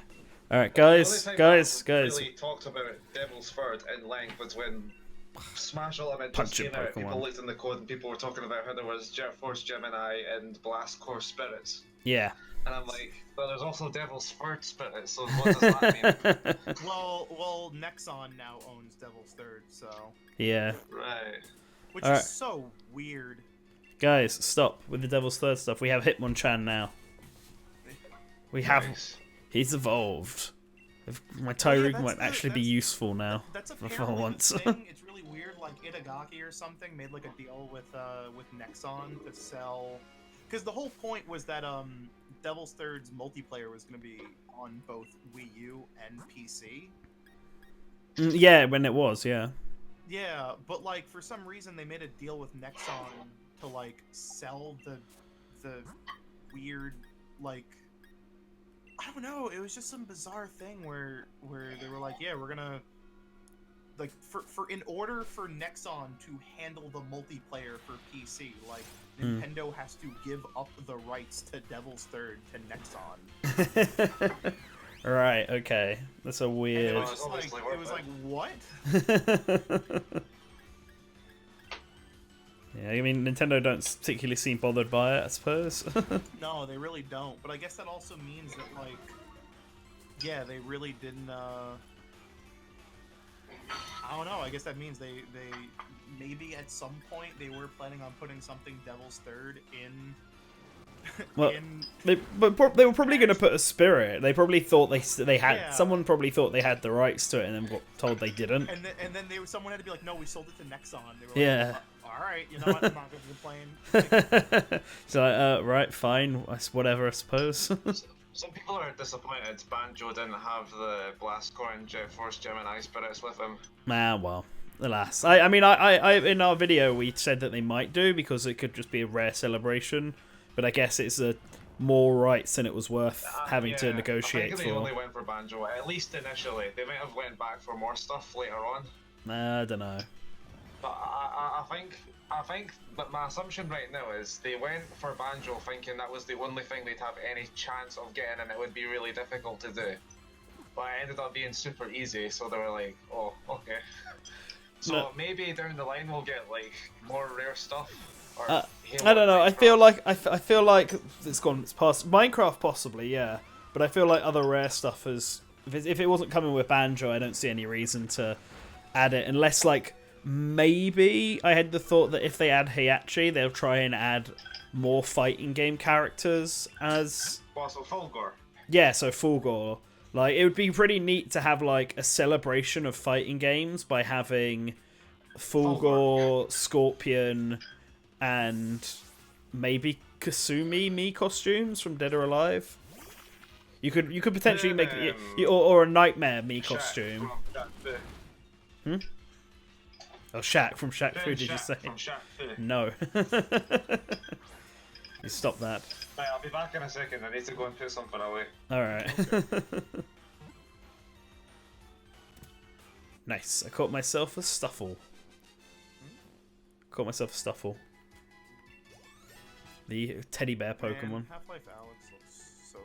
All right, guys. The only time I really Guys. talked about Devil's Third in length was when Smash Ultimate just Punch came it, out. Pokemon. People looked in the code and people were talking about how there was Jet Force Gemini and Blast Core Spirits. Yeah. And I'm like, well, there's also Devil's Third Spirit, so what does that mean? Well, Nexon now owns Devil's Third, so Yeah. Right. which All is right. so weird. Guys, stop with the Devil's Third stuff. We have Hitmonchan now. We have. Nice. He's evolved. My Yeah, Tyrogue that's might the- actually be that's- useful now. That's For apparently once. the thing. It's really weird. Like Itagaki or something made like a deal with Nexon to sell, because the whole point was that Devil's Third's multiplayer was going to be on both Wii U and PC. Yeah, when it was, yeah. Yeah, but like for some reason they made a deal with Nexon to like sell the weird, like, I don't know, it was just some bizarre thing where they were like, yeah, we're gonna like for in order for Nexon to handle the multiplayer for PC, like Nintendo has to give up the rights to Devil's Third to Nexon. Right, okay. That's a And it weird... was just like, Obviously it was worth like, what? Yeah, I mean, Nintendo don't particularly seem bothered by it, I suppose. No, they really don't. But I guess that also means that, like, yeah, they really didn't, I don't know, I guess that means they maybe at some point they were planning on putting something Devil's Third in... Well, in... they were probably going to put a Spirit. They probably thought they had... Yeah. Someone probably thought they had the rights to it and then got told they didn't. And then someone had to be like, no, we sold it to Nexon. They were like, Yeah. Alright, you know what, I'm not going to complain. So, right, fine, whatever, I suppose. Some people are disappointed Banjo didn't have the Blastcore and Jet Force Gemini spirits with him. Well, alas. I mean, I in our video we said that they might do because it could just be a rare celebration, but I guess it's more rights than it was worth having to negotiate I think they for. only went for Banjo, at least initially. They might have went back for more stuff later on. I don't know. But I think that my assumption right now is they went for Banjo thinking that was the only thing they'd have any chance of getting and it would be really difficult to do. But it ended up being super easy, so they were like, oh, okay. So No. maybe down the line we'll get like more rare stuff. Or I don't know. I feel like I feel like it's past Minecraft possibly, yeah. But I feel like other rare stuff is if it wasn't coming with Banjo, I don't see any reason to add it unless like maybe I had the thought that if they add Heihachi, they'll try and add more fighting game characters as Also Fulgor. yeah, so Fulgor. Like it would be pretty neat to have like a celebration of fighting games by having Fulgor, Scorpion, and maybe Kasumi Mii costumes from Dead or Alive. You could potentially make or a Nightmare Mii costume. Oh, Shaq from Shaq Fu, did you say? From Shaq Fu. No. You stop that. Right, I'll be back in a second. I need to go and put something away. Alright. Nice. I caught myself a Stuffle. The teddy bear Pokemon. Man, Half-Life Alyx looks so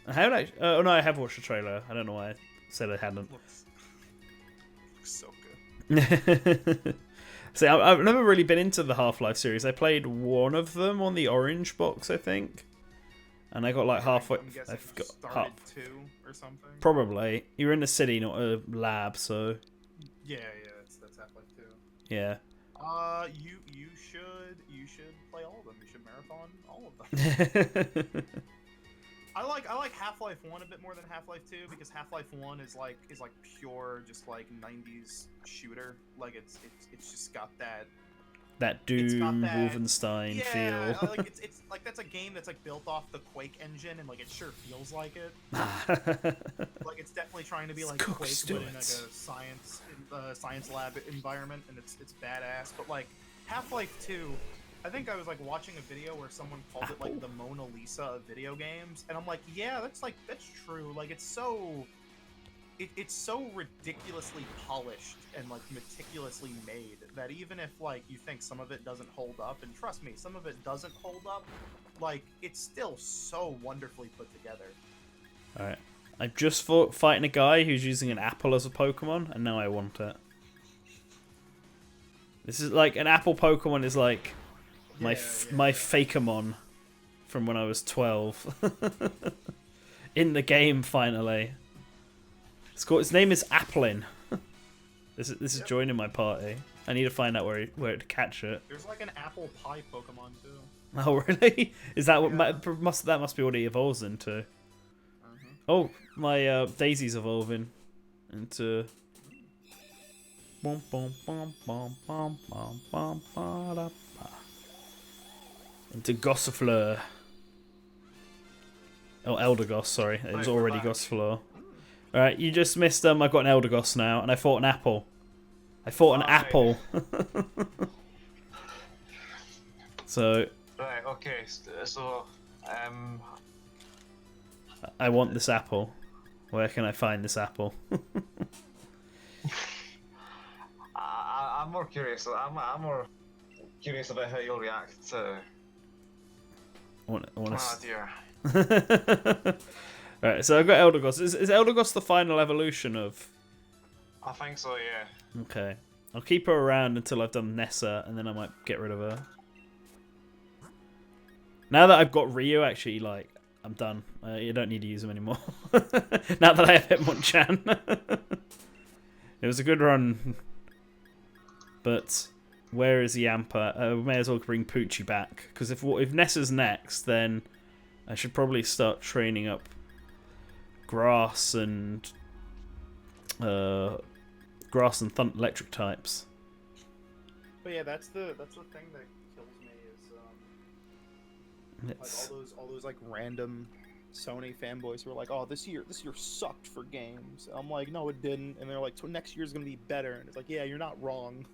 good. How did I... Oh no, I have watched the trailer. I don't know why I said I hadn't. Looks so good. See, I've never really been into the Half-Life series. I played one of them on the orange box, I think. And I got like halfway... I'm guessing I've you got started 2 or something. Probably. You're in the city, not a lab, so... Yeah, that's Half-Life 2. Yeah. You should play all of them. You should marathon all of them. I like Half-Life 1 a bit more than Half-Life 2 because Half-Life 1 is like pure just like 90s shooter. Like it's just got that Doom, Wolfenstein yeah, feel. like it's like that's a game that's like built off the Quake engine and like it sure feels like it. Like it's definitely trying to be like Cook Quake but in like a Stewart's. science lab environment and it's badass. But like Half-Life 2, I think I was like watching a video where someone called it like the Mona Lisa of video games, and I'm like, yeah, that's true. Like it's so ridiculously polished and like meticulously made that even if like you think some of it doesn't hold up, and trust me, some of it doesn't hold up, like it's still so wonderfully put together. Alright. I've just fought fighting a guy who's using an apple as a Pokemon, and now I want it. This is like an apple Pokemon is like my Fakemon from when I was 12. In the game, finally. Its name is Applin. This is joining my party. I need to find out where to catch it. There's like an apple pie Pokemon too. Oh really? Is that what that must be what he evolves into? Oh, my Daisy's evolving into into Gossifleur. Oh, Eldegoss, sorry. It was already Gossifleur. Alright, you just missed them. I've got an Eldegoss now, and I fought an apple. Apple. So... Right, okay, so... I want this apple. Where can I find this apple? I'm more curious. I'm more curious about how you'll react to I want Oh dear. Right, so I've got Eldegoss. Is Eldegoss the final evolution of? I think so, yeah. Okay, I'll keep her around until I've done Nessa, and then I might get rid of her. Now that I've got Ryu, actually, like, I'm done. You don't need to use him anymore. Now that I have Hitmonchan. It was a good run. But where is Yampa? We may as well bring Poochie back. Because if Nessa's next, then I should probably start training up Grass and Electric types. But yeah, that's the thing that kills me is all those like random Sony fanboys who are like, oh, this year sucked for games. I'm like, no, it didn't. And they're like, next year's gonna be better. And it's like, yeah, you're not wrong.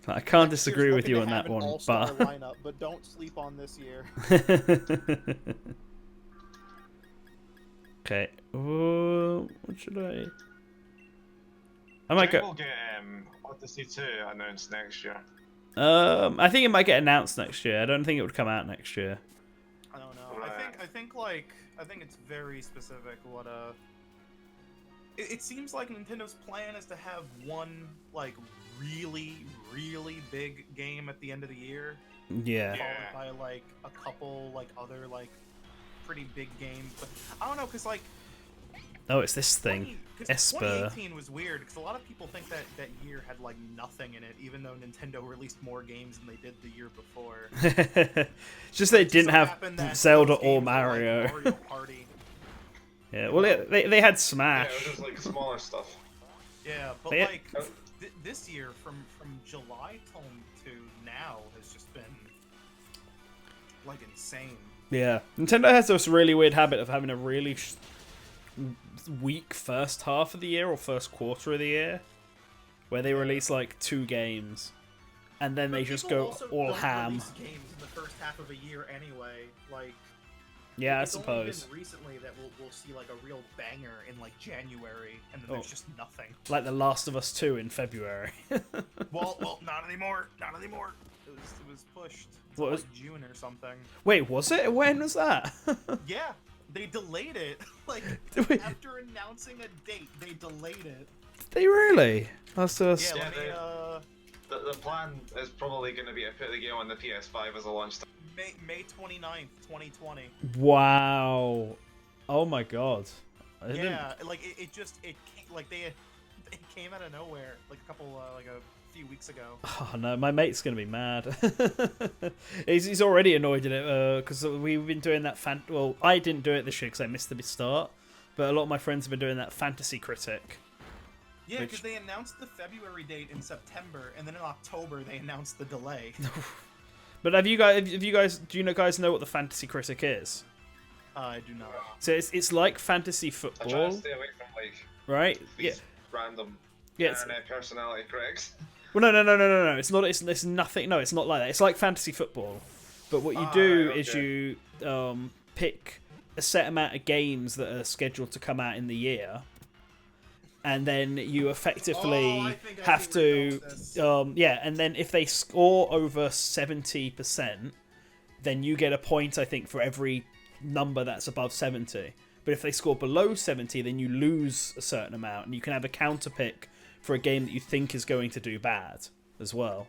I can't disagree with you on that one, all-star lineup, but don't sleep on this year. Okay. What should I? I might go. We'll get Odyssey 2 announced next year. I think it might get announced next year. I don't think it would come out next year. I don't know. Right. I think it's very specific what it seems like Nintendo's plan is to have one like really, really big game at the end of the year. Yeah. Followed by like a couple like other like pretty big games, but I don't know, cause like Oh, it's this thing. Esper. 2018 was weird because a lot of people think that year had like nothing in it, even though Nintendo released more games than they did the year before. It's just they didn't have Zelda or Mario. Like Mario Party. Yeah, well, they had Yeah, Smash. it was just like smaller stuff. Yeah, but Yeah. like this year, from July to now, has just been like insane. Yeah, Nintendo has this really weird habit of having a really weak first half of the year or first quarter of the year, where they release like 2 games, and then But they just people go also all don't ham. release games in the first half of a year anyway. Like, Yeah, I it's only suppose. been recently that we'll see like a real banger in like January, and then there's just nothing. Like The Last of Us 2 in February. Well, not anymore. Not anymore. It was pushed. To What was- like June or something. Wait, was it? When was that? Yeah, they delayed it. Like Wait. after announcing a date, they delayed it. They really? Last of Us. Yeah, Yeah, let me, The plan is probably going to be to put the game on the PS5 as a launch time. May 29th, 2020. Wow. Oh my god. I didn't... Yeah, like it came, like it came out of nowhere like a few weeks ago. Oh no, my mate's gonna be mad. he's already annoyed at it because we've been doing that well, I didn't do it this year because I missed the start, but a lot of my friends have been doing that Fantasy Critic. Yeah, Which- because they announced the February date in September, and then in October they announced the delay. But do you guys know what the Fantasy Critic is? I do not. So it's like fantasy I try football, to stay away from like right? Yeah. these random Yeah. It's, internet personality critics. well, no. It's not. It's nothing. No, it's not like that. It's like fantasy football, but what you do right, is okay. you pick a set amount of games that are scheduled to come out in the year, and then you effectively Oh, I think I have see where you're to, going with this. and then if they score over 70%, then you get a point. I think for every number that's above 70. But if they score below 70, then you lose a certain amount, and you can have a counter pick for a game that you think is going to do bad as well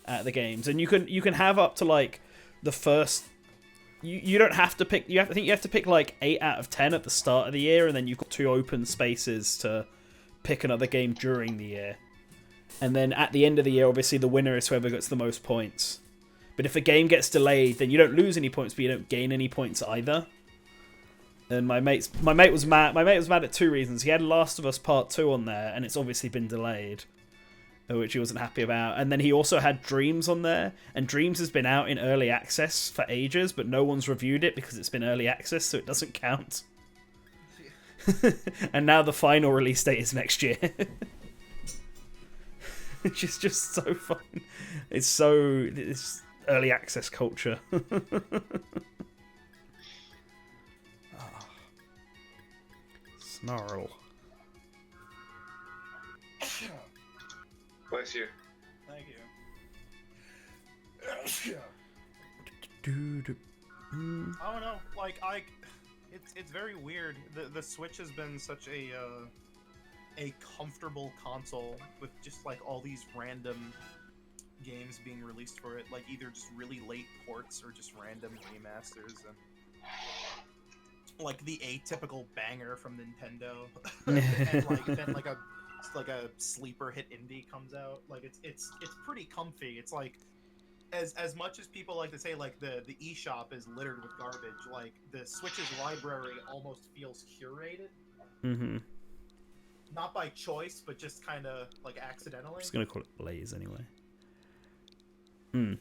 at the games. And you can have up to like the first. You don't have to pick. I think you have to pick like 8 out of 10 at the start of the year, and then you've got 2 open spaces to pick another game during the year. And then at the end of the year, obviously the winner is whoever gets the most points. But if a game gets delayed, then you don't lose any points, but you don't gain any points either. And my mate was mad. My mate was mad at 2 reasons. He had Last of Us Part 2 on there, and it's obviously been delayed, which he wasn't happy about. And then he also had Dreams on there, and Dreams has been out in early access for ages, but no one's reviewed it because it's been early access, so it doesn't count. And now the final release date is next year. Which is just so fun. It's early access culture. Snarl. Bless you. Thank you. I don't know. Like it's very weird. The Switch has been such a comfortable console with just like all these random games being released for it, like either just really late ports or just random remasters, and like the atypical banger from Nintendo, and like then like a sleeper hit indie comes out. Like it's pretty comfy. It's like as much as people like to say like the eShop is littered with garbage, like the Switch's library almost feels curated. Mm-hmm. Not by choice, but just kind of like accidentally. I'm just gonna call it Blaze anyway. Hmm.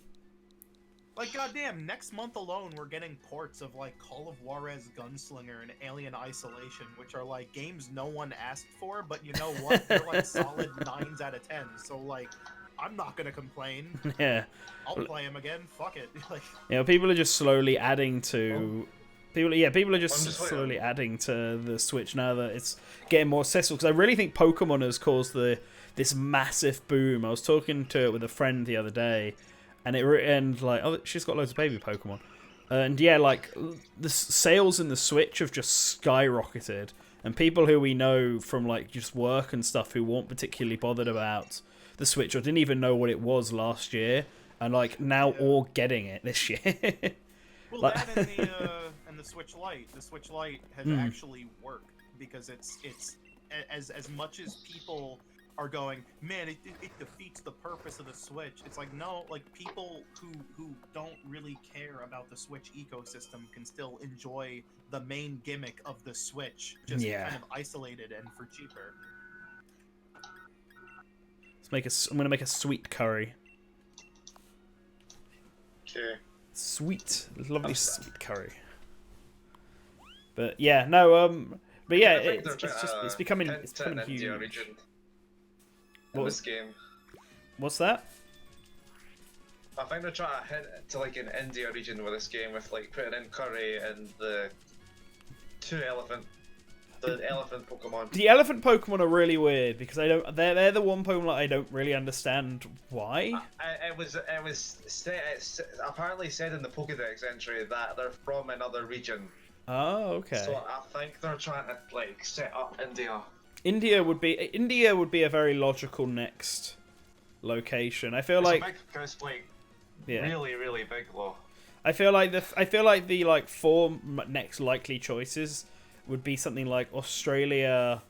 Like, goddamn, next month alone, we're getting ports of, like, Call of Juarez Gunslinger and Alien Isolation, which are, like, games no one asked for, but you know what? They're, like, solid 9s out of 10, so, like, I'm not gonna complain. Yeah. I'll play them again, fuck it. Like, Yeah, people are just slowly adding to... People are just slowly adding to the Switch now that it's getting more accessible, because I really think Pokemon has caused this massive boom. I was talking to it with a friend the other day, and like, oh, she's got loads of baby Pokemon, and yeah, like the sales in the Switch have just skyrocketed, and people who we know from like just work and stuff who weren't particularly bothered about the Switch or didn't even know what it was last year, and like now all getting it this year. well, like... that and the Switch Lite. The Switch Lite has actually worked because it's as much as people are going, man, it defeats the purpose of the Switch. It's like, no, like people who don't really care about the Switch ecosystem can still enjoy the main gimmick of the Switch, just kind of isolated and for cheaper. I'm gonna make a sweet curry. Okay. Sweet, lovely sweet curry. But yeah, no, but yeah, it's becoming huge. Region in this game. What's that? I think they're trying to hint to like an India region with this game, with like putting in curry and the elephant Pokemon. The elephant Pokemon are really weird because they're the one Pokemon that I don't really understand why. It was apparently said in the Pokédex entry that they're from another region. Oh, okay. So I think they're trying to like set up India. India would be a very logical next location. I feel it's like a big, it's like really, really big though. I feel like the like four next likely choices would be something like Australia,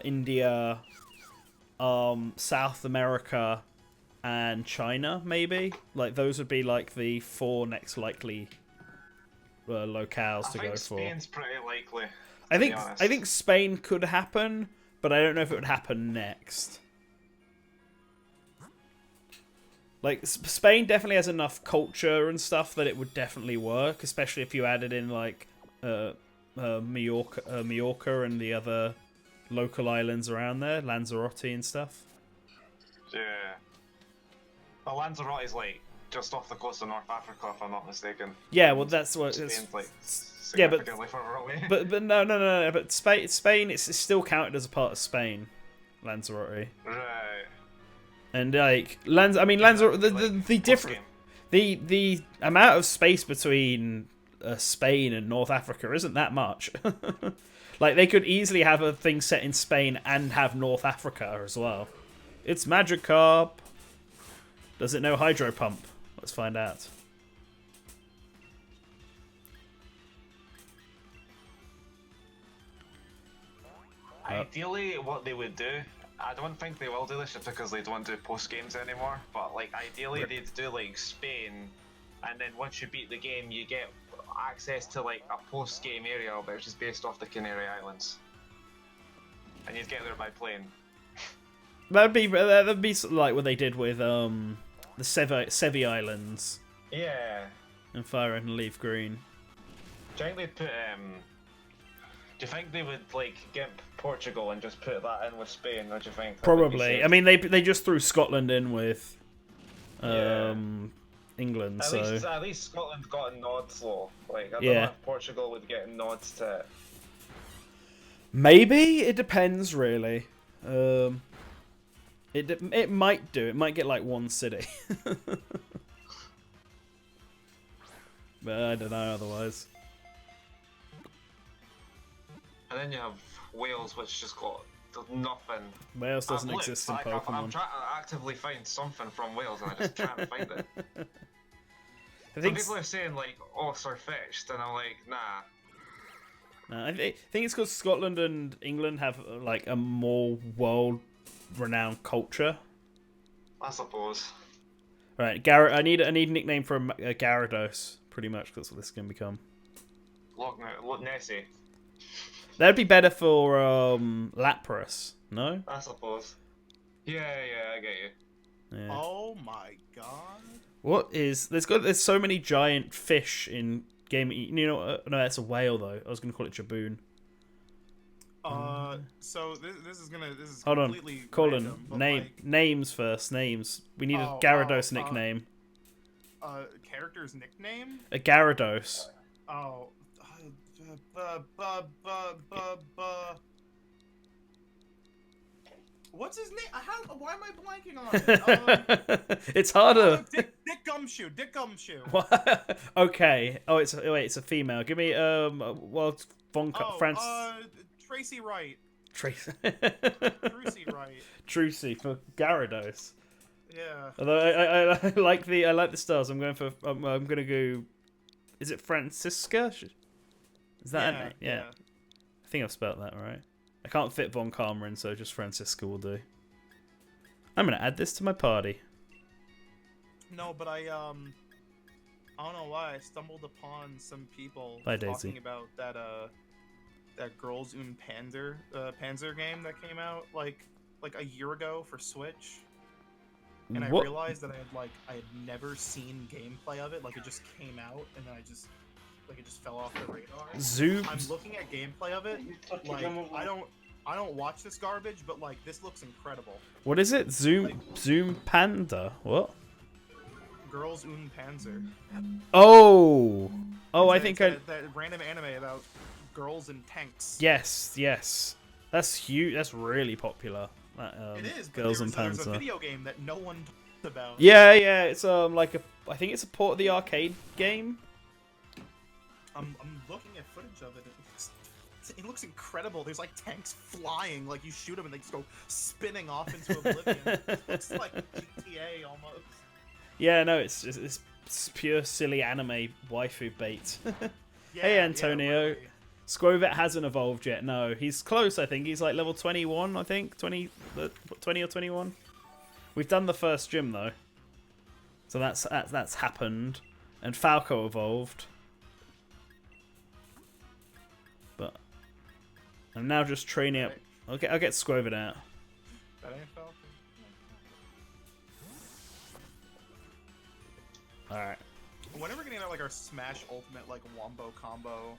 India, South America, and China. Maybe like those would be like the four next likely locales to go for. Spain's pretty likely. I think Spain could happen, but I don't know if it would happen next. Like Spain definitely has enough culture and stuff that it would definitely work, especially if you added in like Majorca and the other local islands around there, Lanzarote and stuff. Yeah. Well, Lanzarote is like just off the coast of North Africa, if I'm not mistaken. Yeah, well, that's what it's. Like, yeah, but further away. but no. But Spain, it's still counted as a part of Spain, Lanzarote. Right. And like Lanzarote, the different, the amount of space between Spain and North Africa isn't that much. Like they could easily have a thing set in Spain and have North Africa as well. It's Magikarp. Does it know Hydro Pump? Let's find out. Ideally, what they would do, I don't think they will do this just because they don't do post games anymore, but like ideally they'd do like Spain, and then once you beat the game you get access to like a post game area which is based off the Canary Islands. And you'd get there by plane. That'd be like what they did with the Sevi Islands. Yeah. And Fire Red and Leaf Green. Do you think they'd put do you think they would like get Portugal and just put that in with Spain, or do you think probably? I mean, they just threw Scotland in with England, at least Scotland got a nod though. Like I don't know if Portugal would get nods to it. Maybe it depends really. It might do. It might get like one city. But I don't know otherwise. And then you have Wales, which just got nothing. Wales doesn't I've looked, exist in like, Pokemon. I'm trying to actively find something from Wales, and I just can't find it. I Some think people are saying like, "Oh, Sirfetch'd," and I'm like, "Nah." I think it's because Scotland and England have like a more world-renowned culture. I suppose. Right, Garrett. I need a nickname for a Gyarados. Pretty much, 'cause that's what this is gonna become. Look, Nessie. That'd be better for Lapras. No. I suppose. Yeah, I get you. Yeah. Oh my god. What is there's so many giant fish in game. You know, no, that's a whale though. I was gonna call it Jaboon. So this is Hold on, completely Colin. random, but, Names first. Names. We need a Oh, Gyarados nickname. Character's nickname? A Gyarados. Oh, what's his name? Why am I blanking on it? It's harder. Dick Gumshoe. Dick Gumshoe. What? Okay. Oh, it's a female. Give me Tracy Wright. Tracy. Tracy Wright. Trucy for Gyarados. Yeah. Although I like the stars. I'm gonna go. Is it Francisca? Is that her name? Yeah. I think I've spelled that right. I can't fit Von Karma in, so just Francisca will do. I'm gonna add this to my party. No, but I don't know why I stumbled upon some people Bye, talking Daisy. about that Girls und Panzer game that came out like a year ago for Switch. And I What? realized that I had never seen gameplay of it. Like it just came out and then it just fell off the radar. Zoom. I'm looking at gameplay of it. Like I don't watch this garbage, but like this looks incredible. What is it? Zoom Panda. What? Girls und Panzer. Oh. Oh, I It's think that random anime about girls and tanks. Yes. That's huge. That's really popular. That, It is. But Girls and there's a Panzer. video game that no one talks about. Yeah. It's I think it's a port of the arcade game. I'm looking at footage of it. It looks incredible. There's like tanks flying, like you shoot them and they just go spinning off into oblivion. It looks like GTA almost. Yeah, no, it's pure silly anime waifu bait. Yeah, Hey, Antonio. really. Squovet hasn't evolved yet. No, he's close. I think he's like level 21. I think 20 or 21. We've done the first gym though, so that's happened. And Falco evolved, but I'm now just training up. I'll get Squovet out. That ain't Falcon. All right. Whenever we're getting out like our Smash Ultimate like Wombo combo,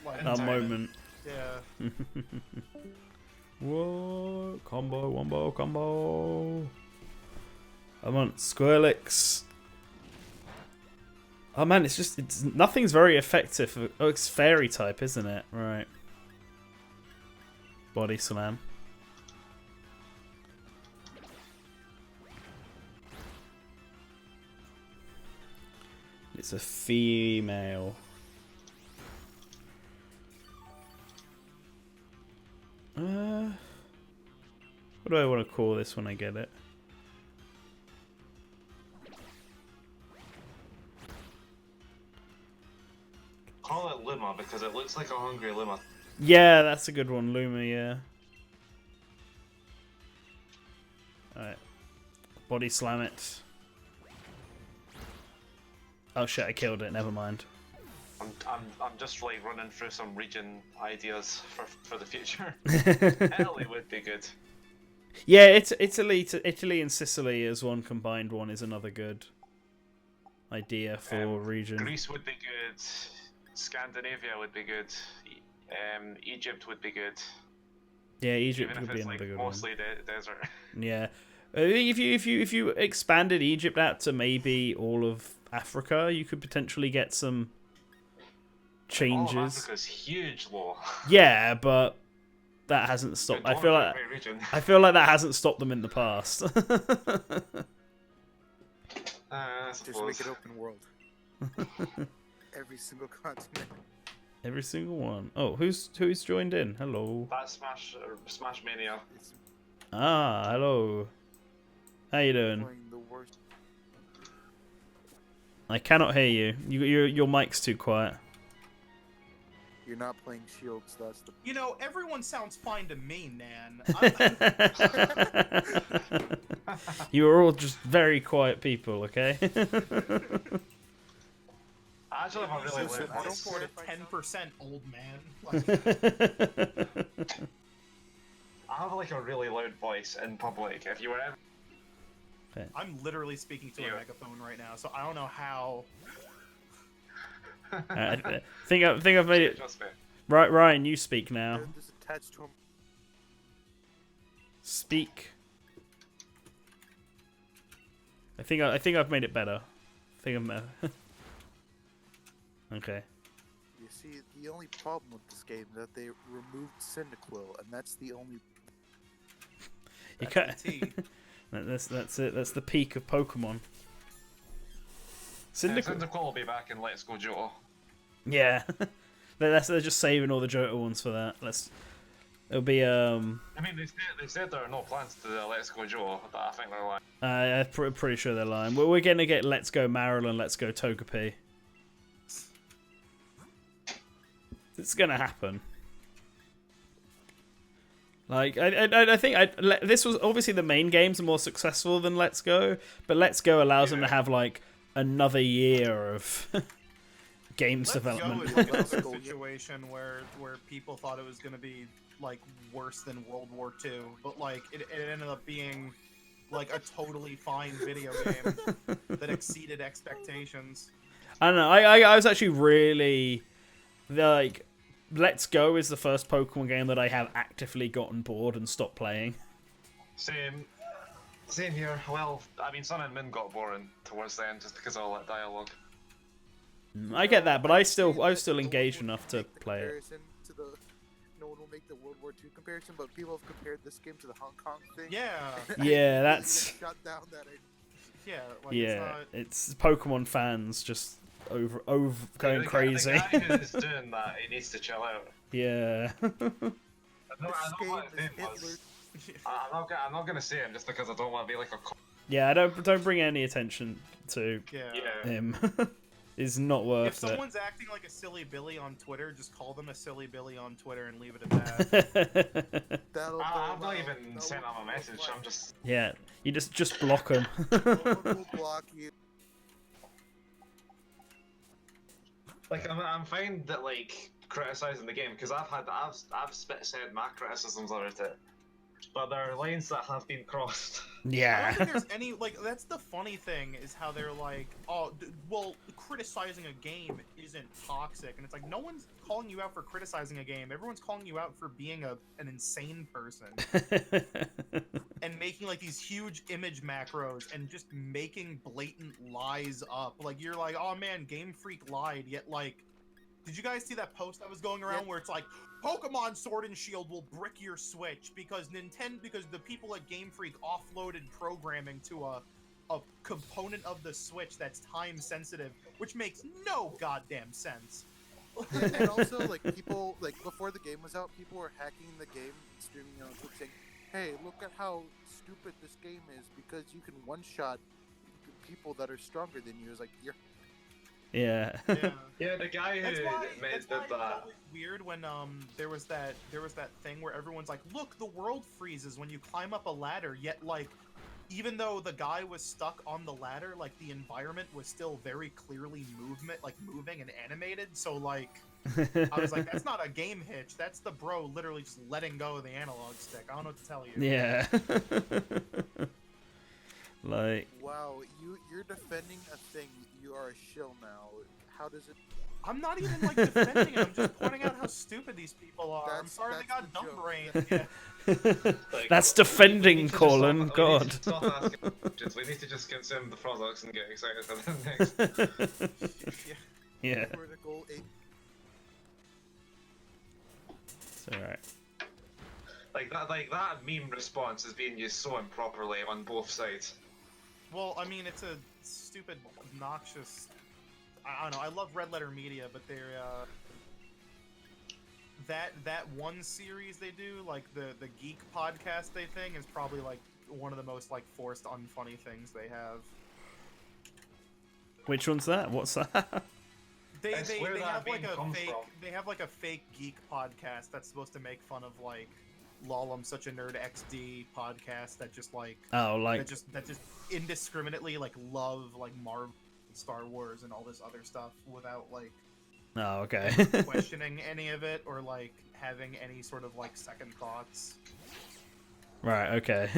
like Our moment. Yeah. Whoa! Wombo combo. I want Squirrelix. Oh man, it's nothing's very effective. Oh, it's fairy type, isn't it? Right. Body slam. It's a female. What do I want to call this when I get it? Call it Luma because it looks like a hungry Luma. Yeah, that's a good one, Luma, yeah. Alright. Body slam it. Oh shit, I killed it, never mind. I'm just like running through some region ideas for the future. Italy would be good. Yeah, it's Italy and Sicily as one combined one is another good idea for region. Greece would be good. Scandinavia would be good. Egypt would be good. Yeah, Egypt Even would if be it's another like good mostly desert. one. Yeah. If you expanded Egypt out to maybe all of Africa, you could potentially get some changes. All of Africa's huge, though. Yeah, but that hasn't stopped. I feel like that hasn't stopped them in the past. Just make it open world. Every single continent. Every single one. Oh, who's joined in? Hello. That's Smash Mania. It's Ah, hello. How you doing? playing the worst. I cannot hear you. Your mic's too quiet. You're not playing Shields. That's the. You know, everyone sounds fine to me, Nan. You are all just very quiet people, okay? I actually have a really Listen, loud I don't voice. for the 10% old man. I have like a really loud voice in public. If you were ever... I'm literally speaking to a megaphone right now, so I don't know how. I think I've made it. Trust me. Right, Ryan, you speak now. This attached to him. Speak. I think I've made it better. I think I'm. Okay. You see, the only problem with this game is that they removed Cyndaquil, and that's the only. You That's can't. the T. That's it. That's the peak of Pokemon. Cyndaquil will be back in Let's Go Johto. Yeah. They're just saving all the Johto ones for that. It'll be I mean, they said there are no plans to the Let's Go Johto, but I think they're lying. I'm pretty sure they're lying. We're gonna get Let's Go Marill and Let's Go Togepi. It's gonna happen. Like I think this was obviously the main games are more successful than Let's Go, but Let's Go allows them to have like another year of games development. Let's Go is like another situation where people thought it was gonna be like worse than World War II, but like it ended up being like a totally fine video game that exceeded expectations. I don't know. I was actually really like. Let's Go is the first Pokemon game that I have actively gotten bored and stopped playing. Same here. Well, I mean, Sun and Moon got boring towards the end just because of all that dialogue. I get that, but I was still engaged enough to play it. No one will make the World War II comparison, but people have compared this game to the Hong Kong thing. Yeah. Yeah, that's. Shut down that. Yeah. Like, Yeah, it's Pokemon fans just over going crazy. The guy who's doing that, he needs to chill out. Yeah. I know what his name was. I'm not gonna say him just because I don't want to be like a. Yeah, don't bring any attention to him. It's not worth If someone's acting like a silly Billy on Twitter, just call them a silly Billy on Twitter and leave it at that. I'm not even sent him a message. I'm just. Yeah, you just block them. No one will block you. Like I'm fine that like criticizing the game because I've said my criticisms of it, but there are lines that have been crossed. I Yeah. don't think there's any like. That's the funny thing is how they're like, oh, well, criticizing a game isn't toxic, and it's like no one's calling you out for criticizing a game. Everyone's calling you out for being an insane person and making like these huge image macros and just making blatant lies up. Like you're like, oh man, Game Freak lied. Yet like, did you guys see that post that was going around where it's like, Pokémon Sword and Shield will brick your Switch because the people at Game Freak offloaded programming to a component of the Switch that's time sensitive, which makes no goddamn sense. And also, like, people, like, before the game was out, people were hacking the game, streaming on Twitch, saying, hey, look at how stupid this game is because you can one-shot people that are stronger than you. It's like, you're... Yeah. Yeah, the guy who That's why made it was that. always weird when there was that thing where everyone's like, look, the world freezes when you climb up a ladder, yet like even though the guy was stuck on the ladder, like the environment was still very clearly moving and animated. So like I was like, that's not a game hitch, that's the bro literally just letting go of the analog stick. I don't know what to tell you. Yeah. Like. Wow, you're defending a thing. You are a shill now. How does it? I'm not even like defending it. I'm just pointing out how stupid these people are. I'm sorry they got the dumb joke. brain. Yeah. Like, That's defending, we need to Colin. just God. stop asking questions. We need to just consume the products and get excited for the next. Yeah. Critical It's alright. Like that meme response is being used so improperly on both sides. Well, I mean, it's a stupid, obnoxious. I don't know. I love Red Letter Media, but they're that one series they do, like the geek podcast they thing, is probably like one of the most like forced unfunny things they have. Which one's that? What's that? They It's where that have like meme a comes fake from. they have like a fake geek podcast that's supposed to make fun of like lol I'm such a nerd XD podcast that just like Oh, like that just indiscriminately like love like Marvel, Star Wars, and all this other stuff without like oh, okay. questioning any of it or like having any sort of like second thoughts. Right. Okay.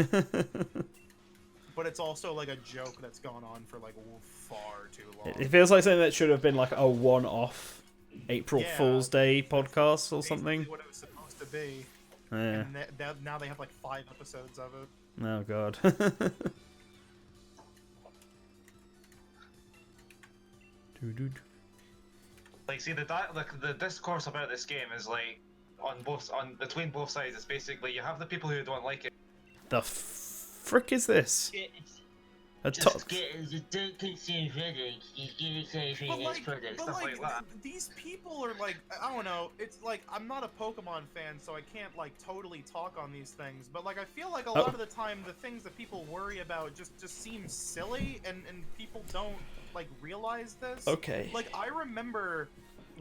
But it's also like a joke that's gone on for like far too long. It feels like something that should have been like a one-off April Yeah, Fool's Day podcast or Basically something. what it was supposed to be. Yeah. And now they have like 5 episodes of it. Oh god. Like, see, the discourse about this game is like between both sides. It's basically you have the people who don't like it. The frick is this? A Just don't consume Reddit. You get excited for But this like, product, but stuff like, like that. these people are like, I don't know. It's like I'm not a Pokemon fan, so I can't like totally talk on these things. But like, I feel like a lot of the time, the things that people worry about just seem silly, and people don't like realize this. Okay. Like I remember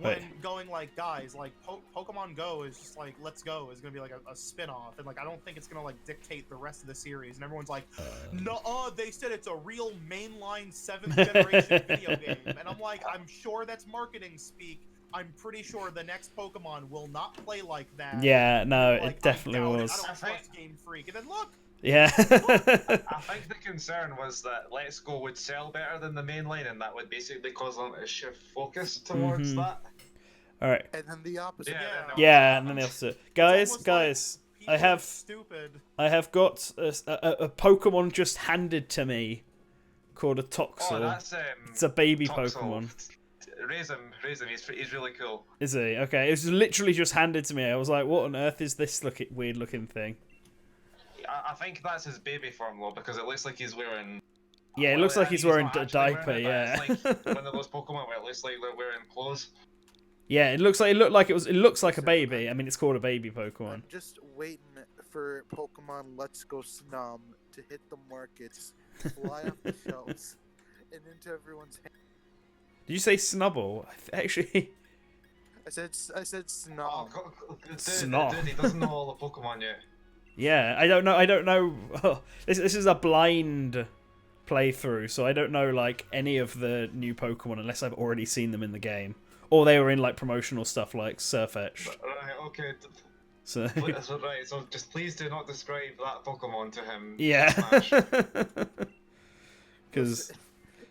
when going like, guys, like Pokemon Go is just like, let's go is gonna be like a spin-off, and like I don't think it's gonna like dictate the rest of the series. And everyone's like, no, they said it's a real mainline 7th generation video game, and I'm like, I'm sure that's marketing speak. I'm pretty sure the next Pokemon will not play like that. Yeah, no, Like, it definitely I doubt it. was. I don't trust Game Freak. And then look, Yeah. I think the concern was that Let's Go would sell better than the main line, and that would basically cause them to shift focus towards that. Alright. And then the opposite. Yeah, and then the opposite. Guys, almost guys, like people I have are stupid. got a Pokemon just handed to me called a Toxel. Oh, that's It's a baby Toxel. Pokemon. Raise him. He's really cool. Is he? Okay, it was literally just handed to me. I was like, what on earth is this weird looking thing? I think that's his baby form though, because it looks like he's wearing. Yeah, it looks like he's wearing not a actually diaper, wearing it, yeah. but it's like one of those Pokemon where it looks like they're wearing clothes. Yeah, it looks like a baby. I mean, it's called a baby Pokemon. I'm just waiting for Pokemon Let's Go Snom to hit the markets, fly off the shelves, and into everyone's hands. Did you say Snubble? Actually, I said Snom. Oh, Snot. dude, he doesn't know all the Pokemon yet. yeah, I don't know. Oh, this is a blind playthrough, so I don't know like any of the new Pokemon unless I've already seen them in the game, or they were in like promotional stuff like Surfetched. Right, okay. So That's right. So just please do not describe that Pokemon to him. yeah, Smash. because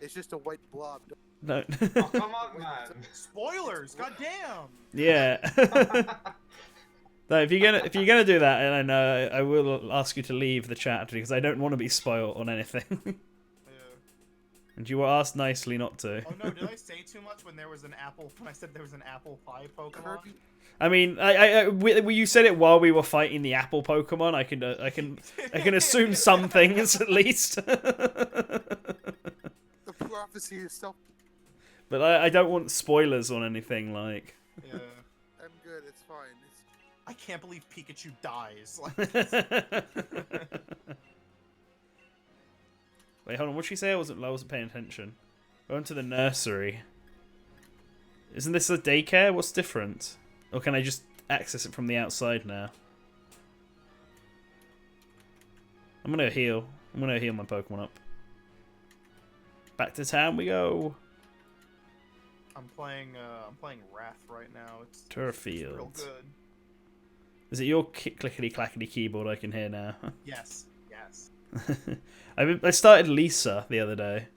It's just a white blob. no, Oh, come on, man. Spoilers, goddamn. yeah. No, if you're gonna do that, and I will ask you to leave the chat because I don't want to be spoiled on anything. And you were asked nicely not to. Oh no, did I say too much when I said there was an apple pie Pokemon? Kirby, I mean, you said it while we were fighting the apple Pokemon. I can assume some things at least. the prophecy is self. But I don't want spoilers on anything like. Yeah. I'm good. It's fine. I can't believe Pikachu dies. Wait, hold on. What'd she say? I wasn't paying attention. Going to the nursery. Isn't this a daycare? What's different? Or can I just access it from the outside now? I'm gonna heal. I'm gonna heal my Pokemon up. Back to town we go. I'm playing Wrath right now. It's Turfield. real good. Is it your clickety clackety keyboard I can hear now? Yes. Yes. I started Lisa the other day.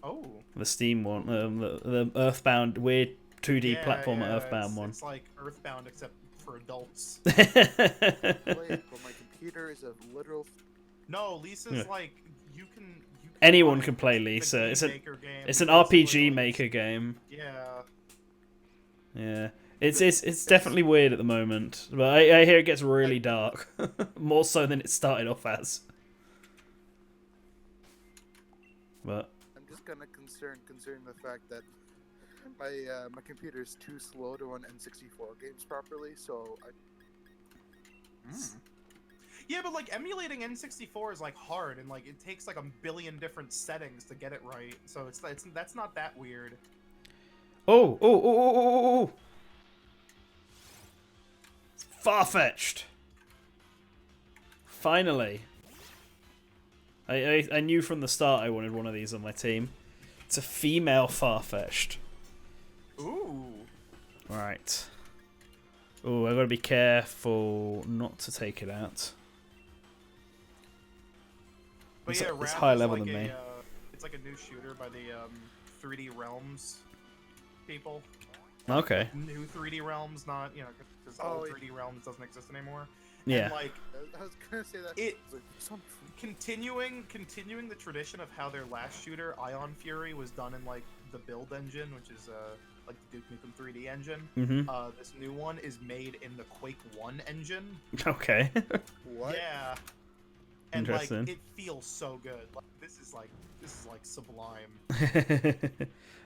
Oh. The Steam one, the Earthbound weird 2D platformer Earthbound one. It's like Earthbound except for adults. Play it, but my computer is a literal. No, Lisa's Yeah. like you can Anyone play can it. play It's Lisa. the It's Game an Maker game. it's an It's RPG literally- maker game. Yeah. Yeah. It's definitely weird at the moment, but I hear it gets really dark, more so than it started off as. But I'm just kind of concerned considering the fact that my computer is too slow to run N64 games properly. So Yeah, but like emulating N64 is like hard, and like it takes like a billion different settings to get it right. So that's not that weird. Oh, oh, oh, oh, oh, oh. Far-fetched. Finally. I knew from the start I wanted one of these on my team. It's a female Far-fetched. Ooh. Right. Oh, I gotta be careful not to take it out. But It's- yeah, it's Wrath higher is level like than me. It's like a new shooter by the 3D Realms people. Okay. New 3D Realms, not because old 3D Realms doesn't exist anymore. Yeah. And like I was gonna say that. It- Like, continuing the tradition of how their last shooter, Ion Fury, was done in like the build engine, which is like the Duke Nukem 3D engine. Mm-hmm. This new one is made in the Quake 1 engine. Okay. what? Yeah. And Interesting. like it feels so good. Like this is like sublime.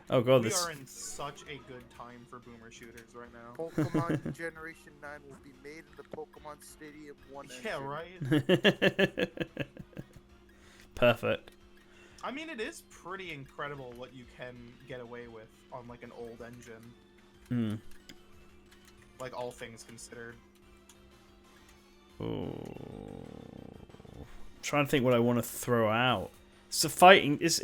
Oh god, We this. are in such a good time for boomer shooters right now. Pokemon Generation 9 will be made in the Pokemon Stadium 1 Yeah, engine. right? Perfect. I mean, it is pretty incredible what you can get away with on like an old engine. Hmm. Like all things considered. Oh. Trying to think what I want to throw out. So fighting is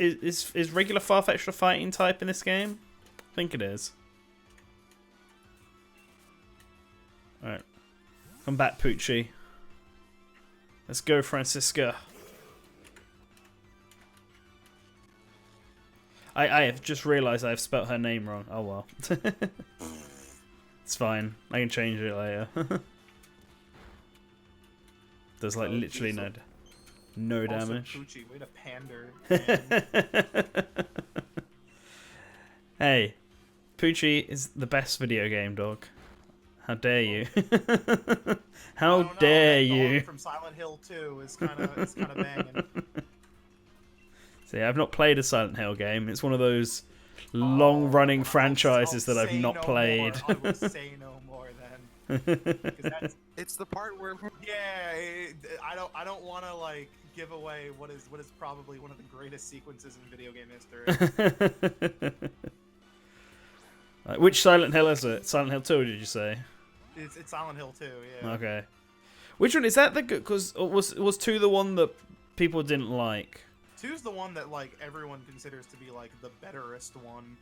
regular Farfetch'd a fighting type in this game? I think it is. Alright. Come back, Poochie. Let's go, Francisca. I have just realised I've spelt her name wrong. Oh well. It's fine. I can change it later. There's like literally no Also, damage. Poochie, way to pander. Man. Hey, Poochie is the best video game dog. How dare you? I How don't know, dare that you? dog from Silent Hill 2 is kind of banging. See, I've not played a Silent Hill game. It's one of those long-running franchises that I've not played. I would say no more then. 'Cause that's, It's the part where yeah, I don't want to like give away what is probably one of the greatest sequences in video game history. Which Silent Hill is it? Silent Hill 2, did you say? It's Silent Hill 2, yeah. Okay. Which one is that? The good? Because was 2 the one that people didn't like? 2's the one that like everyone considers to be like the betterest one.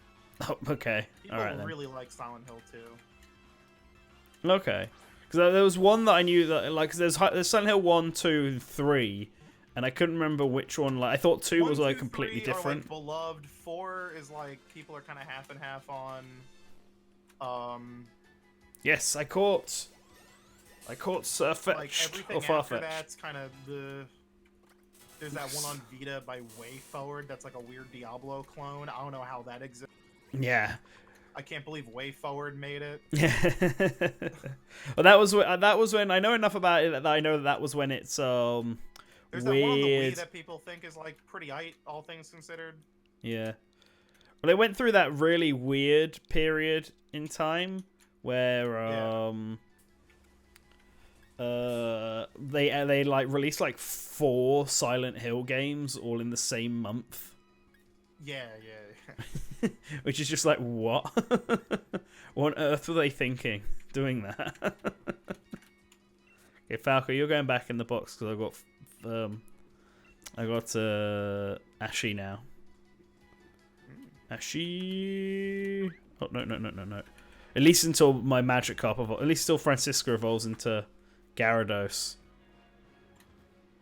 Oh, okay. People All right then. really like Silent Hill 2. Okay. Because there was one that I knew that like 'cause there's Silent Hill 1, 2, and 3, and I couldn't remember which one. Like I thought 2 was 1, like 2, completely 3 are, different. like, beloved. 4 is like people are kind of half and half on. Yes, I caught Surfetched Like everything or after Farfetched. that's kind of the. There's that one on Vita by Way Forward that's like a weird Diablo clone. I don't know how that exists. Yeah. I can't believe Way Forward made it. Yeah. Well, that was when I know enough about it that I know that was when it's There's that one on the weird. Wii that people think is like pretty all things considered. Yeah. Well, they went through that really weird period in time where they like released like 4 Silent Hill games all in the same month. Yeah. Which is just like, what? What on earth were they thinking doing that? Okay, Falco, you're going back in the box because I got Ashy now. Ashy. Oh no. At least until my Magikarp evolves. At least until Francisca evolves into Gyarados.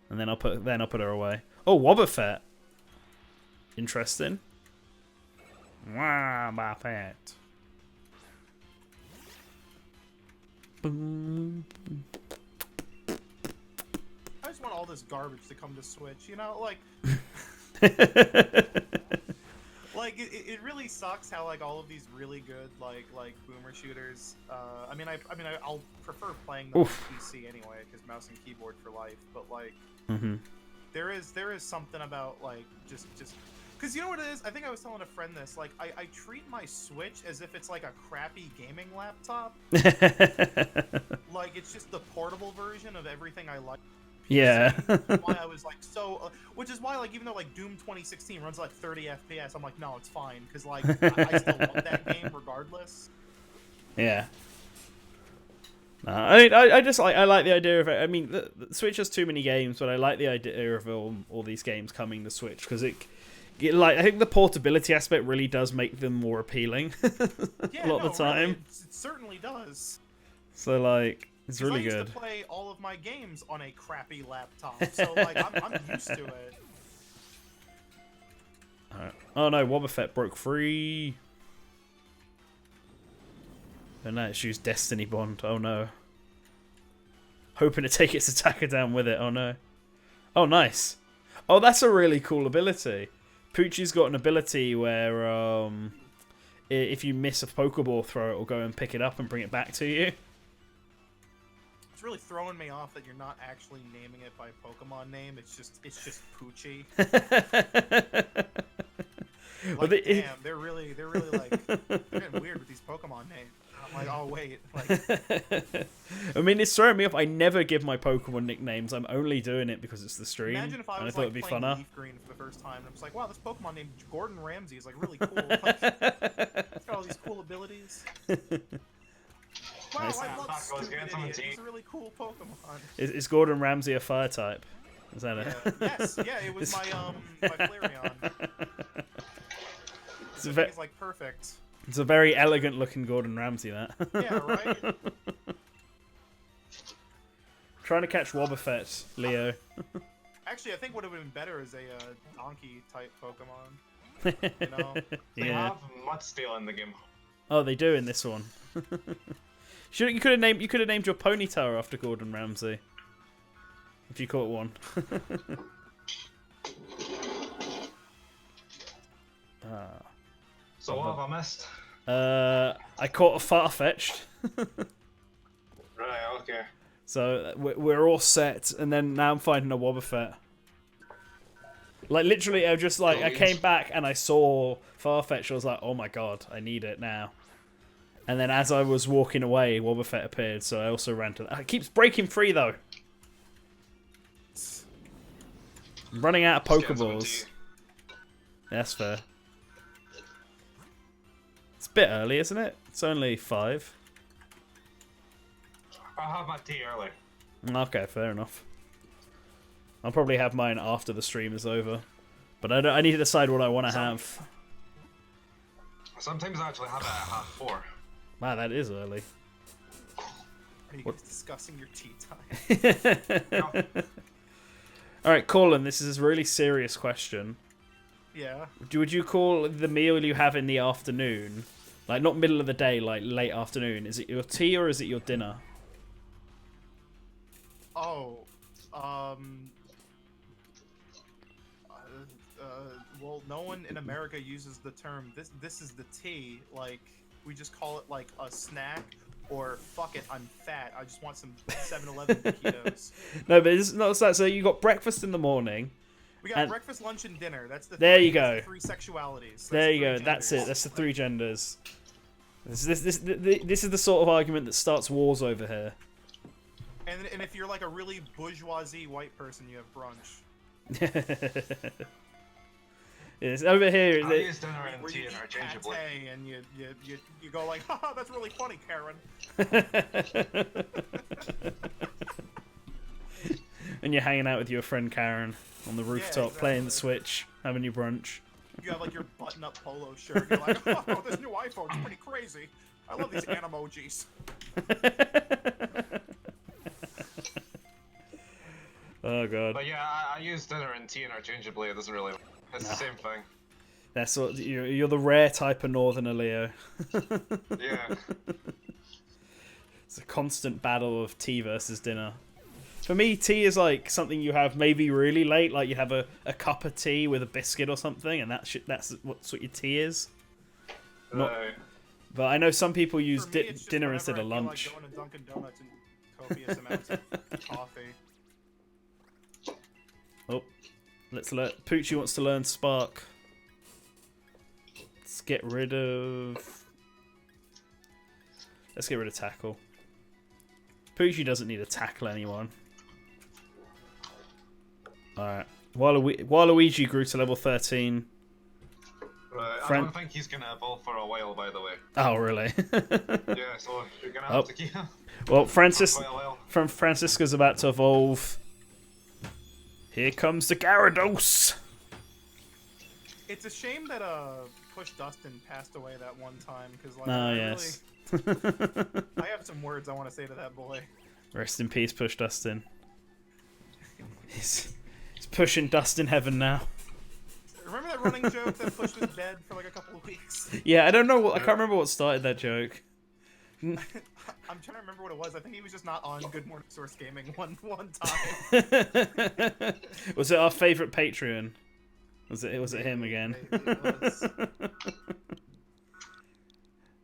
And then I'll put her away. Oh, Wobbuffet. Interesting. Wobbuffet. Boom. I just want all this garbage to come to Switch. You know, like. Like it really sucks how like all of these really good like boomer shooters. I'll prefer playing them on PC anyway because mouse and keyboard for life. But like, there is something about like just Because you know what it is? I think I was telling a friend this. Like, I treat my Switch as if it's like a crappy gaming laptop. Like, it's just the portable version of everything I like. Yeah. Why I was like which is why, like, even though like Doom 2016 runs like 30 FPS, I'm like, no, it's fine, because like I still want that game regardless. Yeah. I just like, I like the idea of it. I mean, the Switch has too many games, but I like the idea of all these games coming to Switch because like, I think the portability aspect really does make them more appealing Yeah, a lot of the time. Really, it certainly does. So like, it's really I used good. to play all of my games on a crappy laptop, so like I'm used to it. Alright. Oh no, Wobbuffet broke free. And now it's used Destiny Bond. Oh no. Hoping to take its attacker down with it. Oh no. Oh, nice. Oh, that's a really cool ability. Poochie's got an ability where if you miss a Pokeball throw, it will go and pick it up and bring it back to you. It's really throwing me off that you're not actually naming it by Pokemon name. It's just Poochie. Like, damn, they're really like, they're getting weird with these Pokemon names. I'm like, oh wait, like. I mean, it's throwing me off. I never give my Pokemon nicknames. I'm only doing it because it's the stream. Imagine if I was thought like it'd be playing funner. Leaf Green for the first time, and I'm just like, wow, this Pokemon named Gordon Ramsay is like really cool. Like, it's got all these cool abilities. Wow, Nice. I love stupid Getting some idiot. tea. He's a really cool Pokemon. Is Gordon Ramsay a fire type? Is that it? Yeah. Yes, yeah, it was my Flareon. It's like perfect. It's a very elegant looking Gordon Ramsay, that. Yeah, right? Trying to catch Wobbuffet, Leo. Actually, I think what would have been better is a donkey type Pokemon. You know? They Yeah. have Mudsteel in the game. Oh, they do in this one. You could have named your Ponyta after Gordon Ramsay. If you caught one. So what have I missed? I caught a Farfetch'd. Right, okay. So we're all set, and then now I'm finding a Wobbuffet. Like, literally, I came back and I saw Farfetch'd. I was like, oh my god, I need it now. And then as I was walking away, Wobbuffet appeared, so I also ran to that. It keeps breaking free, though. I'm running out of Pokeballs. That's fair. It's a bit early, isn't it? It's only 5. I'll have my tea early. Okay, fair enough. I'll probably have mine after the stream is over. But I need to decide what I want to have. Sometimes I actually have it at 4:30. Wow, that is early. Are you guys discussing your tea time? Alright, Colin, this is a really serious question. Yeah. Would you call the meal you have in the afternoon, like not middle of the day, like late afternoon, is it your tea or is it your dinner? Oh, well, no one in America uses the term this is the tea. Like, we just call it like a snack, or fuck it, I'm fat, I just want some 7-Eleven taquitos. No, but it's not that. So you got breakfast in the morning. We got breakfast, lunch, and dinner. That's the there three, you go. that's the 3 sexualities. That's There you the go. 3 That's genders. it. That's the 3 genders. This is the sort of argument that starts wars over here. And if you're like a really bourgeoisie white person, you have brunch. Yes, over here. I use dinner and Where tea you eat interchangeably. pate and you go like, haha, that's really funny, Karen. And you're hanging out with your friend Karen on the rooftop, exactly. playing the Switch, having your brunch. You have like your button-up polo shirt. You're like, oh, this new iPhone's pretty crazy. I love these animojis. Oh god. But yeah, I use dinner and tea interchangeably. It doesn't really. It's the same thing. That's what you're the rare type of Northerner, Leo. Yeah. It's a constant battle of tea versus dinner. For me, tea is like something you have maybe really late, like you have a cup of tea with a biscuit or something, and that's what your tea is. Not, but I know some people use For me, it's just dinner whenever instead I of feel lunch. like going to Dunkin' Donuts and copious amounts of coffee. Oh, let's learn. Poochie wants to learn Spark. get rid of... Let's get rid of tackle. Poochie doesn't need to tackle anyone. Alright. Waluigi grew to level 13. Right, I don't think he's gonna evolve for a while, by the way. Oh, really? Yeah, so you're gonna have to keep him. Well, For quite a while. Francisca's about to evolve. Here comes the Gyarados! It's a shame that Push Dustin passed away that one time, because like, Oh, yes. I have some words I want to say to that boy. Rest in peace, Push Dustin. He's pushing dust in heaven now. Remember that running joke that Push was dead for like a couple of weeks? Yeah, I don't know. I can't remember what started that joke. I'm trying to remember what it was. I think he was just not on Good Morning Source Gaming one time. Was it our favorite Patreon? Was it him again? Maybe it was.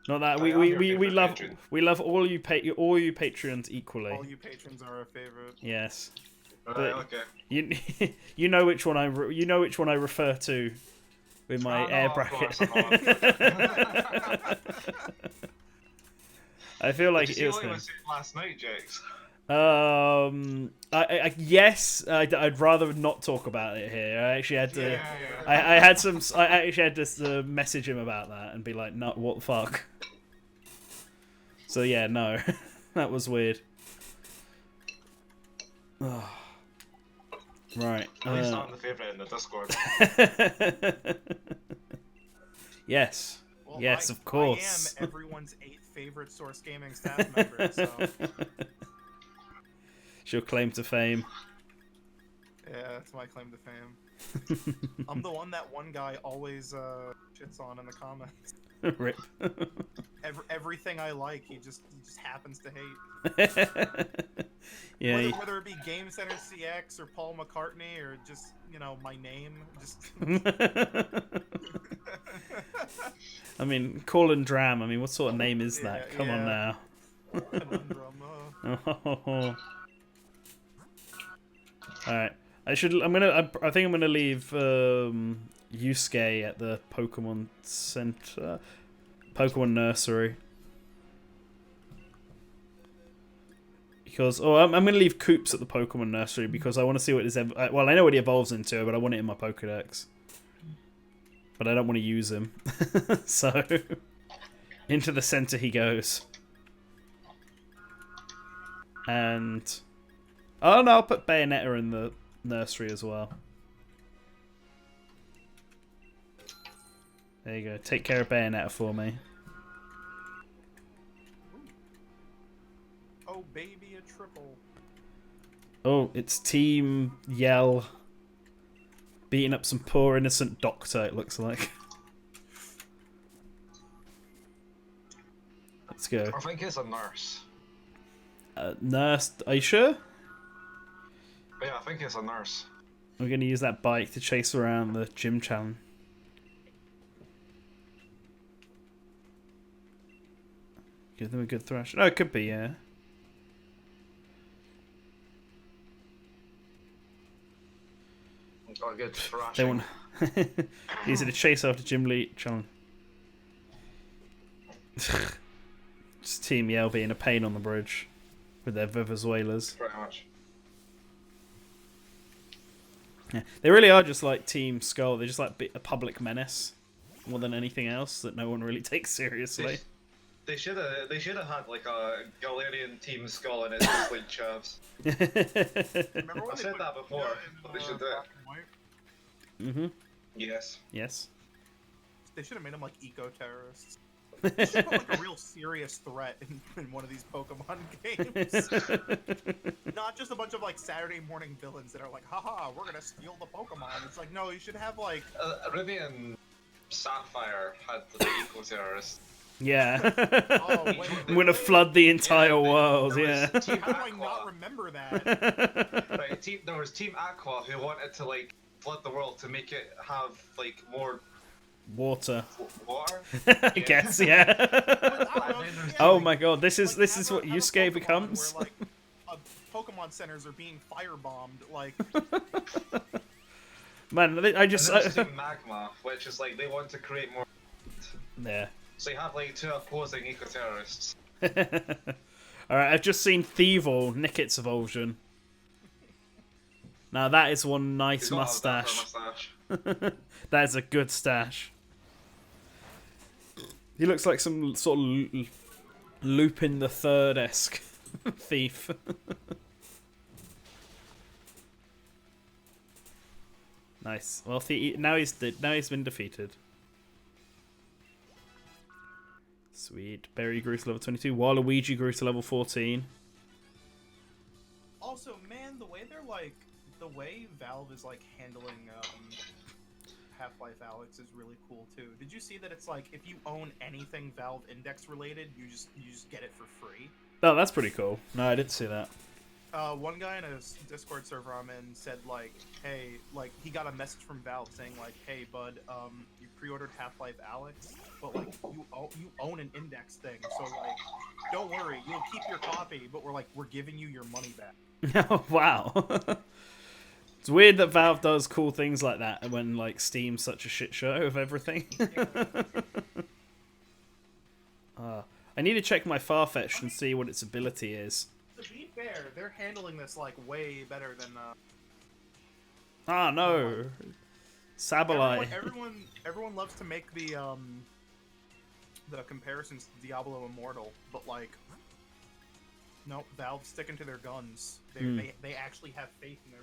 Not that I am your we favorite love patron. we love all you Patreons equally. All you patrons are our favorite. Yes, Right, okay. you know which one I refer to with my Oh, no, air of bracket. course, I feel like Did it you was see what I him. was saying last night, Jex? Yes, I'd rather not talk about it here. I actually had to. Yeah. I actually had to message him about that and be like, "No, what the fuck?" So yeah, no, that was weird. Right. At least I'm the favourite in the Discord. Yes. Well, Yes, of course. I am everyone's 8th favorite Source Gaming staff member, so She'll claim to fame. yeah, that's my claim to fame. I'm the one that one guy always shits on in the comments. Rip. Everything I like, he just happens to hate. Yeah. Whether it be Game Center CX or Paul McCartney or just, you know, my name, just I mean, Colin Dram. I mean, what sort of name is that? Yeah, Come on yeah. now. conundrum. All right. I think I'm gonna leave Yusuke at the Pokemon Center, Pokemon Nursery. Because I'm gonna leave Koops at the Pokemon Nursery because I want to see what well, I know what he evolves into, but I want it in my Pokedex. But I don't want to use him, so into the center he goes. And oh no, I'll put Bayonetta in the nursery as well. There you go. Take care of Bayonetta for me. Oh baby, a triple. Oh, it's Team Yell beating up some poor innocent doctor, it looks like. Let's go. I think it's a nurse. Nurse, are you sure? But yeah, I think it's a nurse. We're going to use that bike to chase around the gym challenge. Give them a good thrash. Oh, it could be, yeah. Got a good They thrashing. want use it to chase after Gym Lead challenge. Just Team Yell being a pain on the bridge with their Venezuelas. Pretty much. Yeah, they really are just like Team Skull. They're just like a public menace more than anything else that no one really takes seriously. They should have had like a Galarian Team Skull and it's just like chavs. Remember when I've they said put that before, Pika but they in, should do it. Black and White? Mm-hmm. Yes. Yes. They should have made them like eco-terrorists. They should put like a real serious threat in one of these Pokemon games. Not just a bunch of like Saturday morning villains that are like, haha, we're gonna steal the Pokemon. It's like, no, you should have like... Ruby and Sapphire had the eco-terrorists. Yeah. Oh, wait, I'm gonna flood the entire world. there Yeah. was Team How do I not Aqua. remember that? Right, there was Team Aqua who wanted to like flood the world to make it have like more Water. water. I guess. Yeah. I don't know, yeah, Oh like- my god, this is have what have a Yusuke Pokemon becomes. Where, like, Pokemon centers are being firebombed. Like, Man, I And just then there's Team Magma, which is like they want to create more. Yeah. So you have like 2 opposing eco-terrorists. Alright, I've just seen Thievel nick its evolution. Now that is one nice He's got a dapper mustache. mustache. That is a good stash. He looks like some sort of Lupin the Third-esque thief. Nice. Well, now he's been defeated. Sweet. Berry grew to level 22. Waluigi grew to level 14. Also, man, the way Valve is like handling Half-Life Alyx is really cool too. Did you see that it's like if you own anything Valve Index related, you just get it for free? Oh, that's pretty cool. No, I didn't see that. One guy in a Discord server I'm in said like, hey, like he got a message from Valve saying like, hey bud, you pre-ordered Half-Life Alyx, but like you own an Index thing, so like don't worry, you'll keep your copy, but we're giving you your money back. Oh, wow. It's weird that Valve does cool things like that when like Steam's such a shit show of everything. I need to check my Farfetch'd and see what its ability is. To be fair, they're handling this like way better than Ah, no. Sableye. everyone loves to make the comparisons to Diablo Immortal, but like no, Valve's sticking to their guns. They actually have faith in their.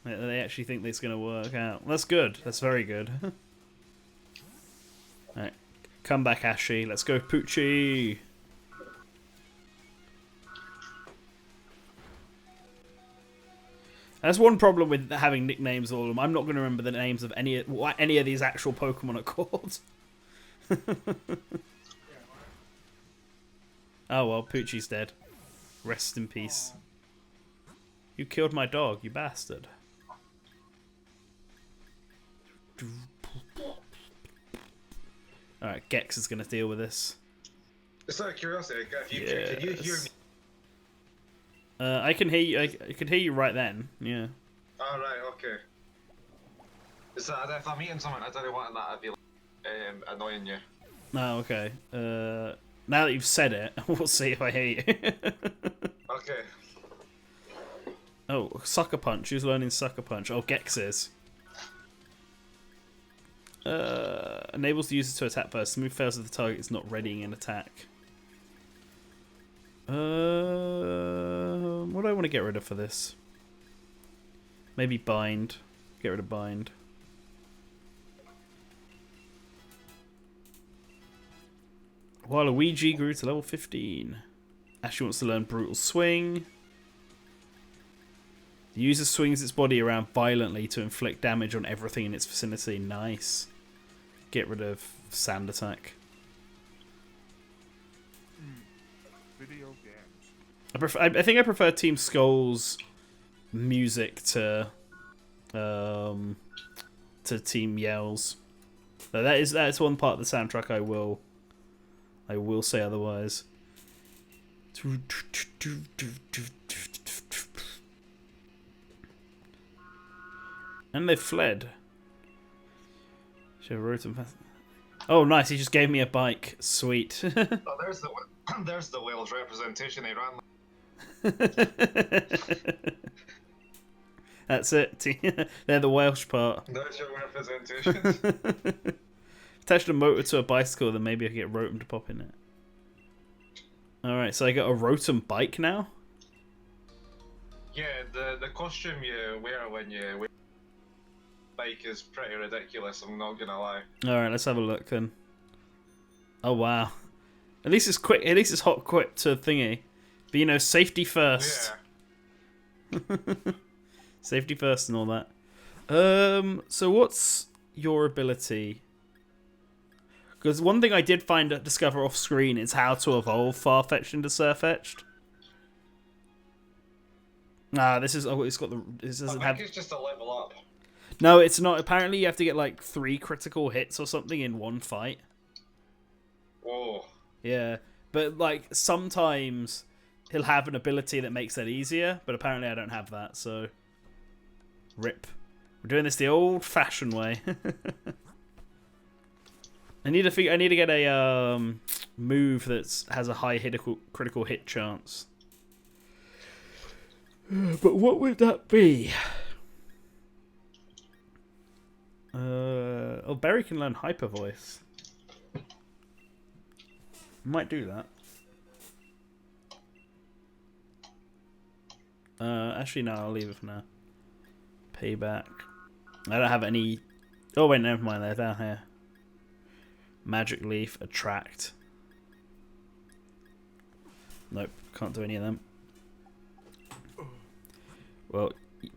They actually think this is going to work out. That's good. That's very good. Alright. Come back, Ashy. Let's go, Poochie. That's one problem with having nicknames all of them. I'm not going to remember the names of any of these actual Pokemon are called. Oh well, Poochie's dead. Rest in peace. You killed my dog, you bastard. Alright, Gex is going to deal with this. Just out of curiosity, can you hear me? I can hear you. I could hear you right then. Yeah. Oh, right, okay. Is that if I'm eating something I don't want that, I'd be like, annoying you. Oh, okay. Now that you've said it, we'll see if I hear you. Okay. Oh, Sucker Punch. Who's learning Sucker Punch? Oh, Gex is. Enables the user to attack first. Move fails if the target is not readying an attack. What do I want to get rid of for this? Maybe Bind. Get rid of Bind. Waluigi grew to level 15. Ashley wants to learn Brutal Swing. The user swings its body around violently to inflict damage on everything in its vicinity. Nice. Get rid of Sand Attack. Video games. I think I prefer Team Skull's music to Team Yell's. But that is one part of the soundtrack I will say otherwise. And they fled. Should have wrote them fast. Oh, nice! He just gave me a bike. Sweet. Oh, there's the Wales representation. He ran. That's it. They're the Welsh part. There's your representation. Attached a motor to a bicycle, then maybe I can get Rotom to pop in it. Alright, so I got a Rotom bike now? Yeah, the costume you wear when you wear bike is pretty ridiculous, I'm not gonna lie. Alright, let's have a look then. Oh wow. At least it's quick, at least it's hot quick to thingy. But you know, safety first. Yeah. Safety first and all that. So what's your ability? Because one thing I did discover off screen is how to evolve Farfetch'd into Surfetch'd. Nah, this is it's got the this doesn't have. It's just a level up. No, it's not. Apparently, you have to get like 3 critical hits or something in one fight. Whoa. Yeah, but like sometimes he'll have an ability that makes that easier, but apparently I don't have that, so rip. We're doing this the old-fashioned way. I need to get a move that has a high critical hit chance. But what would that be? Oh, Berry can learn Hyper Voice. Might do that. Actually, no, I'll leave it for now. Payback. I don't have any... Oh, wait, never mind. They're down here. Magic Leaf, Attract. Nope, can't do any of them. Well,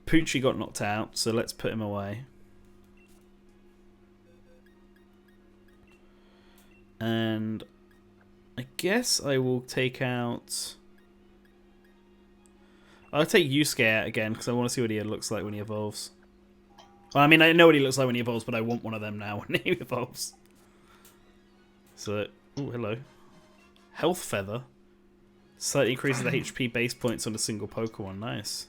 Poochie got knocked out, so let's put him away. And I guess I will take out... I'll take Yusuke out again, because I want to see what he looks like when he evolves. Well, I mean, I know what he looks like when he evolves, but I want one of them now when he evolves. So, oh, hello. Health Feather. Slightly increases the HP base points on a single Pokemon. Nice.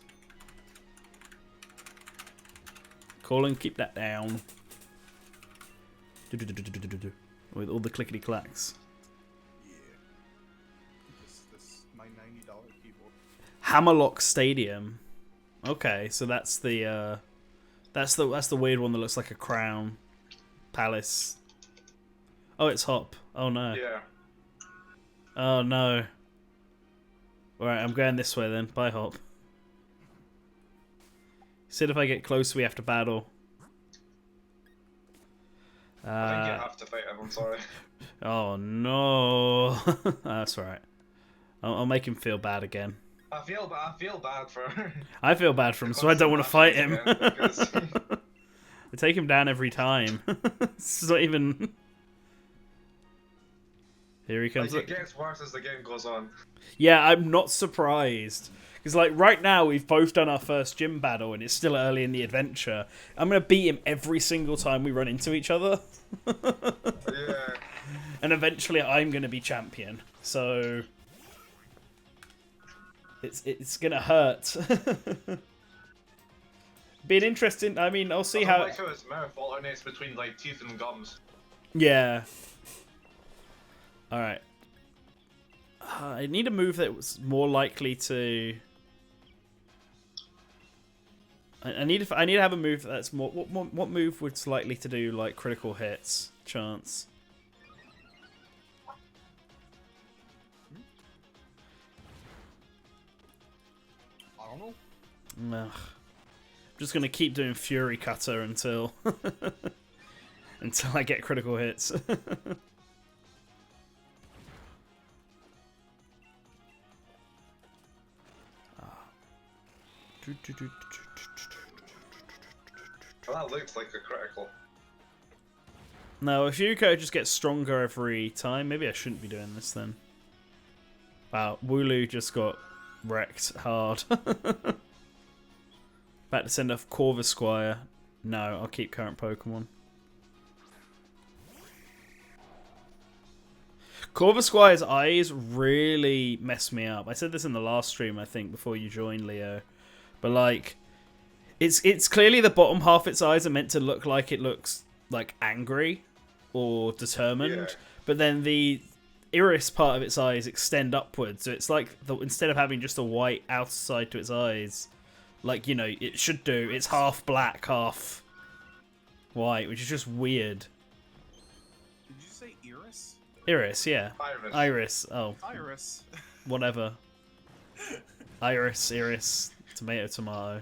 Colin, keep that down. With all the clickety clacks. Yeah. This my $90 keyboard. Hammerlock Stadium. Okay, so that's the weird one that looks like a crown. Palace. Oh, it's Hop. Oh no. Yeah. Oh no. Alright, I'm going this way then. Bye, Hop. Said if I get close, we have to battle. I think you have to fight him, I'm sorry. Oh no. That's alright. I'll make him feel bad again. I feel bad for I feel bad for him, so I don't want to fight him. again, because- I take him down every time. It's not even... Here he comes. Like, it gets worse as the game goes on. Yeah, I'm not surprised. Because, like, right now we've both done our first gym battle and it's still early in the adventure. I'm going to beat him every single time we run into each other. Yeah. And eventually I'm going to be champion. So... It's going to hurt. Being interesting... I mean, I'll see I how... like how his mouth alternates between, like, teeth and gums. Yeah. Alright. I need a move that was more likely to... I need to have a move that's more... What move was likely to do, like, critical hits chance? I don't know. Ugh. I'm just going to keep doing Fury Cutter until... until I get critical hits. Well, that looks like a critical. No, if Yuko just gets stronger every time, maybe I shouldn't be doing this then. Wow, Wooloo just got wrecked hard. About to send off Corvisquire. No, I'll keep current Pokemon. Corvisquire's eyes really mess me up. I said this in the last stream, I think, before you joined, Leo. But, like, it's clearly the bottom half of its eyes are meant to look like it looks, like, angry or determined. Yeah. But then the iris part of its eyes extend upwards. So it's like, instead of having just a white outside to its eyes, like, you know, it should do, it's half black, half white, which is just weird. Did you say Iris? Iris, yeah. Iris. Iris, oh, Iris. whatever. Iris, tomato.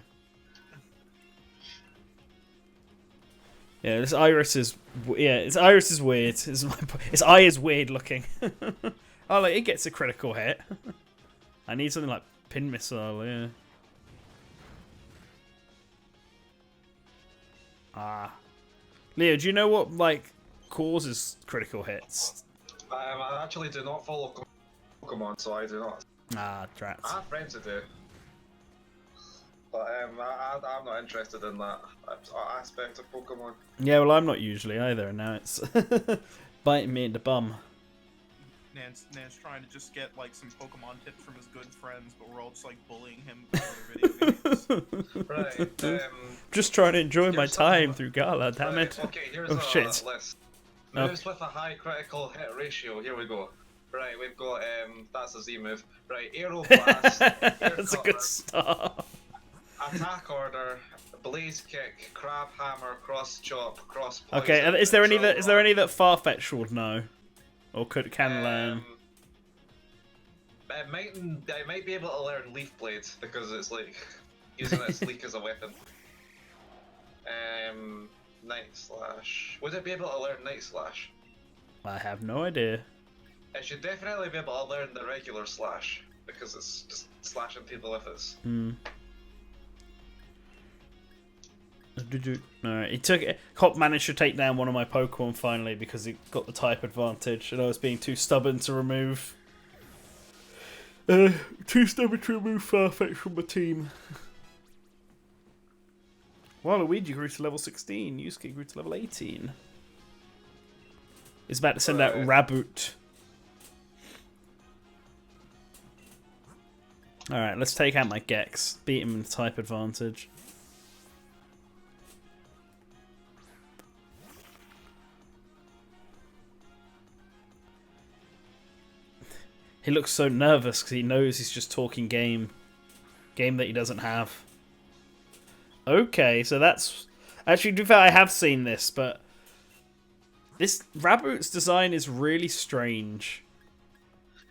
Yeah, its iris is weird. Its eye is weird looking. Oh, like, it gets a critical hit. I need something like Pin Missile, yeah. Ah. Leo, do you know what, like, causes critical hits? I actually do not follow Pokemon, so I do not. Ah, drats. I have friends who do. But I'm not interested in that aspect of Pokemon. Yeah, well, I'm not usually either, and now it's biting me in the bum. Nan's trying to just get like some Pokemon tips from his good friends, but we're all just like bullying him with other video games. Right, Just trying to enjoy my here's time some- through Gala, damn right, it. okay, here's Oh, a shit. list. Moves with a high critical hit ratio. Here we go. Right, we've got that's a Z move. Right, Aeroblast, That's a good start. Attack Order, Blaze Kick, Crab Hammer, Cross Chop, Cross Poison. Okay, and is there any Control that Farfetch would know, or can learn? I might be able to learn Leaf Blade because it's like using its leak as a weapon. Night Slash. Would it be able to learn Night Slash? I have no idea. It should definitely be able to learn the regular Slash because it's just slashing people with its. Alright, Hop managed to take down one of my Pokemon finally because he got the type advantage, and I was being too stubborn to remove. Farfetch from the team. Waluigi grew to level 16. Yusuke grew to level 18. He's about to send out Raboot. Alright, let's take out my Gex. Beat him with type advantage. He looks so nervous because he knows he's just talking game. Game that he doesn't have. Okay, so that's... Actually, to be fair, I have seen this, but... This Raboot's design is really strange.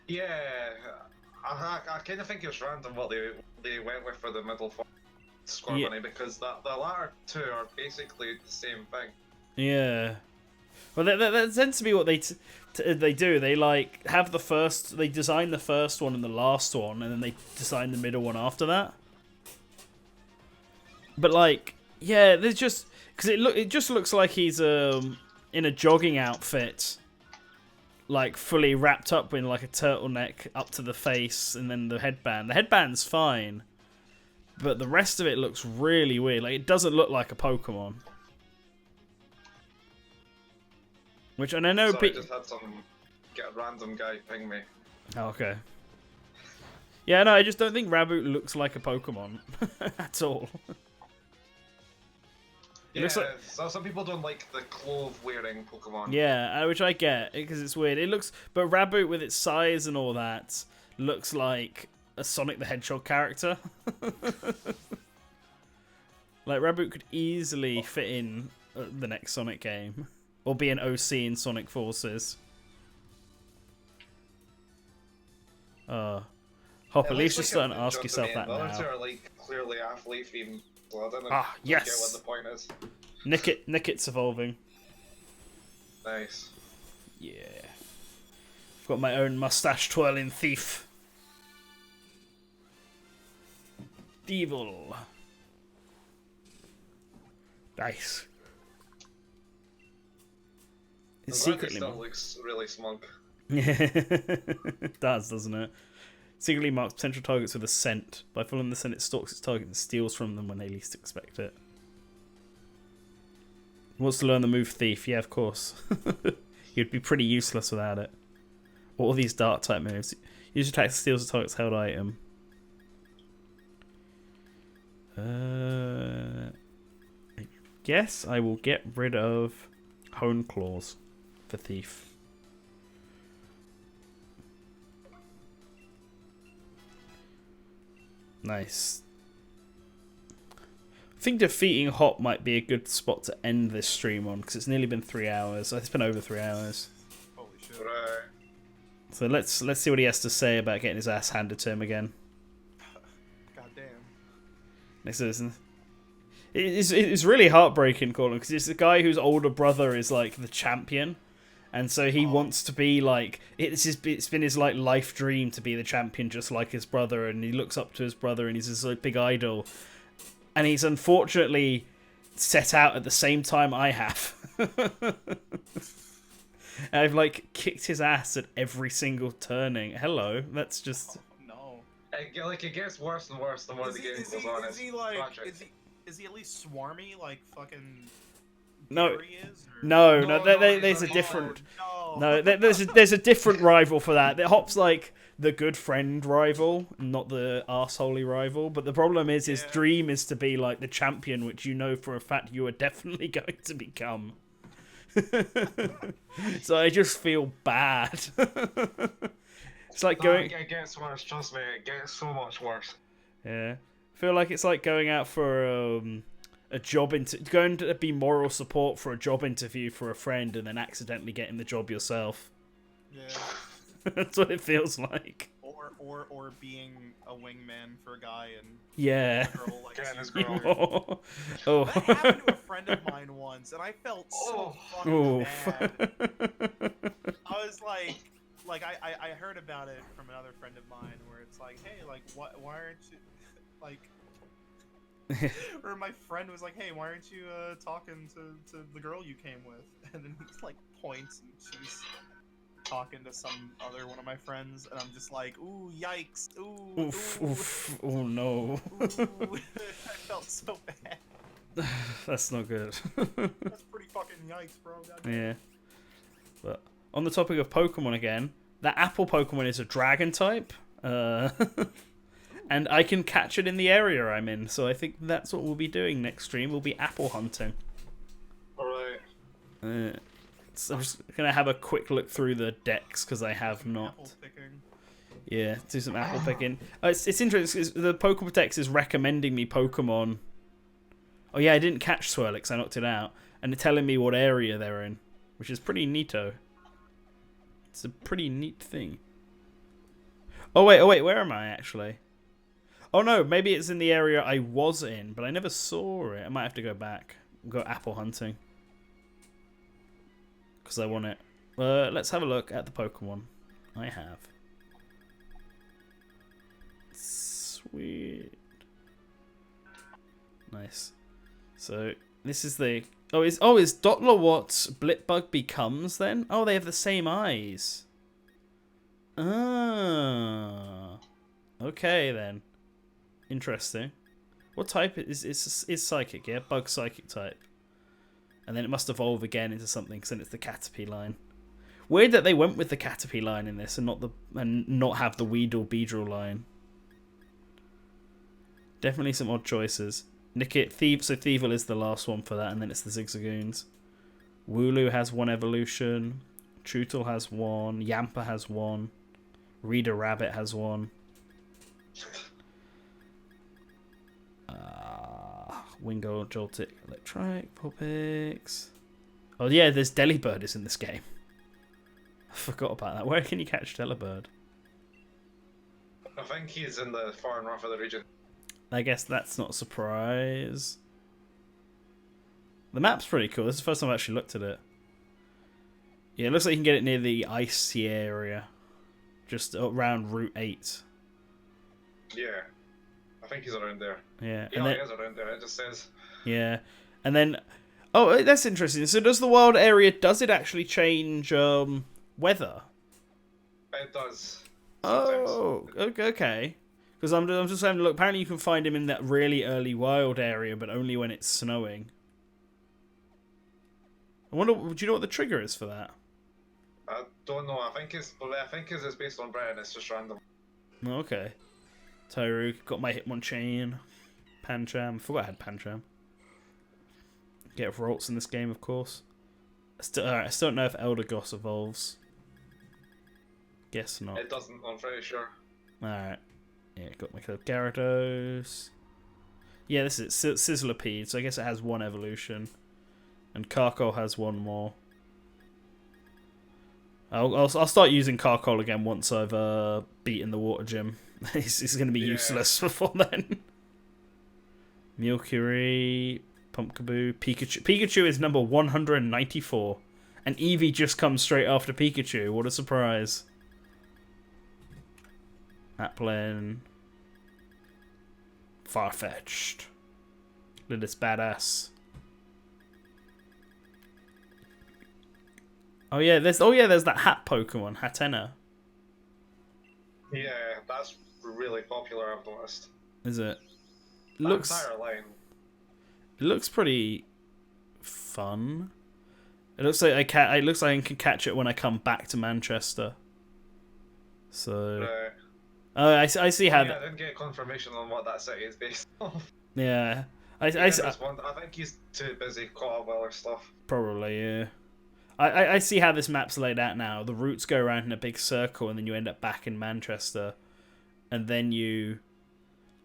Yeah, I kind of think it's random what they went with for the middle score money because the latter two are basically the same thing. Yeah. Well, that tends to be what they do. They like have the first. They design the first one and the last one, and then they design the middle one after that. But like, yeah, there's just because it just looks like he's in a jogging outfit, like fully wrapped up in like a turtleneck up to the face, and then the headband. The headband's fine, but the rest of it looks really weird. Like it doesn't look like a Pokemon. Which, and I know... So I just had get a random guy ping me. Oh, okay. Yeah, no, I just don't think Raboot looks like a Pokemon. At all. Yeah, so some people don't like the clove-wearing Pokemon. Yeah, which I get, because it's weird. It looks... But Raboot, with its size and all that, looks like a Sonic the Hedgehog character. Like, Raboot could easily fit in the next Sonic game. Or be an OC in Sonic Forces. Hop, at least you're starting to ask yourself that now. The others are like clearly athlete themed, so I don't yes! get what the point is. Nicket's evolving. Nice. Yeah. I've got my own mustache twirling thief. Devil. Nice. It secretly still looks really smug. It does, doesn't it? Secretly marks potential targets with a scent. By following the scent, it stalks its target and steals from them when they least expect it. Wants to learn the move Thief? Yeah, of course. You'd be pretty useless without it. What are these dark type moves? Use attack steals the target's held item. I guess I will get rid of Hone Claws for Thief. Nice. I think defeating Hop might be a good spot to end this stream on because it's nearly been 3 hours. It's been over 3 hours. Holy shit. Right. So let's see what he has to say about getting his ass handed to him again. Goddamn. It's really heartbreaking, Colin, because it's a guy whose older brother is like the champion, and so he wants to be like it's been his like life dream to be the champion just like his brother, and he looks up to his brother and he's his like, big idol, and he's unfortunately set out at the same time I have. And I've like kicked his ass at every single turning. Hello, that's just No. It gets worse and worse the more the game goes on. Is he at least swarmy like fucking? No. Fury is, or... No, there's a different. No, there's a different rival for that. Hop's like the good friend rival, not the arseholey rival. But the problem is his dream is to be like the champion, which you know for a fact you are definitely going to become. So I just feel bad. It's like going. It gets worse. Trust me, it gets so much worse. Yeah, I feel like it's like going out for a job going to be moral support for a job interview for a friend, and then accidentally getting the job yourself. Yeah. That's what it feels like. Or being a wingman for a guy and Yeah. a girl like Getting his you. girl. Oh. That happened to a friend of mine once, and I felt so fucking bad. I was like I heard about it from another friend of mine, where it's like, hey, like why aren't you like? Or my friend was like, hey, why aren't you talking to the girl you came with? And then he like points, and she's talking to some other one of my friends, and I'm just like, ooh, yikes, ooh, Oof, ooh, oof, oh no. ooh. I felt so bad. That's not good. That's pretty fucking yikes, bro. Goddamn. Yeah. But on the topic of Pokemon again, that apple Pokemon is a dragon type. And I can catch it in the area I'm in, so I think that's what we'll be doing next stream. We'll be apple hunting. Alright. So I'm just gonna have a quick look through the decks because I have not. Apple picking. Yeah, do some apple picking. It's interesting. The Pokemon Dex is recommending me Pokemon. Oh yeah, I didn't catch Swirlix. I knocked it out, and they're telling me what area they're in, which is pretty neato. It's a pretty neat thing. Oh wait, where am I actually? Oh no, maybe it's in the area I was in, but I never saw it. I might have to go back, go apple hunting, because I want it. Let's have a look at the Pokemon I have. Sweet. Nice. So this is the is Dottler what Blipbug becomes then? Oh, they have the same eyes. Ah. Okay then. Interesting. What type is psychic? Yeah, bug psychic type. And then it must evolve again into something, because then it's the Caterpie line. Weird that they went with the Caterpie line in this and not have the Weedle Beedrill line. Definitely some odd choices. Nickit, so Thievul is the last one for that, and then it's the Zigzagoons. Wooloo has one evolution. Chootle has one. Yampa has one. Reader Rabbit has one. Wingo, Joltik, Electrike, Vulpix. Oh yeah, there's Delibird is in this game. I forgot about that. Where can you catch Delibird? I think he's in the far north of the region. I guess that's not a surprise. The map's pretty cool. This is the first time I've actually looked at it. Yeah, it looks like you can get it near the icy area. Just around Route 8. Yeah. I think he's around there. Yeah. Yeah, And then, he is around there. It just says. yeah. And then... Oh, that's interesting. So does the wild area... Does it actually change weather? It does. Oh, okay. Because I'm just having a look. Apparently you can find him in that really early wild area, but only when it's snowing. I wonder... Do you know what the trigger is for that? I don't know. I think it's based on Brian. It's just random. Oh, okay. Tyrogue, got my Hitmonchan. Pancham. Forgot I had Pancham. Get Ralts in this game, of course. I still don't know if Eldegoss evolves. Guess not. It doesn't, I'm pretty sure. Alright. Yeah, got my Gyarados. Yeah, this is Sizzlipede, so I guess it has one evolution. And Carkol has one more. I'll start using Carkol again once I've beaten the water gym. He's going to be useless before then. Milcery, Pumpkaboo, Pikachu. Pikachu is number 194. And Eevee just comes straight after Pikachu. What a surprise. Applin. Farfetch'd. Look at this badass. Oh yeah, there's that hat Pokemon, Hatena. Yeah, that's really popular, I've noticed. Is it? That Looks entire line. It looks pretty fun. It looks like I can catch it when I come back to Manchester. So I see how. Yeah, I didn't get confirmation on what that city is based on. Yeah, I think he's too busy caught up with other stuff. Probably, yeah. I see how this map's laid out now. The routes go around in a big circle, and then you end up back in Manchester, and then you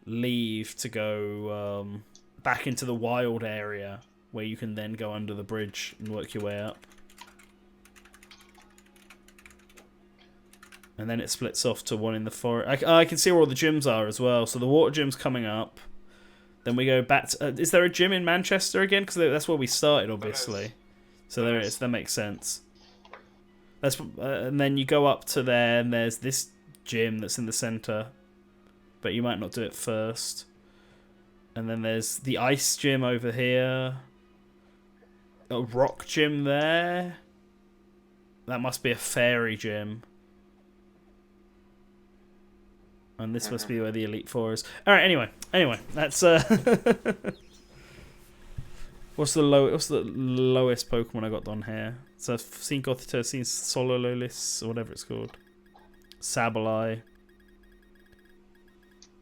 leave to go back into the wild area, where you can then go under the bridge and work your way up. And then it splits off to one in the forest. I can see where all the gyms are as well. So the water gym's coming up. Then we go back to... is there a gym in Manchester again? Because that's where we started, obviously. So there it is. That makes sense. And then you go up to there, and there's this gym that's in the centre. But you might not do it first. And then there's the ice gym over here. A rock gym there. That must be a fairy gym. And this must be where the Elite Four is. Alright, anyway, that's what's the lowest Pokemon I got on here? So I've seen Gothita, I've seen Solololis, or whatever it's called. Sableye.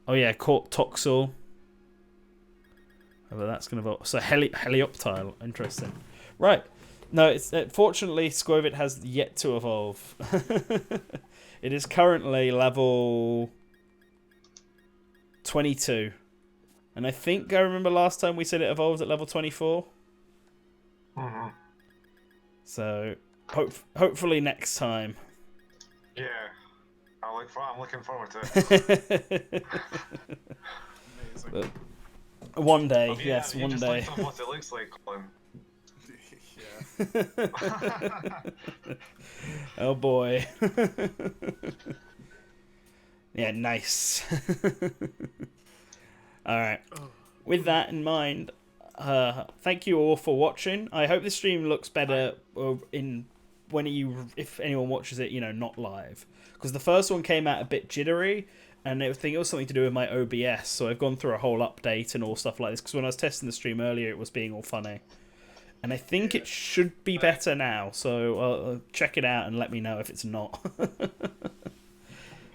Oh yeah, caught Toxel. Oh, but that's gonna evolve. So Helioptile, interesting. Right. No, it's fortunately Squirvit has yet to evolve. It is currently level 22. And I think I remember last time we said it evolved at level 24. Mm-hmm. So hopefully next time. Yeah. I'm looking forward to it. Amazing. One day, Yeah, yes, you one just day. looked up what it looks like, Colin. Yeah. Oh boy. Yeah, nice. Alright. With that in mind, thank you all for watching. I hope the stream looks better if anyone watches it, not live. Because the first one came out a bit jittery, and I think it was something to do with my OBS, so I've gone through a whole update and all stuff like this, because when I was testing the stream earlier, it was being all funny. And I think it should be better now, so check it out and let me know if it's not.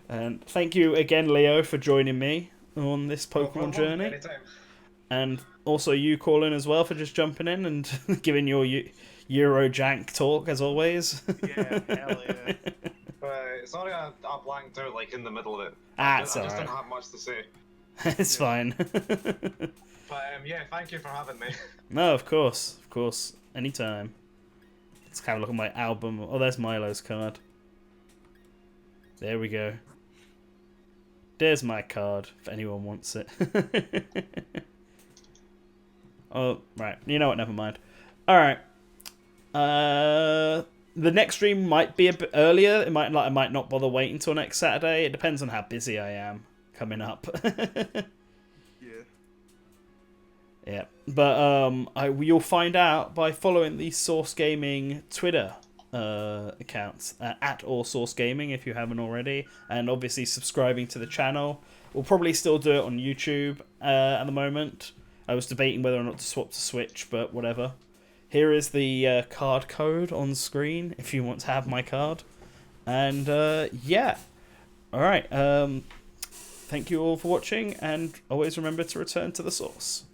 And thank you again, Leo, for joining me on this Pokemon journey. Anytime. And also you, Colin, as well, for just jumping in and giving your Eurojank talk, as always. Yeah, hell yeah. Sorry I blanked out in the middle of it. Ah, I just alright. didn't have much to say. It's fine. But yeah, thank you for having me. No, of course. Anytime. Let's have a look at my album. Oh, there's Milo's card. There we go. There's my card, if anyone wants it. Oh, right. You know what? Never mind. Alright. The next stream might be a bit earlier. I might not bother waiting until next Saturday. It depends on how busy I am coming up. Yeah. Yeah, but you'll find out by following the Source Gaming Twitter accounts at or Source Gaming if you haven't already, and obviously subscribing to the channel. We'll probably still do it on YouTube at the moment. I was debating whether or not to swap to Switch, but whatever. Here is the card code on screen if you want to have my card, and yeah, all right. Thank you all for watching, and always remember to return to the source.